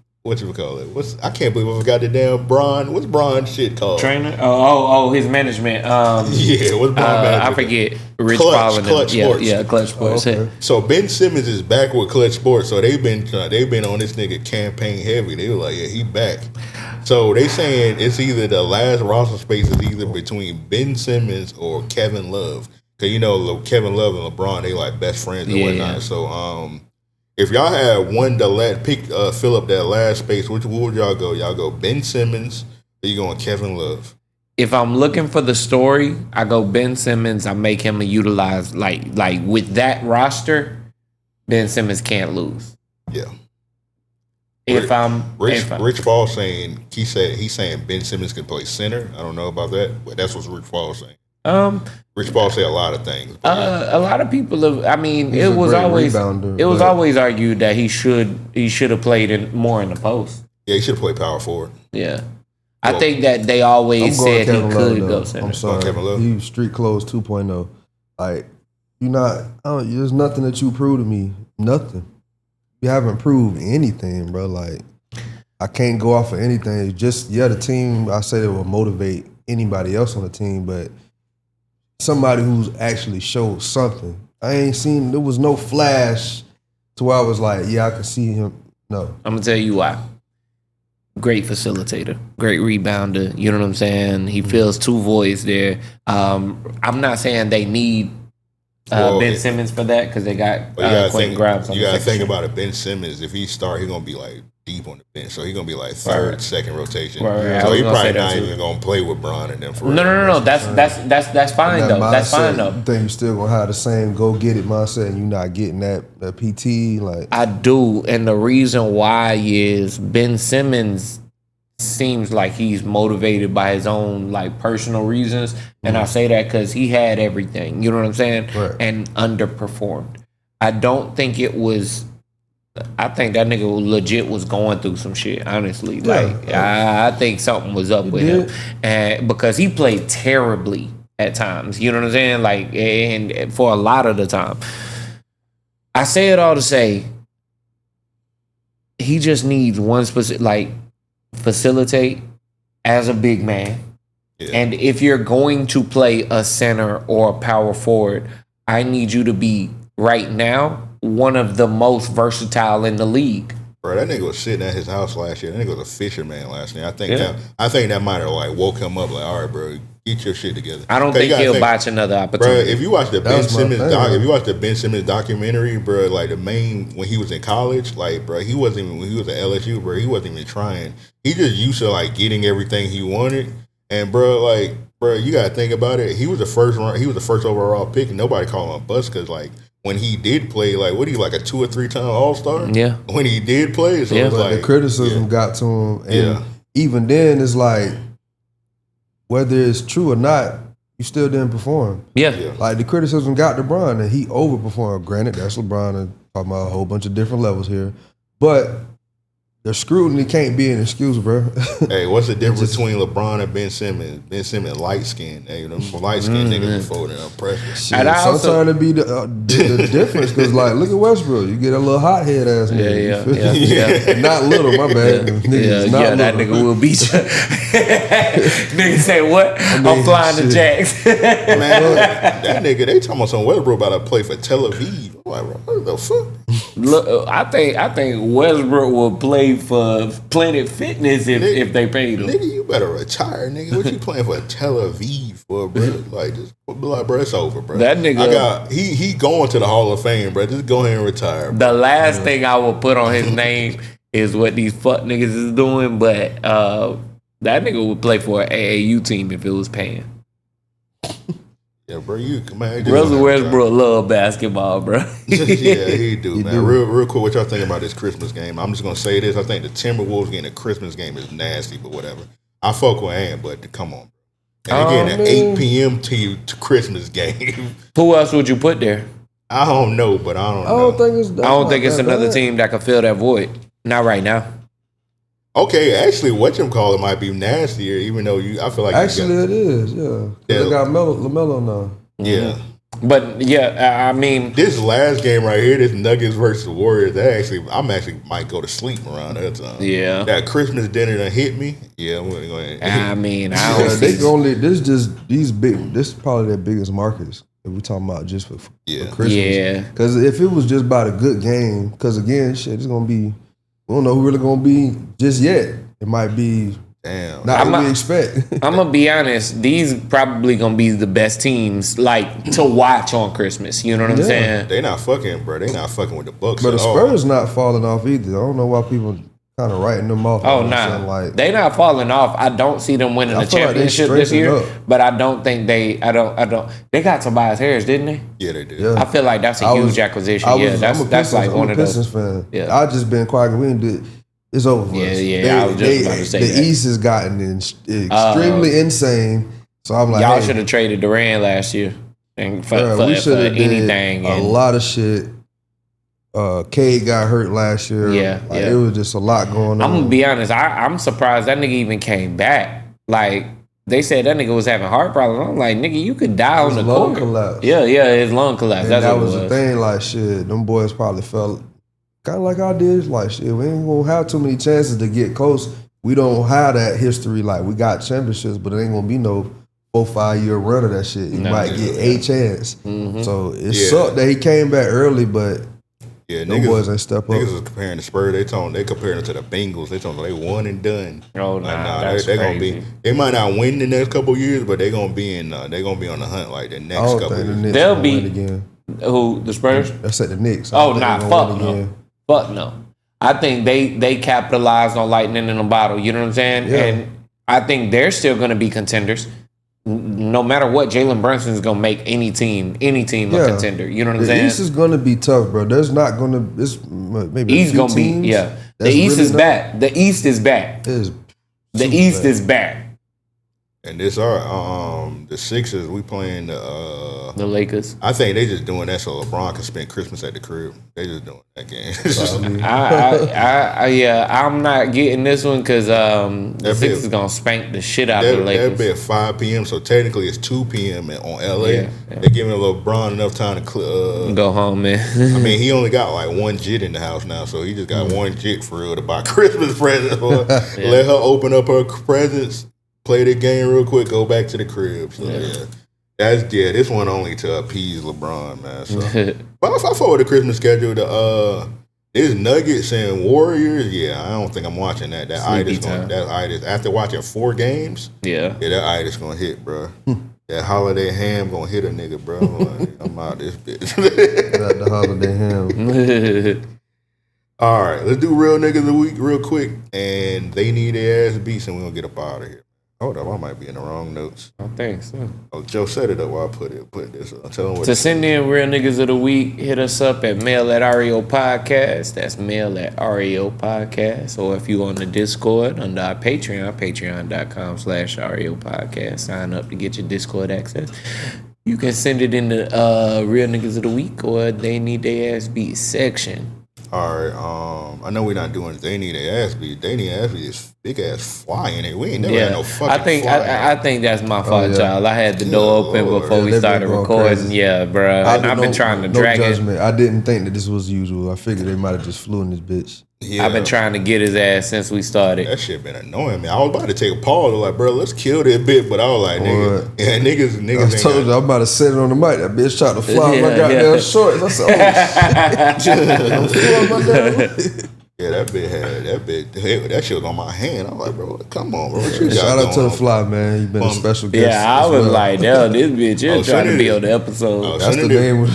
I can't believe I forgot the damn Bron. What's Bron shit called? Trainer? His management. What's Bron management? I forget. Rich Paul and Clutch Sports. Yeah, Clutch Sports. Okay. So Ben Simmons is back with Clutch Sports. So they've been on this nigga campaign heavy. They were like, yeah, he back. So they saying it's either the last roster space is either between Ben Simmons or Kevin Love. Cause Kevin Love and LeBron, they like best friends and whatnot. So if y'all had one to fill up that last space, what would y'all go? Y'all go Ben Simmons or you going Kevin Love? If I'm looking for the story, I go Ben Simmons. I make him a utilized like with that roster, Ben Simmons can't lose. Yeah. Rich Paul saying he's saying Ben Simmons can play center. I don't know about that, but that's what Rich Paul saying. Rich Paul say a lot of things. A lot of people have. I mean, it was always argued that he should have played more in the post. Yeah, he should have played power forward. Yeah, I think that they always said he could go center. I'm sorry, he street clothes 2.0. Like there's nothing that you prove to me. Nothing. You haven't proved anything, bro. Like, I can't go off of anything. It's just, the team, I say, it will motivate anybody else on the team, but somebody who's actually showed something. I ain't seen, there was no flash to where I was like, yeah, I can see him. No. I'm gonna tell you why. Great facilitator, great rebounder. You know what I'm saying? He fills two voids there. I'm not saying they need Ben Simmons for that because they got Quentin Grimes. You gotta think about it. Ben Simmons, if he start, he's gonna be like deep on the bench, so he's gonna be like third, second rotation. Right. So he probably not even gonna play with Bron and them for real. No. That's fine though. That's fine though. You think you still gonna have the same go get it mindset, and you not getting that PT? Like I do, and the reason why is Ben Simmons seems like he's motivated by his own like personal reasons, and I say that because he had everything. You know what I'm saying? Right. And underperformed. I don't think it was. I think that nigga legit was going through some shit, honestly. I think something was up with him. And because he played terribly at times. You know what I'm saying? Like, and for a lot of the time. I say it all to say he just needs one specific, like, facilitate as a big man. Yeah. And if you're going to play a center or a power forward, I need you to be right now one of the most versatile in the league. Bro, that nigga was sitting at his house last year. That nigga was a fisherman last year. I think that might have like woke him up. Like, all right, bro, get your shit together. I don't think he'll botch another opportunity. Bro, if you watch the Ben Simmons documentary, bro, like the main when he was in college, like, bro, he wasn't even when he was at LSU, bro, he wasn't even trying. He just used to like getting everything he wanted. And bro, you gotta think about it. He was the first overall pick, and nobody called him a bust because like. When he did play, like, what he like a 2 or 3 time All-Star? Yeah. When he did play, so it was like the criticism got to him, and even then, it's like whether it's true or not, you still didn't perform. Yeah. Like the criticism got to LeBron, and he overperformed. Granted, that's LeBron, and talking about a whole bunch of different levels here, but the scrutiny can't be an excuse, bro. Hey, what's the difference between LeBron and Ben Simmons? Ben Simmons light skinned. Hey, them light skinned niggas before they're pressure. Sometimes it be the difference because like look at Westbrook, you get a little hot head ass nigga. Yeah. Not little, my bad. That nigga will beat you. Nigga say what? I'm flying to Jacks. Man, that nigga, they talking about some Westbrook about to play for Tel Aviv. I'm like, what the fuck? Look, I think Westbrook will play for Planet Fitness if they paid him. Nigga, you better retire, nigga. What you playing for Tel Aviv for, bro? Like, just bro, it's over, bro. That nigga, he going to the Hall of Fame, bro. Just go ahead and retire. Bro. The last thing I will put on his name is what these fuck niggas is doing, but that nigga would play for an AAU team if it was paying. Yeah, bro, man. Russell Westbrook love basketball, bro. Yeah, he do, man. Real quick, what y'all think about this Christmas game? I'm just gonna say this. I think the Timberwolves getting a Christmas game is nasty, but whatever. I fuck with Ant, but come on. And they're getting an 8 p.m. to Christmas game. Who else would you put there? I don't know, but I don't think it's another team that can fill that void. Not right now. Okay, actually, whatchamacallit might be nastier, even though I feel like it is, yeah. They got LaMelo now. Yeah, but I mean, this last game right here, this Nuggets versus Warriors, I might go to sleep around that time. Yeah, that Christmas dinner that hit me. Yeah, I'm gonna go ahead. I mean, I don't. This is probably their biggest markets. If we're talking about just for Christmas, because if it was just about a good game, because again, shit, it's gonna be. We don't know who really gonna be just yet. It might be not what we expect. I'm gonna be honest. These probably gonna be the best teams like to watch on Christmas. You know what I'm saying? They not fucking, bro. They not fucking with the Bucks. But the Spurs not falling off either. I don't know why people kind of writing them off. Oh nah, they not falling off. I don't see them winning the championship this year. But I don't think they. I don't. They got Tobias Harris, didn't they? Yeah, they did. Yeah. I feel like that's a huge acquisition. That's like one of those. Fan. Yeah, I just been quiet. It's over for us. I was just about to say the East has gotten extremely insane. So I'm like, y'all should have traded Durant last year and for anything. A lot of shit. Cade got hurt last year. It was just a lot going on. I'm gonna be honest. I'm surprised that nigga even came back. Like they said, that nigga was having heart problems. I'm like, nigga, you could die on the court. Lung collapse. Yeah, his lung collapse. And that was the thing. Like shit, them boys probably felt kind of like I did. Like shit, we ain't gonna have too many chances to get close. We don't have that history. Like we got championships, but it ain't gonna be no 4-5 year run of that shit. You might get a chance. Mm-hmm. So it sucked that he came back early, but niggas, boys ain't step up. Niggas was comparing the Spurs. They comparing it to the Bengals. They told them they one and done. Oh that's they gonna be. They might not win the next couple of years, but they gonna be in. They gonna be on the hunt like the next couple of years. They'll be again. Who, the Spurs? I said the Knicks. Fuck no. Fuck no. I think they capitalized on lightning in a bottle. You know what I'm saying? Yeah. And I think they're still going to be contenders. No matter what, Jalen Brunson's going to make any team a contender. You know what I'm saying? The East is going to be tough, bro. There's not going to. It's maybe East going to be The East is back. The East is back. The East is back. And this the Sixers. We playing the Lakers. I think they just doing that so LeBron can spend Christmas at the crib. They just doing that game. I'm not getting this one because the Sixers gonna spank the shit out of the Lakers. That'll be at 5 p.m. So technically it's 2 p.m. on LA. Yeah. They're giving LeBron enough time to go home, man. I mean, he only got like one jit in the house now, so he just got one jit for real to buy Christmas presents. Let her open up her presents. Play the game real quick, go back to the crib. So this one only to appease LeBron, man. So, but if I follow the Christmas schedule, there's Nuggets and Warriors. Yeah, I don't think I'm watching that. That itis after watching 4 games. Yeah, that itis gonna hit, bro. That holiday ham gonna hit a nigga, bro. I'm out this bitch. Got the holiday ham. All right, let's do real niggas of the week real quick, and they need their ass beats, and we're gonna get up out of here. Hold up, I might be in the wrong notes. I think so. Oh, Joe set it up while I put this up. Tell him what to send in real niggas of the week, hit us up at mail@REO Podcast. That's mail@REO Podcast. Or if you on the Discord under our Patreon, patreon.com/REO Podcast. Sign up to get your Discord access. You can send it in the real niggas of the week or they need their ass beat section. All right, I know we're not doing They Need Their Ass Beat. They Need Their Ass Beat is big ass fly in it. We ain't never had no fucking fly. I think that's my fault, y'all. I had the door open before we started recording. Crazy. Yeah, bro. And I've been trying to drag it. I didn't think that this was usual. I figured they might have just flew in this bitch. Yeah. I've been trying to get his ass since we started. That shit been annoying me. I was about to take a pause. I was like, bro, let's kill this bit. But I was like, niggas. I told you, I'm about to set it on the mic. That bitch tried to fly my goddamn shorts. I said, oh shit. Yeah, that shit was on my hand. I'm like, bro, come on, bro. Shout out to the fly, man. You've been a special guest. Yeah, I was like, damn, this bitch is trying to be on the episode. That's the name.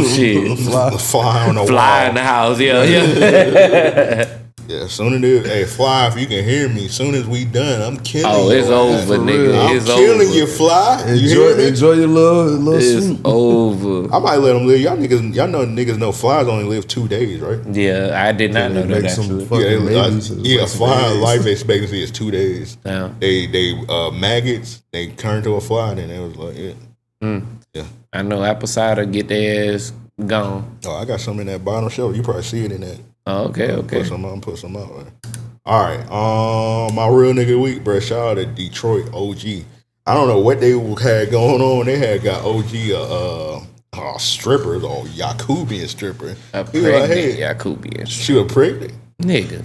Shit. Fly on the fly in the house, yeah. Yeah, soon as Fly, if you can hear me, soon as we done, I'm killing you. Oh, it's over, nigga. I'm killing you, Fly. Enjoy your little it's sleep. Over. I might let them live. Y'all niggas know Flies only live 2 days, right? Yeah, I did not know that actually. Fly life expectancy is 2 days. Damn. They maggots, they turn to a fly, and then it was like, yeah. I know apple cider get their ass gone. Oh, I got some in that bottom shelf. You probably see it in that. Oh, okay. Put some out. Man. All right. My real nigga week, bro. Shout out to Detroit OG. I don't know what they had going on. They had got OG strippers or Yakubian stripper. A pregnant Yakubian. She was pregnant? Nigga.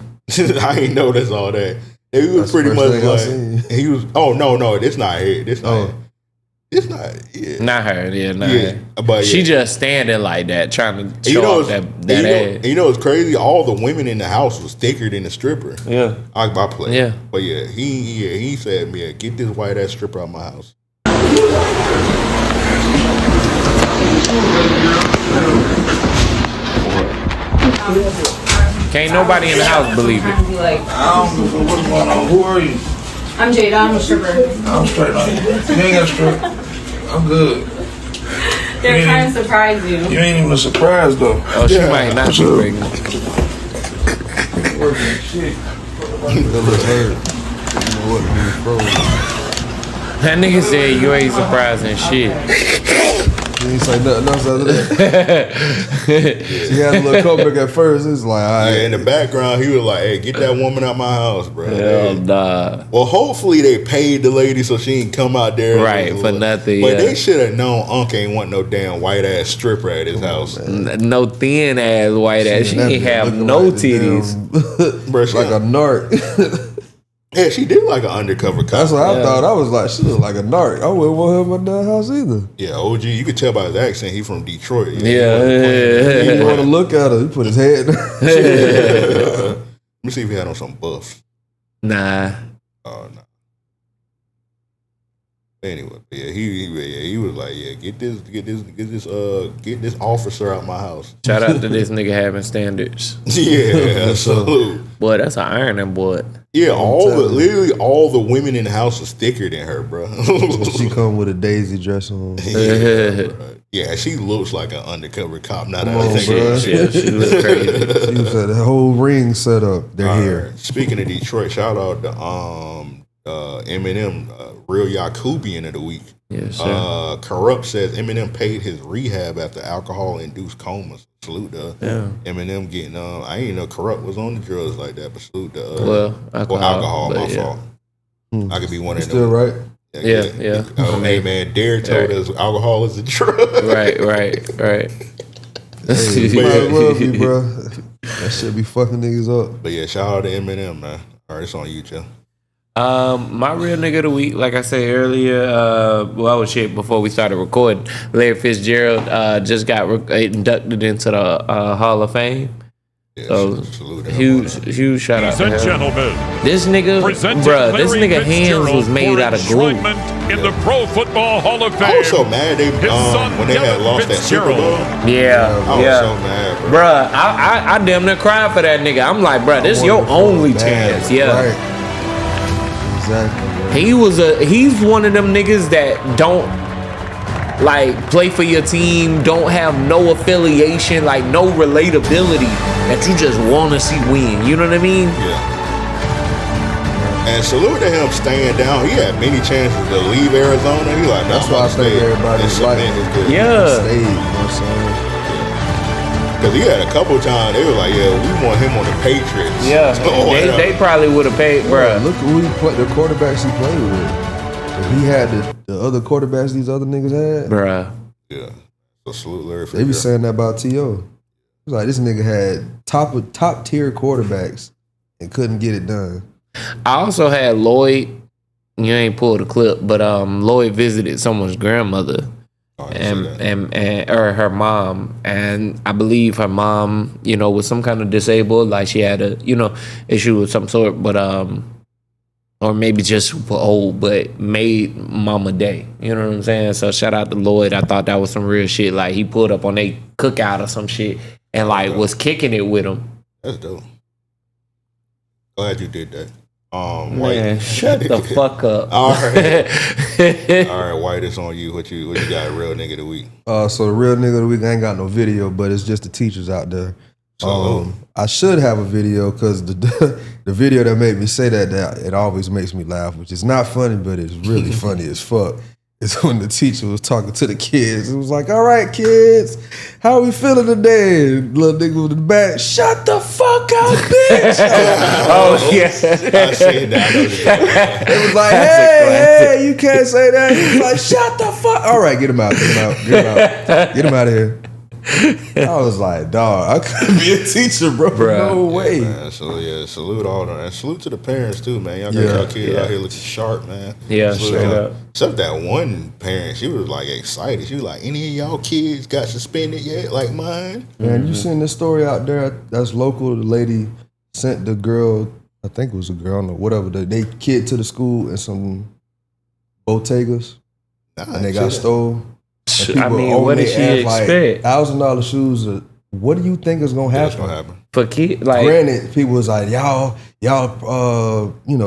I ain't noticed all that. He was pretty much like he was. Oh no, it's not her. It's not. Yeah. Not her. Yeah, not her. But she just standing like that, trying to show off that ass. You know, it's crazy. All the women in the house was thicker than the stripper. Yeah, I play. Yeah, but he said, "Yeah, get this white ass stripper out of my house." Can't nobody in the house believe it. I don't know what's going on. Who are you? I'm Jada, I'm a stripper. I'm straight on you. You ain't got strip. I'm good. They're trying to surprise you. You ain't even a surprise though. Oh, she might not be pregnant. That nigga said you ain't surprising shit. He ain't say nothing else other than that. She had a little comeback at first. It's like, all right. Yeah, in the background, he was like, "Hey, get that woman out my house, bro." Hell nah. Well, hopefully they paid the lady so she ain't come out there right for nothing. But they should have known Unc ain't want no damn white ass stripper at his house. No thin ass white ass. She ain't have no titties. Bro, like a narc. Yeah, she did like an undercover cop. That's what I thought. I was like, she looked like a narc. I wouldn't want her in my damn house either. Yeah, OG, you could tell by his accent, he from Detroit. He didn't want to look at her. He put his head. Let me see if he had on some buff. Nah. Oh no. Anyway, yeah, he was like, yeah, get this officer out my house. Shout out to this nigga having standards. Yeah, salute. Boy, that's an ironing board. Yeah, literally all the women in the house was thicker than her, bro. She come with a Daisy dress on. Yeah, she looks like an undercover cop. Not she looks crazy. She was at the whole ring set up. They're here. Speaking of Detroit, shout out to Eminem, real Yakubian of the week. Yes, sir. Corrupt says Eminem paid his rehab after alcohol-induced comas. Salute to Eminem getting I ain't know Corrupt was on the drugs like that, but salute to alcohol. My fault. I could be one of them. Still right? Yeah. Oh, hey man, Derek told us alcohol is a drug. Right. Hey, you might as well be, bro. That shit be fucking niggas up. But yeah, shout out to Eminem, man. All right, it's on you, Joe. My real nigga of the week, like I said earlier, before we started recording, Larry Fitzgerald just got inducted into the Hall of Fame. Yeah, so huge shout out to him. Gentlemen, this nigga hands was made out of glue. In the Pro Football Hall of Fame. I was so mad when they had lost that Super Bowl. Yeah, I was so mad, bro. Bruh, I damn near cried for that nigga. I'm like, bruh, this is your only chance. Yeah. Right. Exactly. He's one of them niggas that don't like play for your team, don't have no affiliation, like no relatability, that you just want to see win. You know what I mean? Yeah. And salute to him staying down. He had many chances to leave Arizona. He like, that's why I think everybody's like his good. Yeah. Stayed, you know what I'm saying? Because he had a couple times, they were like, yeah, we want him on the Patriots. Yeah, they probably would have paid, bro. Look who he played, the quarterbacks he played with. If he had the other quarterbacks these other niggas had. Bruh. Yeah. So salute Larry. They be saying that about T.O. It's like this nigga had top tier quarterbacks and couldn't get it done. I also had Lloyd. You ain't pulled a clip, but Lloyd visited someone's grandmother. Or her mom, and I believe her mom, was some kind of disabled, like she had a, issue of some sort, but or maybe just super old, but made mama day. You know what I'm saying? So shout out to Lloyd. I thought that was some real shit. Like he pulled up on a cookout or some shit and like was kicking it with him. That's dope. Glad you did that. Man, shut the fuck up. All right, White, it's on you. What you got, real nigga of the week? So the real nigga of the week, I ain't got no video, but it's just the teachers out there. I should have a video because the video that made me say that it always makes me laugh, which is not funny, but it's really funny as fuck. It's when the teacher was talking to the kids. It was like, all right, kids, how we feeling today? And little nigga with the back, shut the fuck up, bitch. Oh, yeah. I seen that. It was like, hey, you can't say that. He was like, shut the fuck. All right, get him out. Get him out of here. I was like, dog, I couldn't be a teacher, bro. No way. Man. So yeah, salute all them. And salute to the parents too, man. Y'all got y'all kids out here looking sharp, man. Yeah, straight up. Except that one parent, she was like excited. She was like, any of y'all kids got suspended yet, like mine? Man, you seen this story out there that's local? The lady sent the girl, I think it was a girl, or whatever, they kid to the school in some Bottegas, and they got stole. I mean, what did she expect? Like $1,000 shoes. What do you think is gonna happen? For kids, like, granted, people was like, y'all,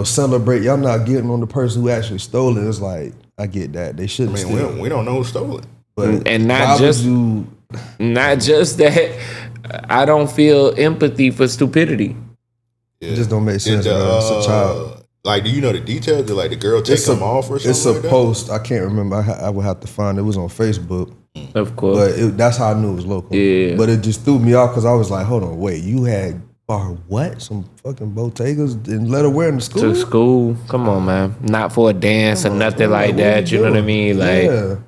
celebrate. Y'all not getting on the person who actually stole it. It's like, I get that they shouldn't. I mean, we don't know who stole it, but and not just that. I don't feel empathy for stupidity. It just don't make sense. It's a child. Like, do you know the details? Did like the girl take them off or something? It's a post. I can't remember. I would have to find it. It was on Facebook. Of course. But that's how I knew it was local. Yeah. But it just threw me off because I was like, hold on, wait, you had what? Some fucking Bottegas and let her wear in the school? To school? Come on, man. Not for a dance or nothing like that. You know what I mean? Like,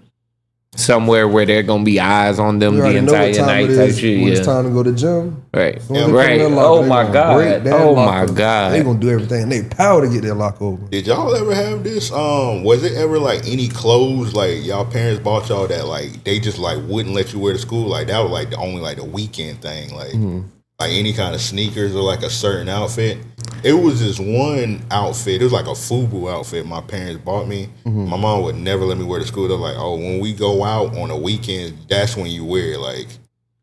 somewhere where there gonna be eyes on them the entire night type shit. When it's time to go to the gym. Right. Right. Oh my God. Oh my God. They gonna do everything. They power to get their lock open. Did y'all ever have this? Was it ever like any clothes like y'all parents bought y'all that like they just like wouldn't let you wear to school? Like that was like the only like the weekend thing. Like like any kind of sneakers or like a certain outfit. It was this one outfit. It was like a FUBU outfit my parents bought me. My mom would never let me wear to school. They're like, oh, when we go out on a weekend, that's when you wear it. Like,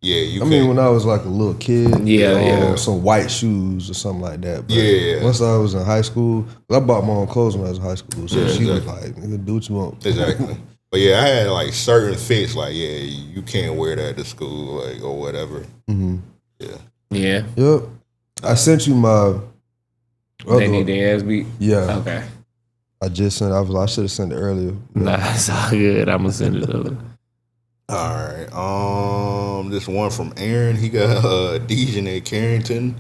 yeah, you. I mean, when I was like a little kid, some white shoes or something like that. But once I was in high school, I bought my own clothes when I was in high school. So she was like, "Nigga, do what you want." Exactly. But yeah, I had like certain fits. Like, yeah, you can't wear that to school, like or whatever. Yeah. Yep. I sent you my. They need their ass beat? Yeah. Okay. I just sent. I should have sent it earlier. Nah, it's all good. I'm gonna send it over. All right. This one from Aaron. He got Dejanay Carrington.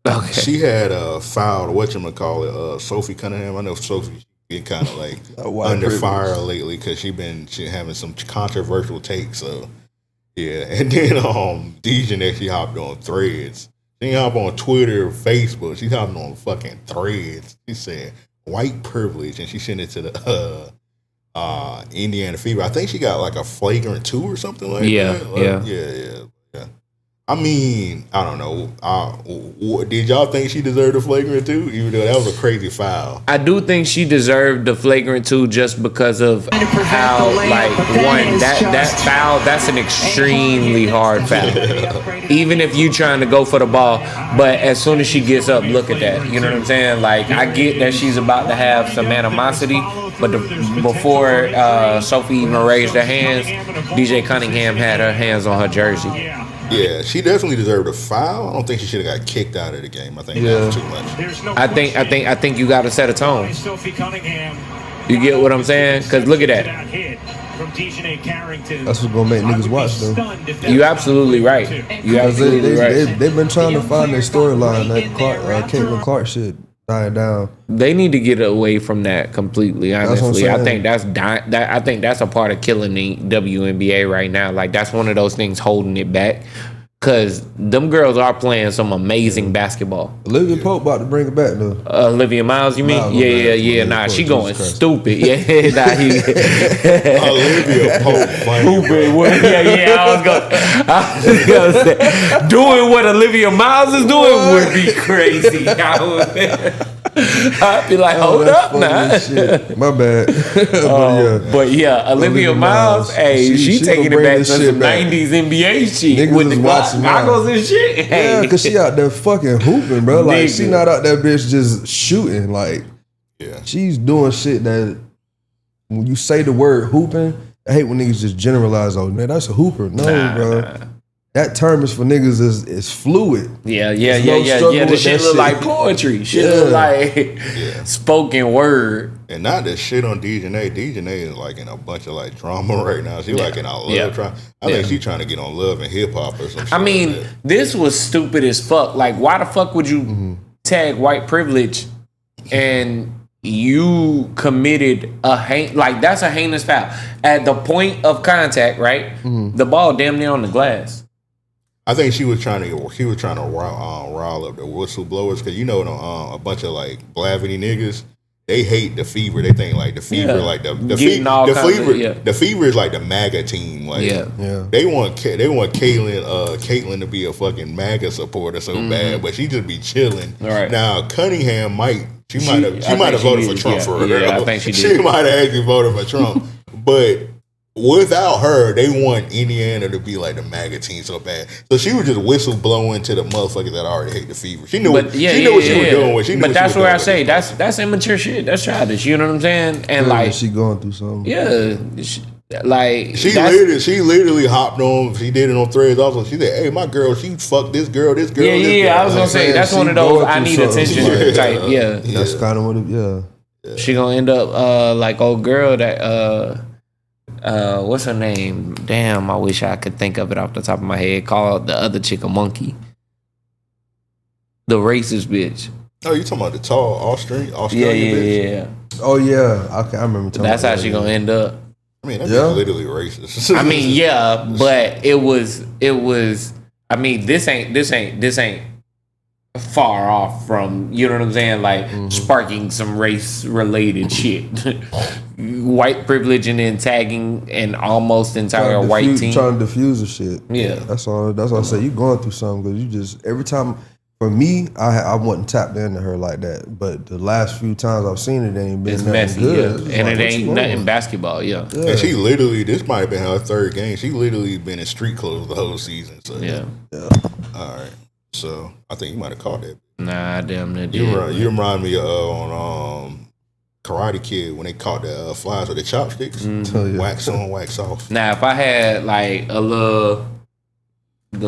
Okay. She had filed whatchamacallit, Sophie Cunningham. I know Sophie been kind of like under fire lately because she having some controversial takes. So yeah, and then Dejanay, she hopped on Threads. She hopped on Twitter, Facebook. She hopped on fucking Threads. She said white privilege, and she sent it to the Indiana Fever. I think she got like a flagrant 2 or something like that. Yeah. I mean, I don't know. Did y'all think she deserved a flagrant 2? Even though that was a crazy foul. I do think she deserved the flagrant 2 just because of how, like, one, that foul, that's an extremely hard foul. Even if you trying to go for the ball, but as soon as she gets up, look at that. You know what I'm saying? Like, I get that she's about to have some animosity, but before Sophie even raised her hands, DJ Cunningham had her hands on her jersey. Yeah, she definitely deserved a foul. I don't think she should have got kicked out of the game. I think that was too much. I think you got to set a tone. You get what I'm saying? Because look at that. That's what's gonna make niggas watch though. You absolutely right. You absolutely right. They've been trying to find their storyline. That Caitlin Clark shit dying down. They need to get away from that completely. Honestly, I think I think that's a part of killing the WNBA right now. Like that's one of those things holding it back. Cause them girls are playing some amazing basketball. Olivia Pope about to bring it back though. Olivia Miles, you mean? Yeah. Nah, Pope, she going stupid. Yeah, nah, Olivia Pope. Stupid. Yeah. I was gonna say, doing what Olivia Miles is doing would be crazy. I'd be like, hold up now. My bad. But yeah, Olivia Miles, hey, she taking it back to some 90s NBA shit with the goggles and shit. Yeah, because she out there fucking hooping, bro. Like, she not out that bitch just shooting. Like, she's doing shit that when you say the word hooping, I hate when niggas just generalize, oh, man, that's a hooper. No, bro. That term is for niggas is fluid. Yeah. The shit look like poetry. Shit look like spoken word. And not that shit on Dejanay. Dejanay is like in a bunch of like drama right now. She like in a love trial. I think she trying to get on Love and Hip Hop or something. I mean, this was stupid as fuck. Like, why the fuck would you tag white privilege and you committed like that's a heinous foul at the point of contact, right? The ball damn near on the glass. I think she was trying to rile up the whistleblowers because a bunch of like blavity niggas, they hate the Fever. They think like the Fever, like the Fever is like the MAGA team. Like they want Caitlyn to be a fucking MAGA supporter so bad, but she just be chilling. Right. Now Cunningham might have voted for Trump for her. Yeah, I think she did. She might have actually voted for Trump, but. Without her, they want Indiana to be like the MAGA team so bad. So she was just whistleblowing to the motherfuckers that already hate the Fever. She knew what she was doing. But that's where I say that's immature shit. That's childish. You know what I'm saying? And like she going through something. Yeah, she literally hopped on. She did it on Threads also. She said, "Hey, my girl, she fucked this girl, this girl." Yeah. I was gonna say that's one of those I need attention type. Yeah, that's kind of what. Yeah, she gonna end up like old girl that. What's her name? Damn, I wish I could think of it off the top of my head. Called the other chick a monkey. The racist bitch. Oh, you talking about the tall Australian bitch? Yeah. Oh yeah, okay, I remember. That's how she gonna end up. I mean, that's literally racist. I mean, yeah, but it was. I mean, this ain't far off from, you know what I'm saying, like sparking some race related shit. White privilege and then tagging an almost entire white team. Trying to diffuse the shit. Yeah. That's all I say. You going through something because you just, every time, for me, I wasn't tapped into her like that. But the last few times I've seen it, ain't been nothing messy, good. yeah. And it ain't nothing basketball, yeah. And she literally, this might have been her third game. She literally been in street clothes the whole season. So yeah. All right. So I think you might have caught that. Nah, I damn near did. You remind me of on Karate Kid when they caught the flies with the chopsticks. Wax on, wax off. Now, if I had like the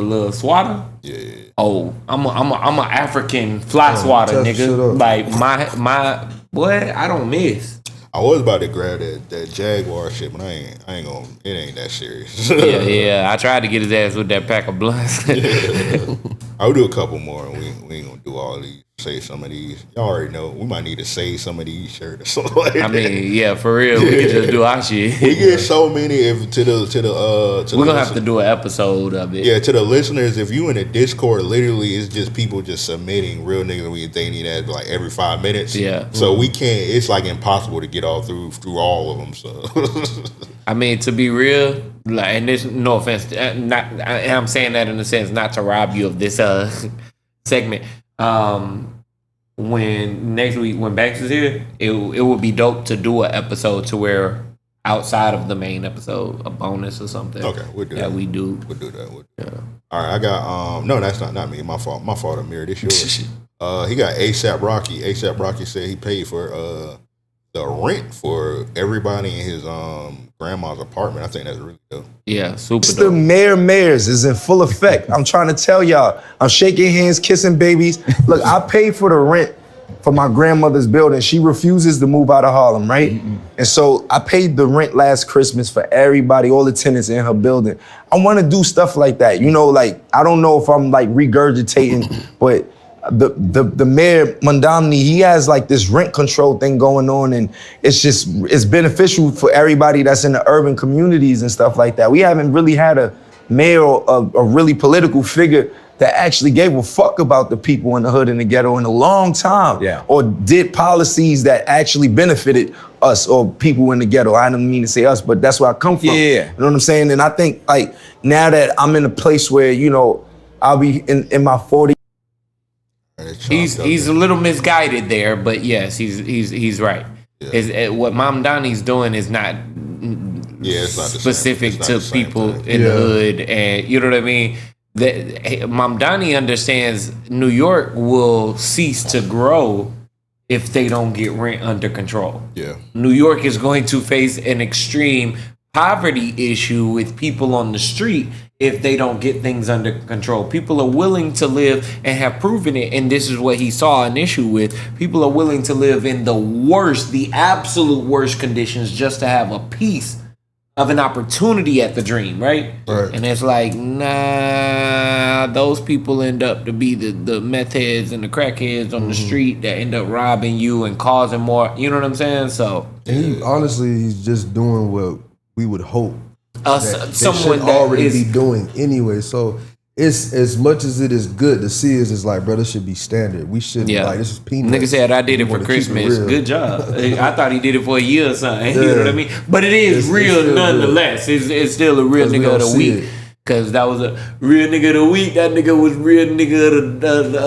little swatter. Yeah. Oh, I'm a African fly swatter, nigga. Like my boy, I don't miss. I was about to grab that Jaguar shit, but I ain't gonna. It ain't that serious. yeah. I tried to get his ass with that pack of blunts. I'll do a couple more, and we ain't gonna do all these. Say some of these. Y'all already know. We might need to save some of these shirts or something like that. I mean, yeah, for real. We can just do our shit. We get so many. We're gonna have to do an episode of it. Yeah, to the listeners, if you in the Discord, literally it's just people just submitting real niggas. They need that like every 5 minutes. Yeah. So we can't. It's like impossible to get all through all of them. So. I mean, to be real, like, and there's no offense. I'm saying that in a sense not to rob you of this segment. When next week when Banks is here, it would be dope to do an episode to where outside of the main episode, a bonus or something. Okay, we'll do that. We do. We'll do that. Yeah. All right, I got no, that's not me. My fault. Amir, this yours. He got ASAP Rocky. ASAP Rocky said he paid for the rent for everybody in his grandma's apartment. I think that's really dope. Yeah, super dope. The mayors is in full effect. I'm trying to tell y'all. I'm shaking hands, kissing babies. Look, I paid for the rent for my grandmother's building. She refuses to move out of Harlem, right? Mm-hmm. And so I paid the rent last Christmas for everybody, all the tenants in her building. I want to do stuff like that. You know, like, I don't know if I'm like regurgitating, but the mayor Mondamni, he has like this rent control thing going on, and it's beneficial for everybody that's in the urban communities and stuff like that. We haven't really had a mayor, a really political figure that actually gave a fuck about the people in the hood and the ghetto in a long time, or did policies that actually benefited us or people in the ghetto. I don't mean to say us, but that's where I come from. You know what I'm saying? And I think like now that I'm in a place where, you know, I'll be in my 40s. He's a little misguided there, but yes, he's right. Yeah. What Mom Donnie's doing is not it's not specific to people in the hood, and you know what I mean. Mom Donnie understands New York will cease to grow if they don't get rent under control. Yeah, New York is going to face an extreme poverty issue with people on the street if they don't get things under control. People are willing to live and have proven it, and this is what he saw an issue with. People are willing to live in the absolute worst conditions just to have a piece of an opportunity at the dream, right? And it's like, nah, those people end up to be the meth heads and the crackheads on the street that end up robbing you and causing more, you know what I'm saying? So he's just doing what we would hope someone that already be doing anyway. So it's as much as it is good to see is like, bro, this should be standard. We shouldn't like this is peanuts. Nigga said I did it for Christmas. Good job. I thought he did it for a year or something. You know what I mean? But it is real nonetheless. It's still a real nigga of the week. Cause that was a real nigga of the week. That nigga was real nigga of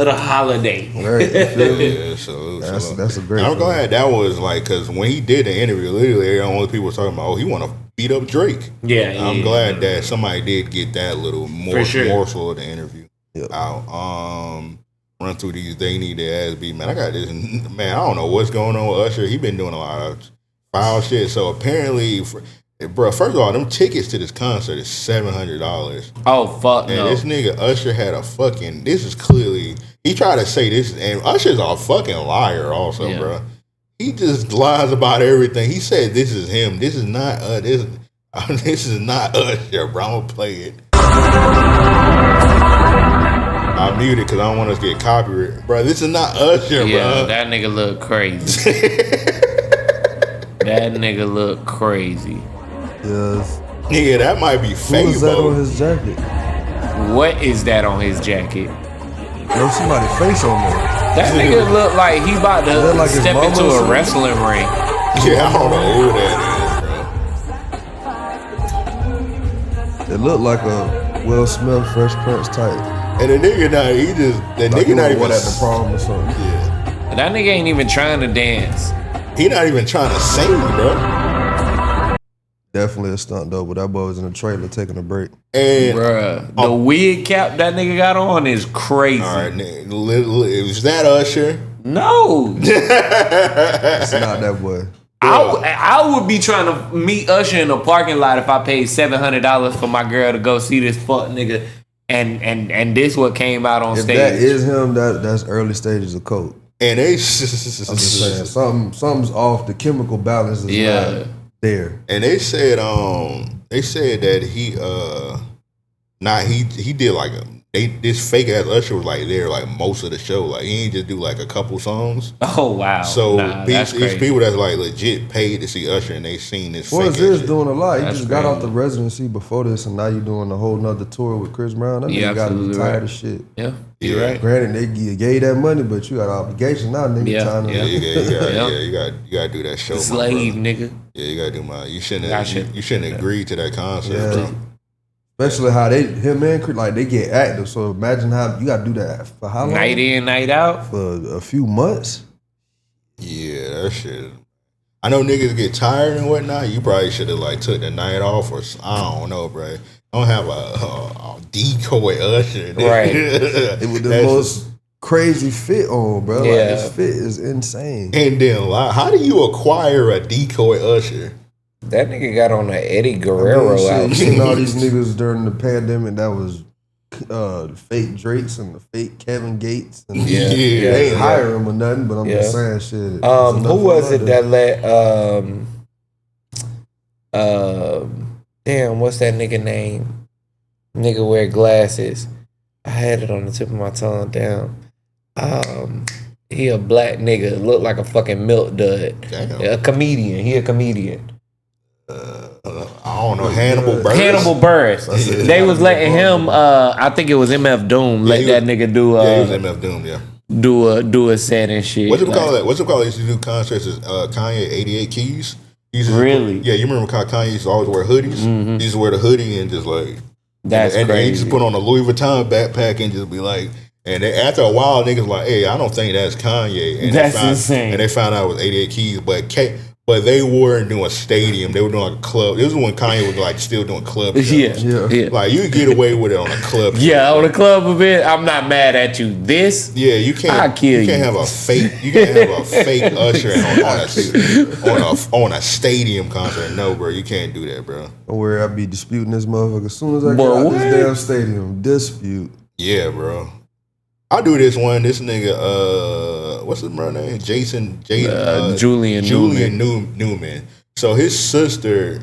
the holiday. Right. So that's a great. I'm glad that was like, cause when he did the interview, literally all the people were talking about, he want to beat up Drake. I'm glad that somebody did get that little morsel of the interview out. Run through these. They need their ass beat, man. I got this, man. I don't know what's going on with Usher. He been doing a lot of foul shit. So apparently. Bro, first of all, them tickets to this concert is $700. Oh, fuck and no. This nigga Usher had a fucking, this is clearly, he tried to say this, and Usher's a fucking liar also, bro. He just lies about everything. He said this is him. This is not, this is not Usher, bro. I'm gonna play it. I muted because I don't want us to get copyrighted. Bro, this is not Usher, bro. Yeah, that nigga look crazy. That nigga look crazy. Yes. Nigga, that might be fake. Who is that on his jacket? What is that on his jacket? No, somebody's face on there. That nigga look like he about to like step into a wrestling ring. Yeah, I don't know who that is, bro. It looked like a Will Smith Fresh Prince type. And the nigga not, nigga not even at the prom or something. Yeah. That nigga ain't even trying to dance. He not even trying to sing, bro. Definitely a stunt though, but that boy was in the trailer taking a break. And bruh, the wig cap that nigga got on is crazy. All right, nigga. Was that Usher? No. It's not that boy. I would be trying to meet Usher in a parking lot if I paid $700 for my girl to go see this fuck nigga, and this what came out on if stage. That is him. That's early stages of coke. And they, I'm just saying, something's off. The chemical balance is not there. And they said that he did like this fake ass Usher was like there like most of the show. Like he ain't just do like a couple songs. Oh wow! So that's these people that's like legit paid to see Usher and they seen this. Well, fake this shit. doing a lot. He That's just got crazy. off the residency before this, and now you doing a whole nother tour with Chris Brown. That nigga got to be tired of shit. Yeah, you're right. Granted, they gave that money, but you got an obligation now, nigga. Trying to You gotta do that show. Slave nigga. Yeah, you gotta do my. You shouldn't agree to that concept, bro. Especially how him and Chris, like they get active. So imagine how you gotta do that for how long? Night in, night out. For a few months. Yeah, that shit. I know niggas get tired and whatnot. You probably should have like took the night off, or I don't know, bro. Don't have a decoy Usher, right? It was the most crazy fit on, bro. Yeah. Like this fit is insane. And then how do you acquire a decoy Usher? That nigga got on an Eddie Guerrero You outfit. seen all these niggas during the pandemic that was the fake Drakes and the fake Kevin Gates. And they ain't hire him or nothing, but I'm just saying shit. Who was it that let damn, what's that nigga name? Nigga wear glasses. I had it on the tip of my tongue. Damn. He a black nigga, look like a fucking milk dud. A comedian. He a comedian. I don't know, Hannibal Buress. Hannibal Buress. They was letting him. I think it was MF Doom. Let that nigga do. He was MF Doom. Yeah. Do a set and shit. What's it called? What's it called? He used to do concerts. Kanye 88 Keys. Really? Yeah, you remember Kanye used to always wear hoodies. Mm-hmm. He used to wear the hoodie and just like. That's and crazy. he just put on a Louis Vuitton backpack and just be like. And they, after a while, niggas like, hey, I don't think that's Kanye. And that's insane. And they found out it was 88 Keys, but they weren't doing a stadium. They were doing like a club. This was when Kanye was like still doing club shows. Yeah. Like you could get away with it on a club. Yeah, on a club event, I'm not mad at you. This, yeah, you can't. I'll kill you. Can't have a fake. You can't have a fake Usher on a stadium concert. No, bro, you can't do that, bro. Don't worry, I'll be disputing this motherfucker as soon as I get out this damn stadium. Dispute. Yeah, bro. I do this one. This nigga, what's his brother name? Julian Newman. So his sister,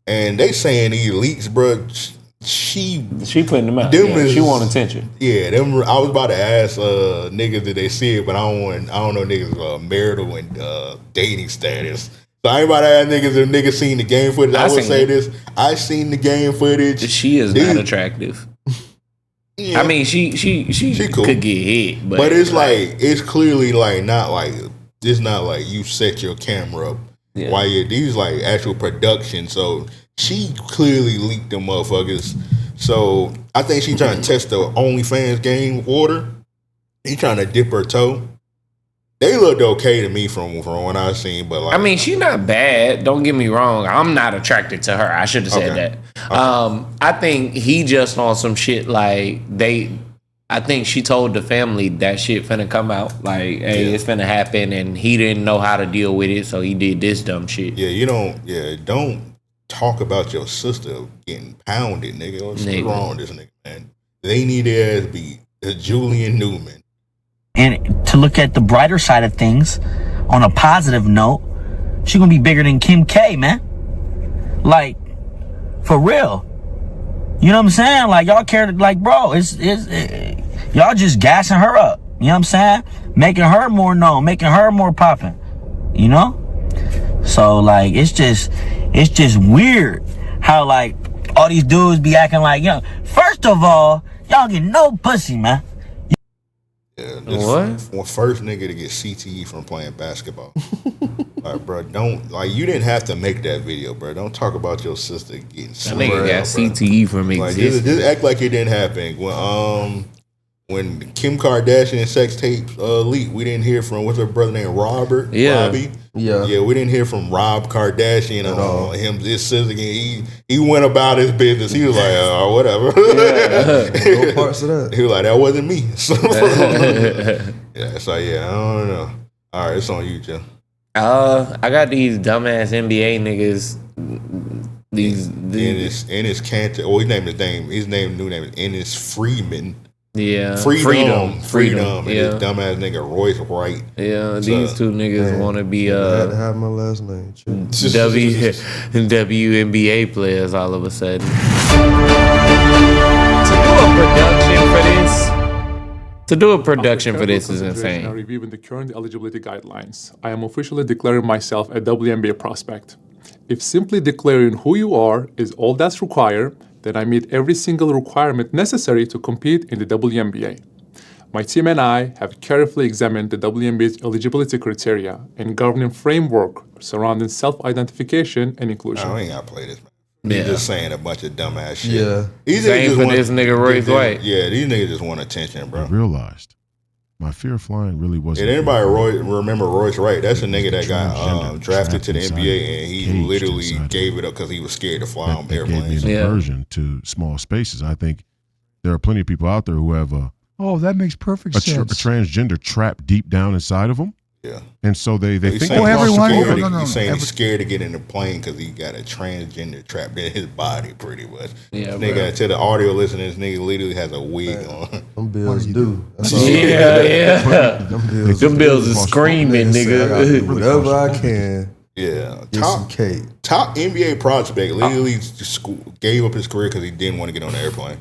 and they saying these leaks, bro. She putting them out. Yeah, she want attention. Yeah, them. I was about to ask niggas did they see it, but I don't know niggas marital and dating status. So I ain't about to ask niggas if niggas seen the game footage. I would say this. I seen the game footage. She is not attractive. Yeah. I mean, she cool. Could get hit, but it's like it's clearly like not like it's not like you set your camera up. Yeah. While these like actual production, so she clearly leaked them motherfuckers. So I think she trying to test the OnlyFans game water. He trying to dip her toe. They looked okay to me from what I've seen, but like I mean, she not bad. Don't get me wrong. I'm not attracted to her. I should have said that. Okay. I think he just on some shit like I think she told the family that shit finna come out. Like, hey, it's finna happen, and he didn't know how to deal with it, so he did this dumb shit. Yeah, don't talk about your sister getting pounded, nigga. What's wrong with this nigga, man? They need their ass beat. Julian Newman. And to look at the brighter side of things, on a positive note, she's gonna be bigger than Kim K, man. Like, for real. You know what I'm saying? Like, y'all care, like, bro, y'all just gassing her up. You know what I'm saying? Making her more known, making her more popping. You know? So, like, it's just, It's just weird how like all these dudes be acting like, yo, first of all, y'all get no pussy, man. Yeah, what? First nigga to get CTE from playing basketball. Like, bro, you didn't have to make that video, bro. Don't talk about your sister getting that nigga got CTE from existing. Just act like it didn't happen. When Kim Kardashian sex tapes leaked, we didn't hear from, what's her brother named, Robbie? Yeah, we didn't hear from Rob Kardashian at all. His sister, he went about his business. He was like, whatever. No parts of that. He was like, that wasn't me. So, I don't know. All right, it's on you, Joe. I got these dumbass NBA niggas. Ennis Cantor. Well, his new name is Ennis Freeman. Yeah, Freedom. And yeah. this dumbass nigga Royce Wright. Yeah, these two niggas want to be I had to have my last name. WNBA players all of a sudden. To do a production for this is insane. Reviewing the current eligibility guidelines, I am officially declaring myself a WNBA prospect. If simply declaring who you are is all that's required, then I meet every single requirement necessary to compete in the WNBA. My team and I have carefully examined the WNBA's eligibility criteria and governing framework surrounding self-identification and inclusion. I ain't gotta play this, man. He's just saying a bunch of dumbass shit. Yeah. Same for this nigga Royce White. Yeah, these niggas just want attention, bro. I realized my fear of flying really wasn't. Did anybody remember Royce Wright? That's a nigga that got drafted to the NBA, and he literally gave it up because he was scared to fly on airplanes. Gave me an aversion to small spaces. I think there are plenty of people out there who have that makes perfect sense. A transgender trapped deep down inside of them. Yeah. And so they think everyone. He's saying he's scared to get in the plane because he got a transgender trapped in his body, pretty much. Yeah, nigga, to the audio listeners, nigga literally has a wig on. Them bills do. Yeah. Them bills is screaming, nigga. Whatever I can. Yeah. Get some cake. Top NBA prospect literally just gave up his career because he didn't want to get on the airplane.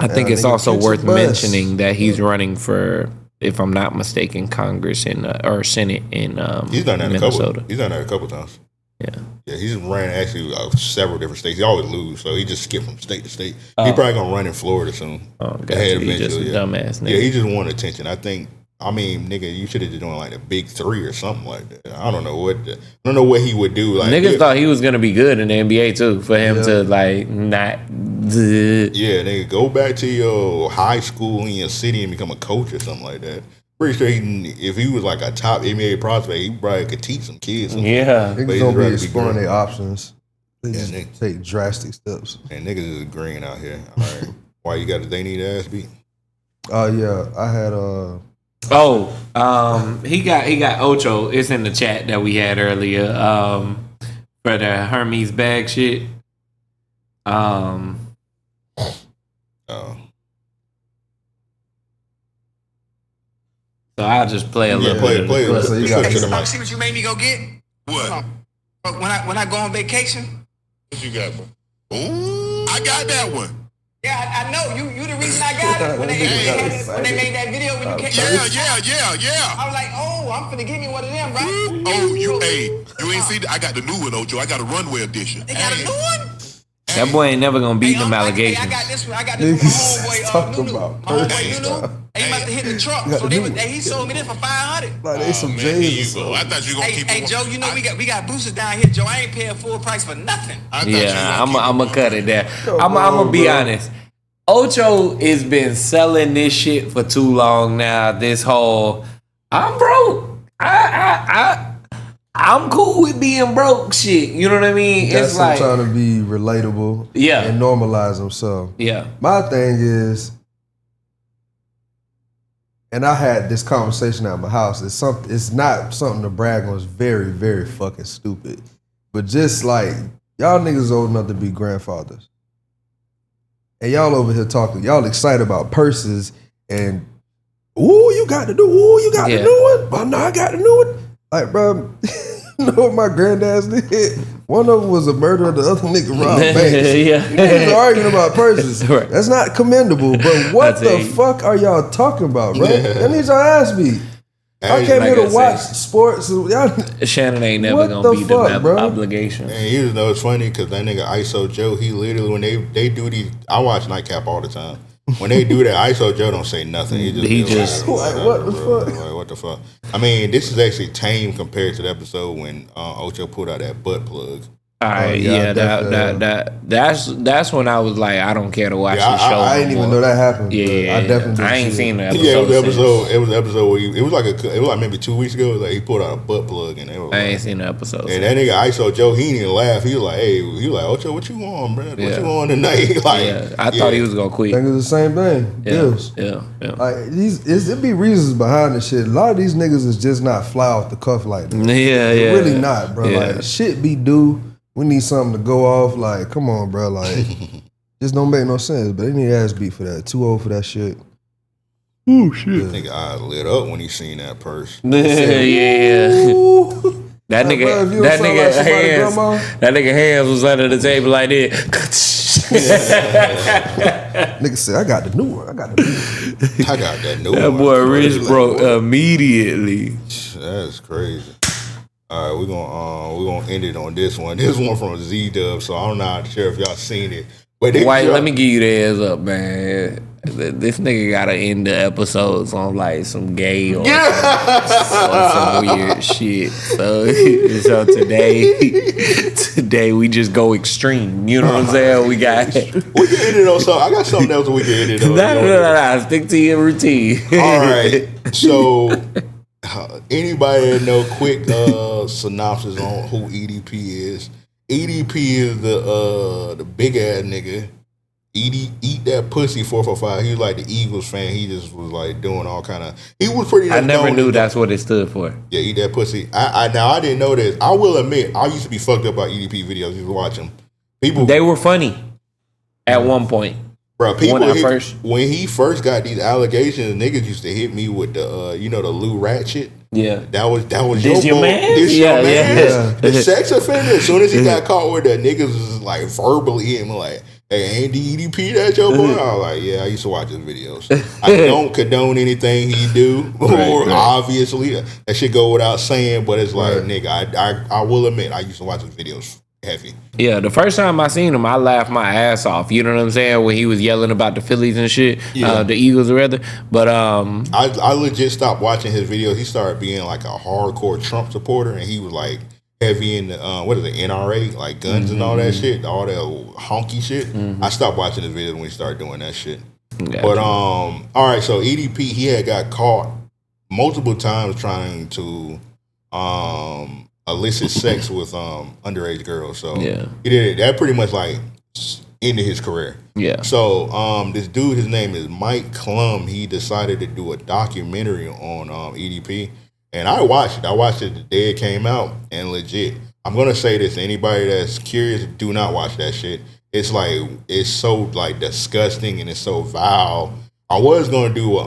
I think it's also worth mentioning that he's running for, if I'm not mistaken, Congress or Senate in he's done that Minnesota. He's done that a couple times. Yeah. Yeah, he's ran actually several different states. He always lose, so he just skipped from state to state. He probably gonna run in Florida soon. Oh, gotcha. He's just a dumbass nigga. Yeah, he just wanted attention. Nigga, you should have just doing like the big three or something like that. I don't know what he would do. Like, niggas thought he was gonna be good in the NBA too, for him to like not. Yeah, nigga, go back to your high school in your city and become a coach or something like that. Pretty sure if he was like a top NBA prospect, he probably could teach some kids. Yeah, niggas don't be exploring their options. They just take drastic steps. And niggas is green out here. All right, why they need ass beat? Yeah, I had he got Ocho. It's in the chat that we had earlier. For the Hermes bag shit. So I'll just play a little bit. Play so you see what you made me go get? What? When I go on vacation. What you got, bro? Ooh, I got that one. Yeah, I know. You the reason I got it. When they made that video when you came. Yeah. I was like, I'm finna get me one of them, right? Oh, you ain't see I got the new one, Ocho. I got a runway edition. They got a new one? That boy ain't never gonna beat them allegations. I got this one. My homeboy, Nunu. He must have hit the truck. So he sold me this for $500. Like they some J's. I thought you gonna keep. Hey, Joe, you know we got boosters down here, Joe. I ain't paying full price for nothing. Yeah, I'm gonna cut it there. I'm gonna be honest. Ocho has been selling this shit for too long now. This whole I'm broke. I'm cool with being broke shit. You know what I mean? That's it's like trying to be relatable. Yeah. And normalize himself. Yeah. My thing is, and I had this conversation at my house. It's not something to brag on. It's very, very fucking stupid. But just like y'all niggas old enough to be grandfathers. And y'all over here talking, y'all excited about purses and you got the new one. Oh no, I got the new one. Like, bro, you know what my granddad's did? One of them was a murderer, the other nigga robbed banks. Yeah. Niggas arguing about purses. Right. That's not commendable, but what the fuck are y'all talking about, bro? That needs your ass beat. I came here to watch sports. Y'all, Shannon ain't never gonna beat the obligation. And you know it's funny because that nigga ISO Joe, he literally when they do these, I watch Nightcap all the time. When they do that, ISO Joe don't say nothing. He just like, what the fuck? Like, what the fuck? I mean, this is actually tame compared to the episode when Ocho pulled out that butt plug. All right, that's when I was like, I don't care to watch the show. I didn't even know that happened. Yeah, I definitely ain't seen the episode. Yeah, it was an episode where it was like maybe 2 weeks ago. Like he pulled out a butt plug and I ain't seen the episode. And that nigga ISO Joe, he didn't laugh. He was like, "Hey, he was like, Ocho, what you on, bro? What you on tonight?" Like, I thought he was gonna quit. I think it's the same thing. Yeah. Like it be reasons behind the shit. A lot of these niggas is just not fly off the cuff like that. Yeah. Really not, bro. Like shit be due. We need something to go off. Like, come on, bro. Like, just don't make no sense. But they need ass beat for that. Too old for that shit. Oh shit! Nigga, I lit up when he seen that purse. Yeah. That nigga hands was under the table like that. Nigga said, I got the new one. I got that new one. That boy Rich broke immediately. That's crazy. All right, we're gonna end it on this one. This one from Z-Dub, so I'm not sure if y'all seen it. But let me give you the heads up, man. This nigga gotta end the episodes on like some gay or some weird shit. So today we just go extreme. You know what I'm saying? We can end it on something. I got something else we can end it on. No. Stick to your routine. All right. So anybody that know quick synopsis on who EDP is? EDP is the big ass nigga. Eat that pussy 445. He was like the Eagles fan. He just was like doing all kind of. He was pretty. I never knew that's what it stood for. Yeah, eat that pussy. Now I didn't know this. I will admit, I used to be fucked up by EDP videos. You watch them. They were funny at one point. Bro, when he first got these allegations, niggas used to hit me with the the Lou Rat shit. Yeah, that was this your man. The sex offender. As soon as he got caught with that, niggas was like verbally hitting me like, "Hey, ain't the EDP that your boy?" I was like, "Yeah, I used to watch his videos. I don't condone anything he do, obviously that should go without saying. But it's like, nigga, I will admit I used to watch his videos heavy. Yeah, the first time I seen him, I laughed my ass off. You know what I'm saying? When he was yelling about the Phillies and shit, the Eagles rather. But I legit stopped watching his videos. He started being like a hardcore Trump supporter, and he was like heavy in the NRA, like guns and all that shit, all that honky shit. I stopped watching his videos when he started doing that shit. Gotcha. But all right, so EDP, he had got caught multiple times trying to illicit sex with underage girls. So he did it. That pretty much like ended his career. Yeah. So this dude, his name is Mike Klum. He decided to do a documentary on EDP, and I watched it. I watched it the day it came out, and legit, I'm gonna say this to anybody that's curious: do not watch that shit. It's like it's so like disgusting and it's so vile. I was gonna do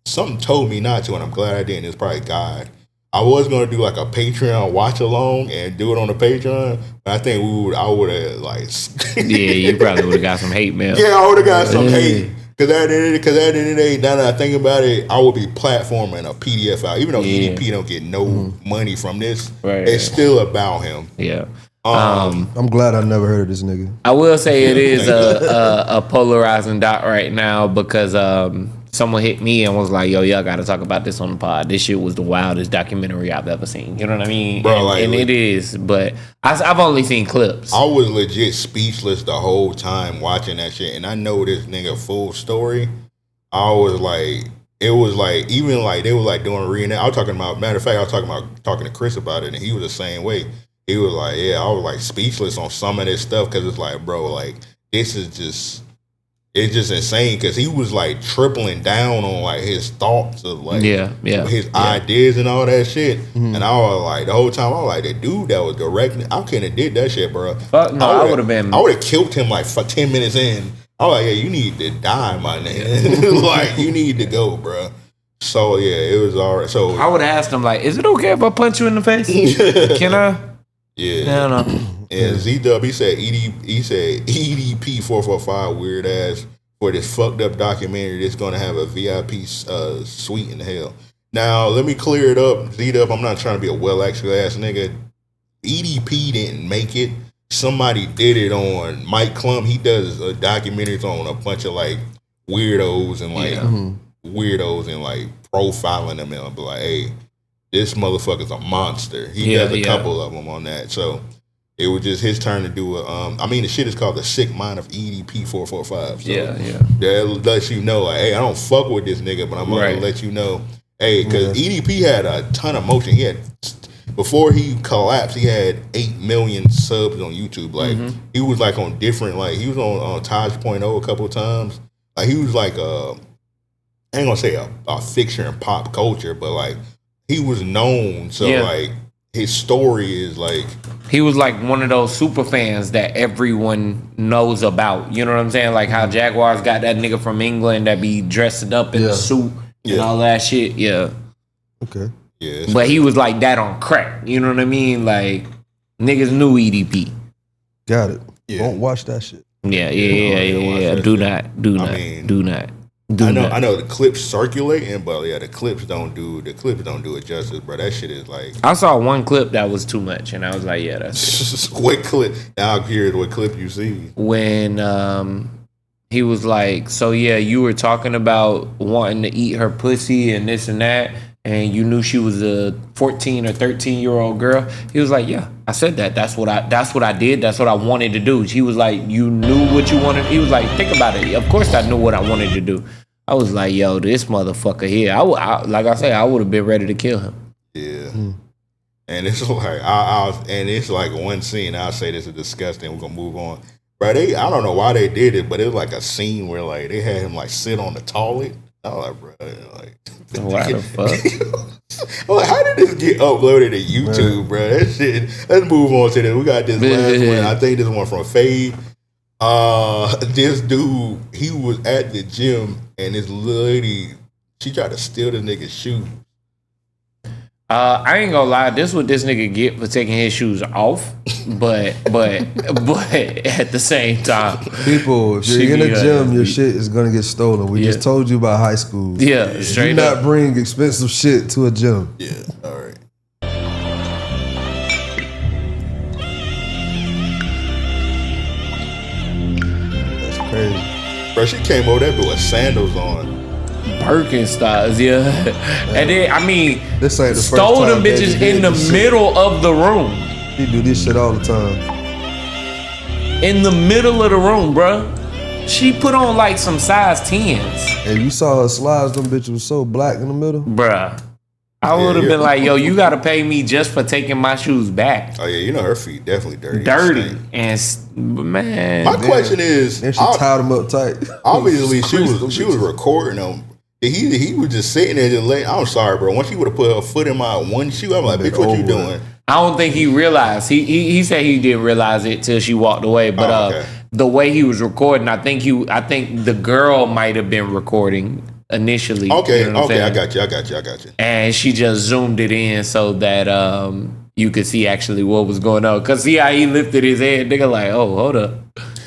something told me not to, and I'm glad I didn't. It's probably God. I was gonna do like a Patreon watch along and do it on the Patreon, but I think I would have like. Yeah, you probably would have got some hate mail. Yeah, I would have got some hate because at the end of the day, now that I think about it, I would be platforming a PDF out, even though EDP don't get no money from this. Right, it's still about him. Yeah. I'm glad I never heard of this nigga. I will say it is a polarizing dot right now because someone hit me and was like, "Yo, y'all got to talk about this on the pod. This shit was the wildest documentary I've ever seen." You know what I mean? Bro, and it is, but I've only seen clips. I was legit speechless the whole time watching that shit, and I know this nigga full story. I was like, it was like even like they were like doing reenact. I was talking about, matter of fact, I was talking to Chris about it, and he was the same way. He was like, yeah, I was like speechless on some of this stuff because it's like, bro, like this is just. It's just insane because he was like tripling down on like his thoughts of like his ideas and all that shit. Mm-hmm. And I was like the whole time I was like the dude that was directing. I couldn't have did that shit, bro. I would have been. I would have killed him like for 10 minutes in. I was like, yeah, you need to die, my nigga. Like you need to go, bro. So yeah, it was all right. So I would have asked him like, is it okay if I punch you in the face? Can I? Yeah. I don't know. And Z-Dub, he said EDP 445 weird ass for this fucked up documentary that's gonna have a VIP suite in hell. Now, let me clear it up. Z-Dub, I'm not trying to be a well-actual ass nigga. EDP didn't make it. Somebody did it on Mike Klump. He does documentaries on a bunch of like weirdos and like profiling them and be like, hey, this motherfucker's a monster. He does a couple of them on that. So it was just his turn to do the shit is called The Sick Mind of EDP 445. So that lets you know, like, hey, I don't fuck with this nigga, but I'm gonna let you know, hey, because EDP had a ton of motion. He had, before he collapsed, he had 8 million subs on YouTube. Like he was like on different, like he was on Taj.0 a couple of times. Like he was like I ain't gonna say a fixture in pop culture, but like he was known. So like his story is like, he was like one of those super fans that everyone knows about. You know what I'm saying? Like how Jaguars got that nigga from England that be dressed up in a suit and all that shit. Yeah. Okay. Yeah. But he was like that on crack. You know what I mean? Like niggas knew EDP. Got it. Don't watch that shit. Yeah. Do not. I know the clips circulating, but the clips don't do it justice, bro. That shit is like, I saw one clip that was too much, and I was like, yeah, that's it. What clip? Now I'm curious what clip you see. When he was like, so yeah, you were talking about wanting to eat her pussy and this and that, and you knew she was a 14 or 13-year-old girl. He was like, yeah, I said that. That's what I did. That's what I wanted to do. She was like, you knew what you wanted. He was like, think about it. Of course I knew what I wanted to do. I was like, yo, this motherfucker here. Like I say, I would have been ready to kill him. Yeah. And it's like, it's like one scene. I'll say this is disgusting. We're gonna move on. Bro, I don't know why they did it, but it was like a scene where like they had him like sit on the toilet. I was like, bro, like, why the fuck? I'm like, how did this get uploaded to YouTube, bro? That shit. Let's move on to this. We got this last one. I think this one from Fade. This dude, he was at the gym and this lady, she tried to steal the nigga's shoe. I ain't gonna lie, this what this nigga get for taking his shoes off, but at the same time, people, if you're in a gym, your shit is gonna get stolen. We just told you about high school. Yeah, straight do up. not bring expensive shit to a gym. Yeah, all right. That's crazy. Bro, she came over there with sandals on. Birkenstocks, and then I mean, this ain't the stole them bitches in the middle of the room. He do this shit all the time. In the middle of the room, bruh. She put on like some size 10s. And you saw her slides, them bitches was so black in the middle. Bruh. I would have been like, yo, you gotta pay me just for taking my shoes back. Oh yeah, you know her feet definitely dirty. And man. My question is, and she tied them up tight. Obviously, she was recording them. He was just sitting there just laying. I'm sorry, bro. Once she would have put her foot in my one shoe, I'm like, bitch, what you doing? I don't think he realized. He said he didn't realize it till she walked away. But the way he was recording, I think the girl might have been recording initially. Okay, you know I got you. And she just zoomed it in so that you could see actually what was going on. Cause see how he lifted his head, nigga, like, oh, hold up.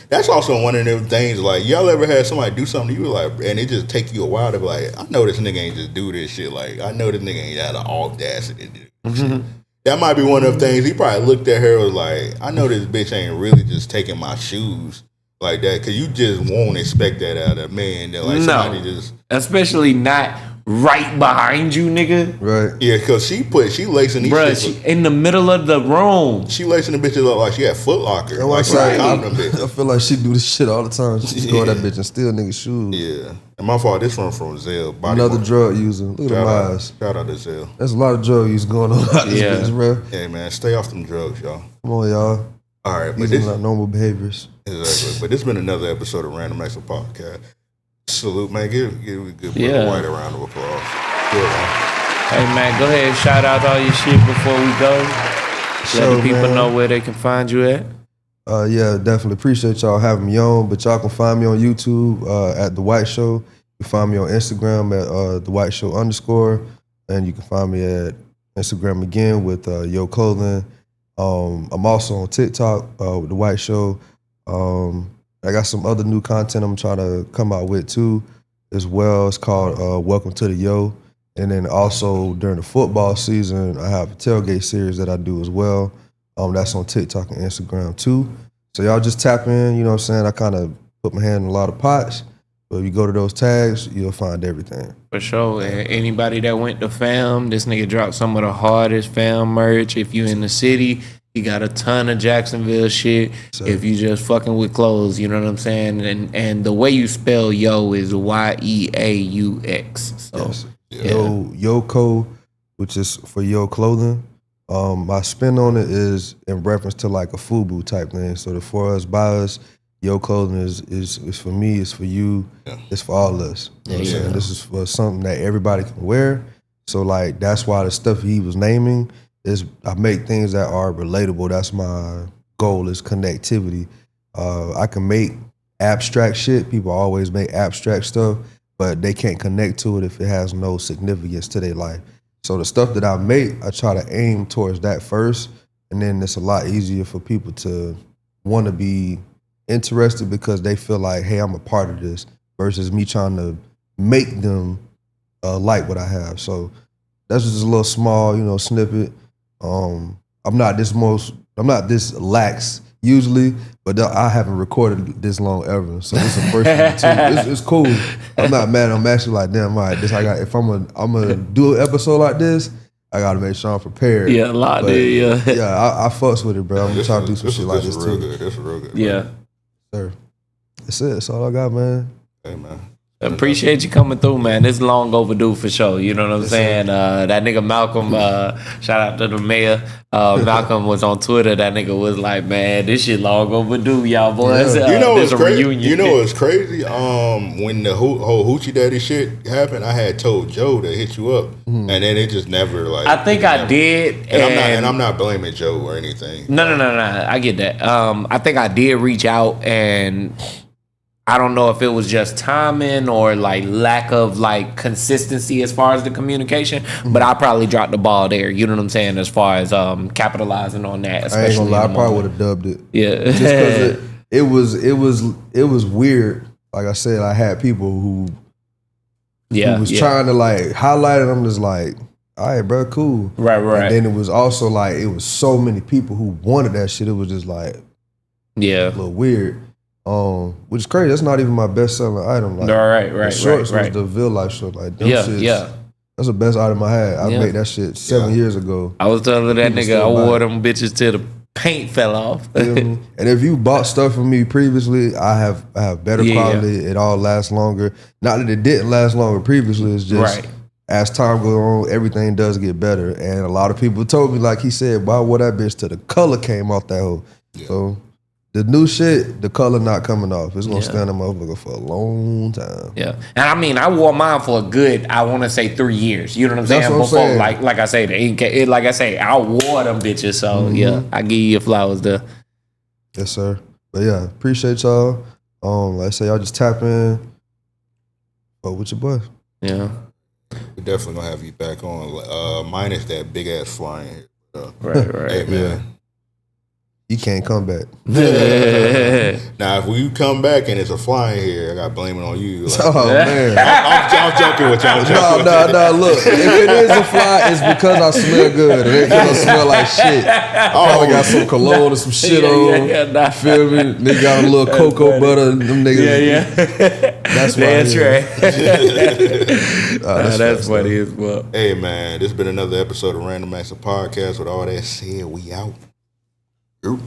That's also one of them things, like, y'all ever had somebody do something to you, like, and it just take you a while to be like, I know this nigga ain't just do this shit. Like, I know this nigga ain't had the audacity to do this shit. That might be one of them things. He probably looked at her and was like, I know this bitch ain't really just taking my shoes like that, because you just won't expect that out of a man. That, like, somebody just... Especially not right behind you, nigga. Right. Yeah, because she lacing these shit in the middle of the room. She lacing the bitches up like she had Foot Locker. I feel like she do this shit all the time. She just go to that bitch and steal niggas' shoes. Yeah. And my fault, this one from Zell. Another drug user. Look at them eyes. Shout out to Zell. There's a lot of drug use going on out this bitch, bro. Hey, man, stay off them drugs, y'all. Come on, y'all. All right. These are not normal behaviors. Exactly. But this has been another episode of Random Acts Podcast. Salute, man. Give a good brother White a round of applause. Good, man. Hey, man, go ahead and shout out all your shit before we go. Let the people know where they can find you at. Yeah, definitely appreciate y'all having me on. But y'all can find me on YouTube at The White Show. You can find me on Instagram at The White Show _. And you can find me at Instagram again with Yo Clothing. I'm also on TikTok with The White Show. I got some other new content I'm trying to come out with too as well. It's called Welcome to the Yo. And then also during the football season, I have a tailgate series that I do as well. That's on TikTok and Instagram too. So y'all just tap in, you know what I'm saying? I kind of put my hand in a lot of pots. But if you go to those tags, you'll find everything. For sure. And anybody that went to fam, this nigga dropped some of the hardest fam merch. If you in the city, he got a ton of Jacksonville shit. So, if you just fucking with clothes, you know what I'm saying? And the way you spell yo is YEAUX. So yes. Yoko, which is for Yo Clothing. My spin on it is in reference to like a FUBU type thing. So the for us, by us, Yo Clothing is for me, it's for you, it's for all of us. You know what I'm saying? This is for something that everybody can wear. So like that's why the stuff he was naming is I make things that are relatable. That's my goal is connectivity. I can make abstract shit. People always make abstract stuff, but they can't connect to it if it has no significance to their life. So the stuff that I make, I try to aim towards that first, and then it's a lot easier for people to want to be interested because they feel like, hey, I'm a part of this, versus me trying to make them like what I have. So that's just a little small, snippet. I'm not this lax usually, but I haven't recorded this long ever. So it's the first one too. It's cool. I'm not mad. I'm actually like, damn, all right, if I'm gonna do an episode like this, I gotta make sure I'm prepared. Yeah, a lot there, yeah. Yeah, I fucks with it, bro. I'm gonna try to do some shit like this too. This is real good. Yeah. Sir. That's it. That's all I got, man. Hey, man. Appreciate you coming through, man. This is long overdue for sure. You know what I'm saying? That nigga Malcolm, shout out to the mayor. Malcolm was on Twitter. That nigga was like, man, this shit long overdue, y'all boys. You know what's crazy? You know what's crazy? When the whole Hoochie Daddy shit happened, I had told Joe to hit you up, and then it just never like. I think I did, and I'm not blaming Joe or anything. No. I get that. I think I did reach out and. I don't know if it was just timing or like lack of like consistency as far as the communication, but I probably dropped the ball there. You know what I'm saying? As far as capitalizing on that, especially. I ain't gonna lie, I probably would have dubbed it. Yeah, just because it was weird. Like I said, I had people who was trying to like highlight it. I'm just like, all right, bro, cool. Right. And then it was also like it was so many people who wanted that shit. It was just like, a little weird. Which is crazy. That's not even my best selling item. Like, right. The shorts was the Ville Life short. Like, them shits, that's the best item I had. I made that shit 7 years ago. I was telling that nigga I wore them bitches till the paint fell off. And if you bought stuff from me previously, I have better quality. It all lasts longer. Not that it didn't last longer previously. It's just as time goes on, everything does get better. And a lot of people told me, like he said, why wore that bitch till the color came off that hoe? So. The new shit, the color not coming off. It's gonna stand a motherfucker for a long time. Yeah, and I mean, I wore mine for a good, I want to say 3 years. You know what I'm saying? That's what I'm saying. Like I say, like I say, I wore them bitches. So yeah, I give you your flowers there. Yes, sir. But yeah, appreciate y'all. Like I say, y'all just tap in. Oh, with your boy. Yeah, we're definitely gonna have you back on. Minus that big ass flying. Right. Hey man. Yeah. You can't come back. Now, if you come back and it's a flying here, I got to blame it on you. Like, oh, man. I'm joking with y'all. No. Look, if it is a fly, it's because I smell good. It ain't because I smell like shit. I probably got some cologne or some shit on. Feel me? Nigga got a little cocoa butter. Them niggas. That's why. That's funny as well. Hey, man, this has been another episode of Random Acts of Podcast. With all that said, we out. Ooh.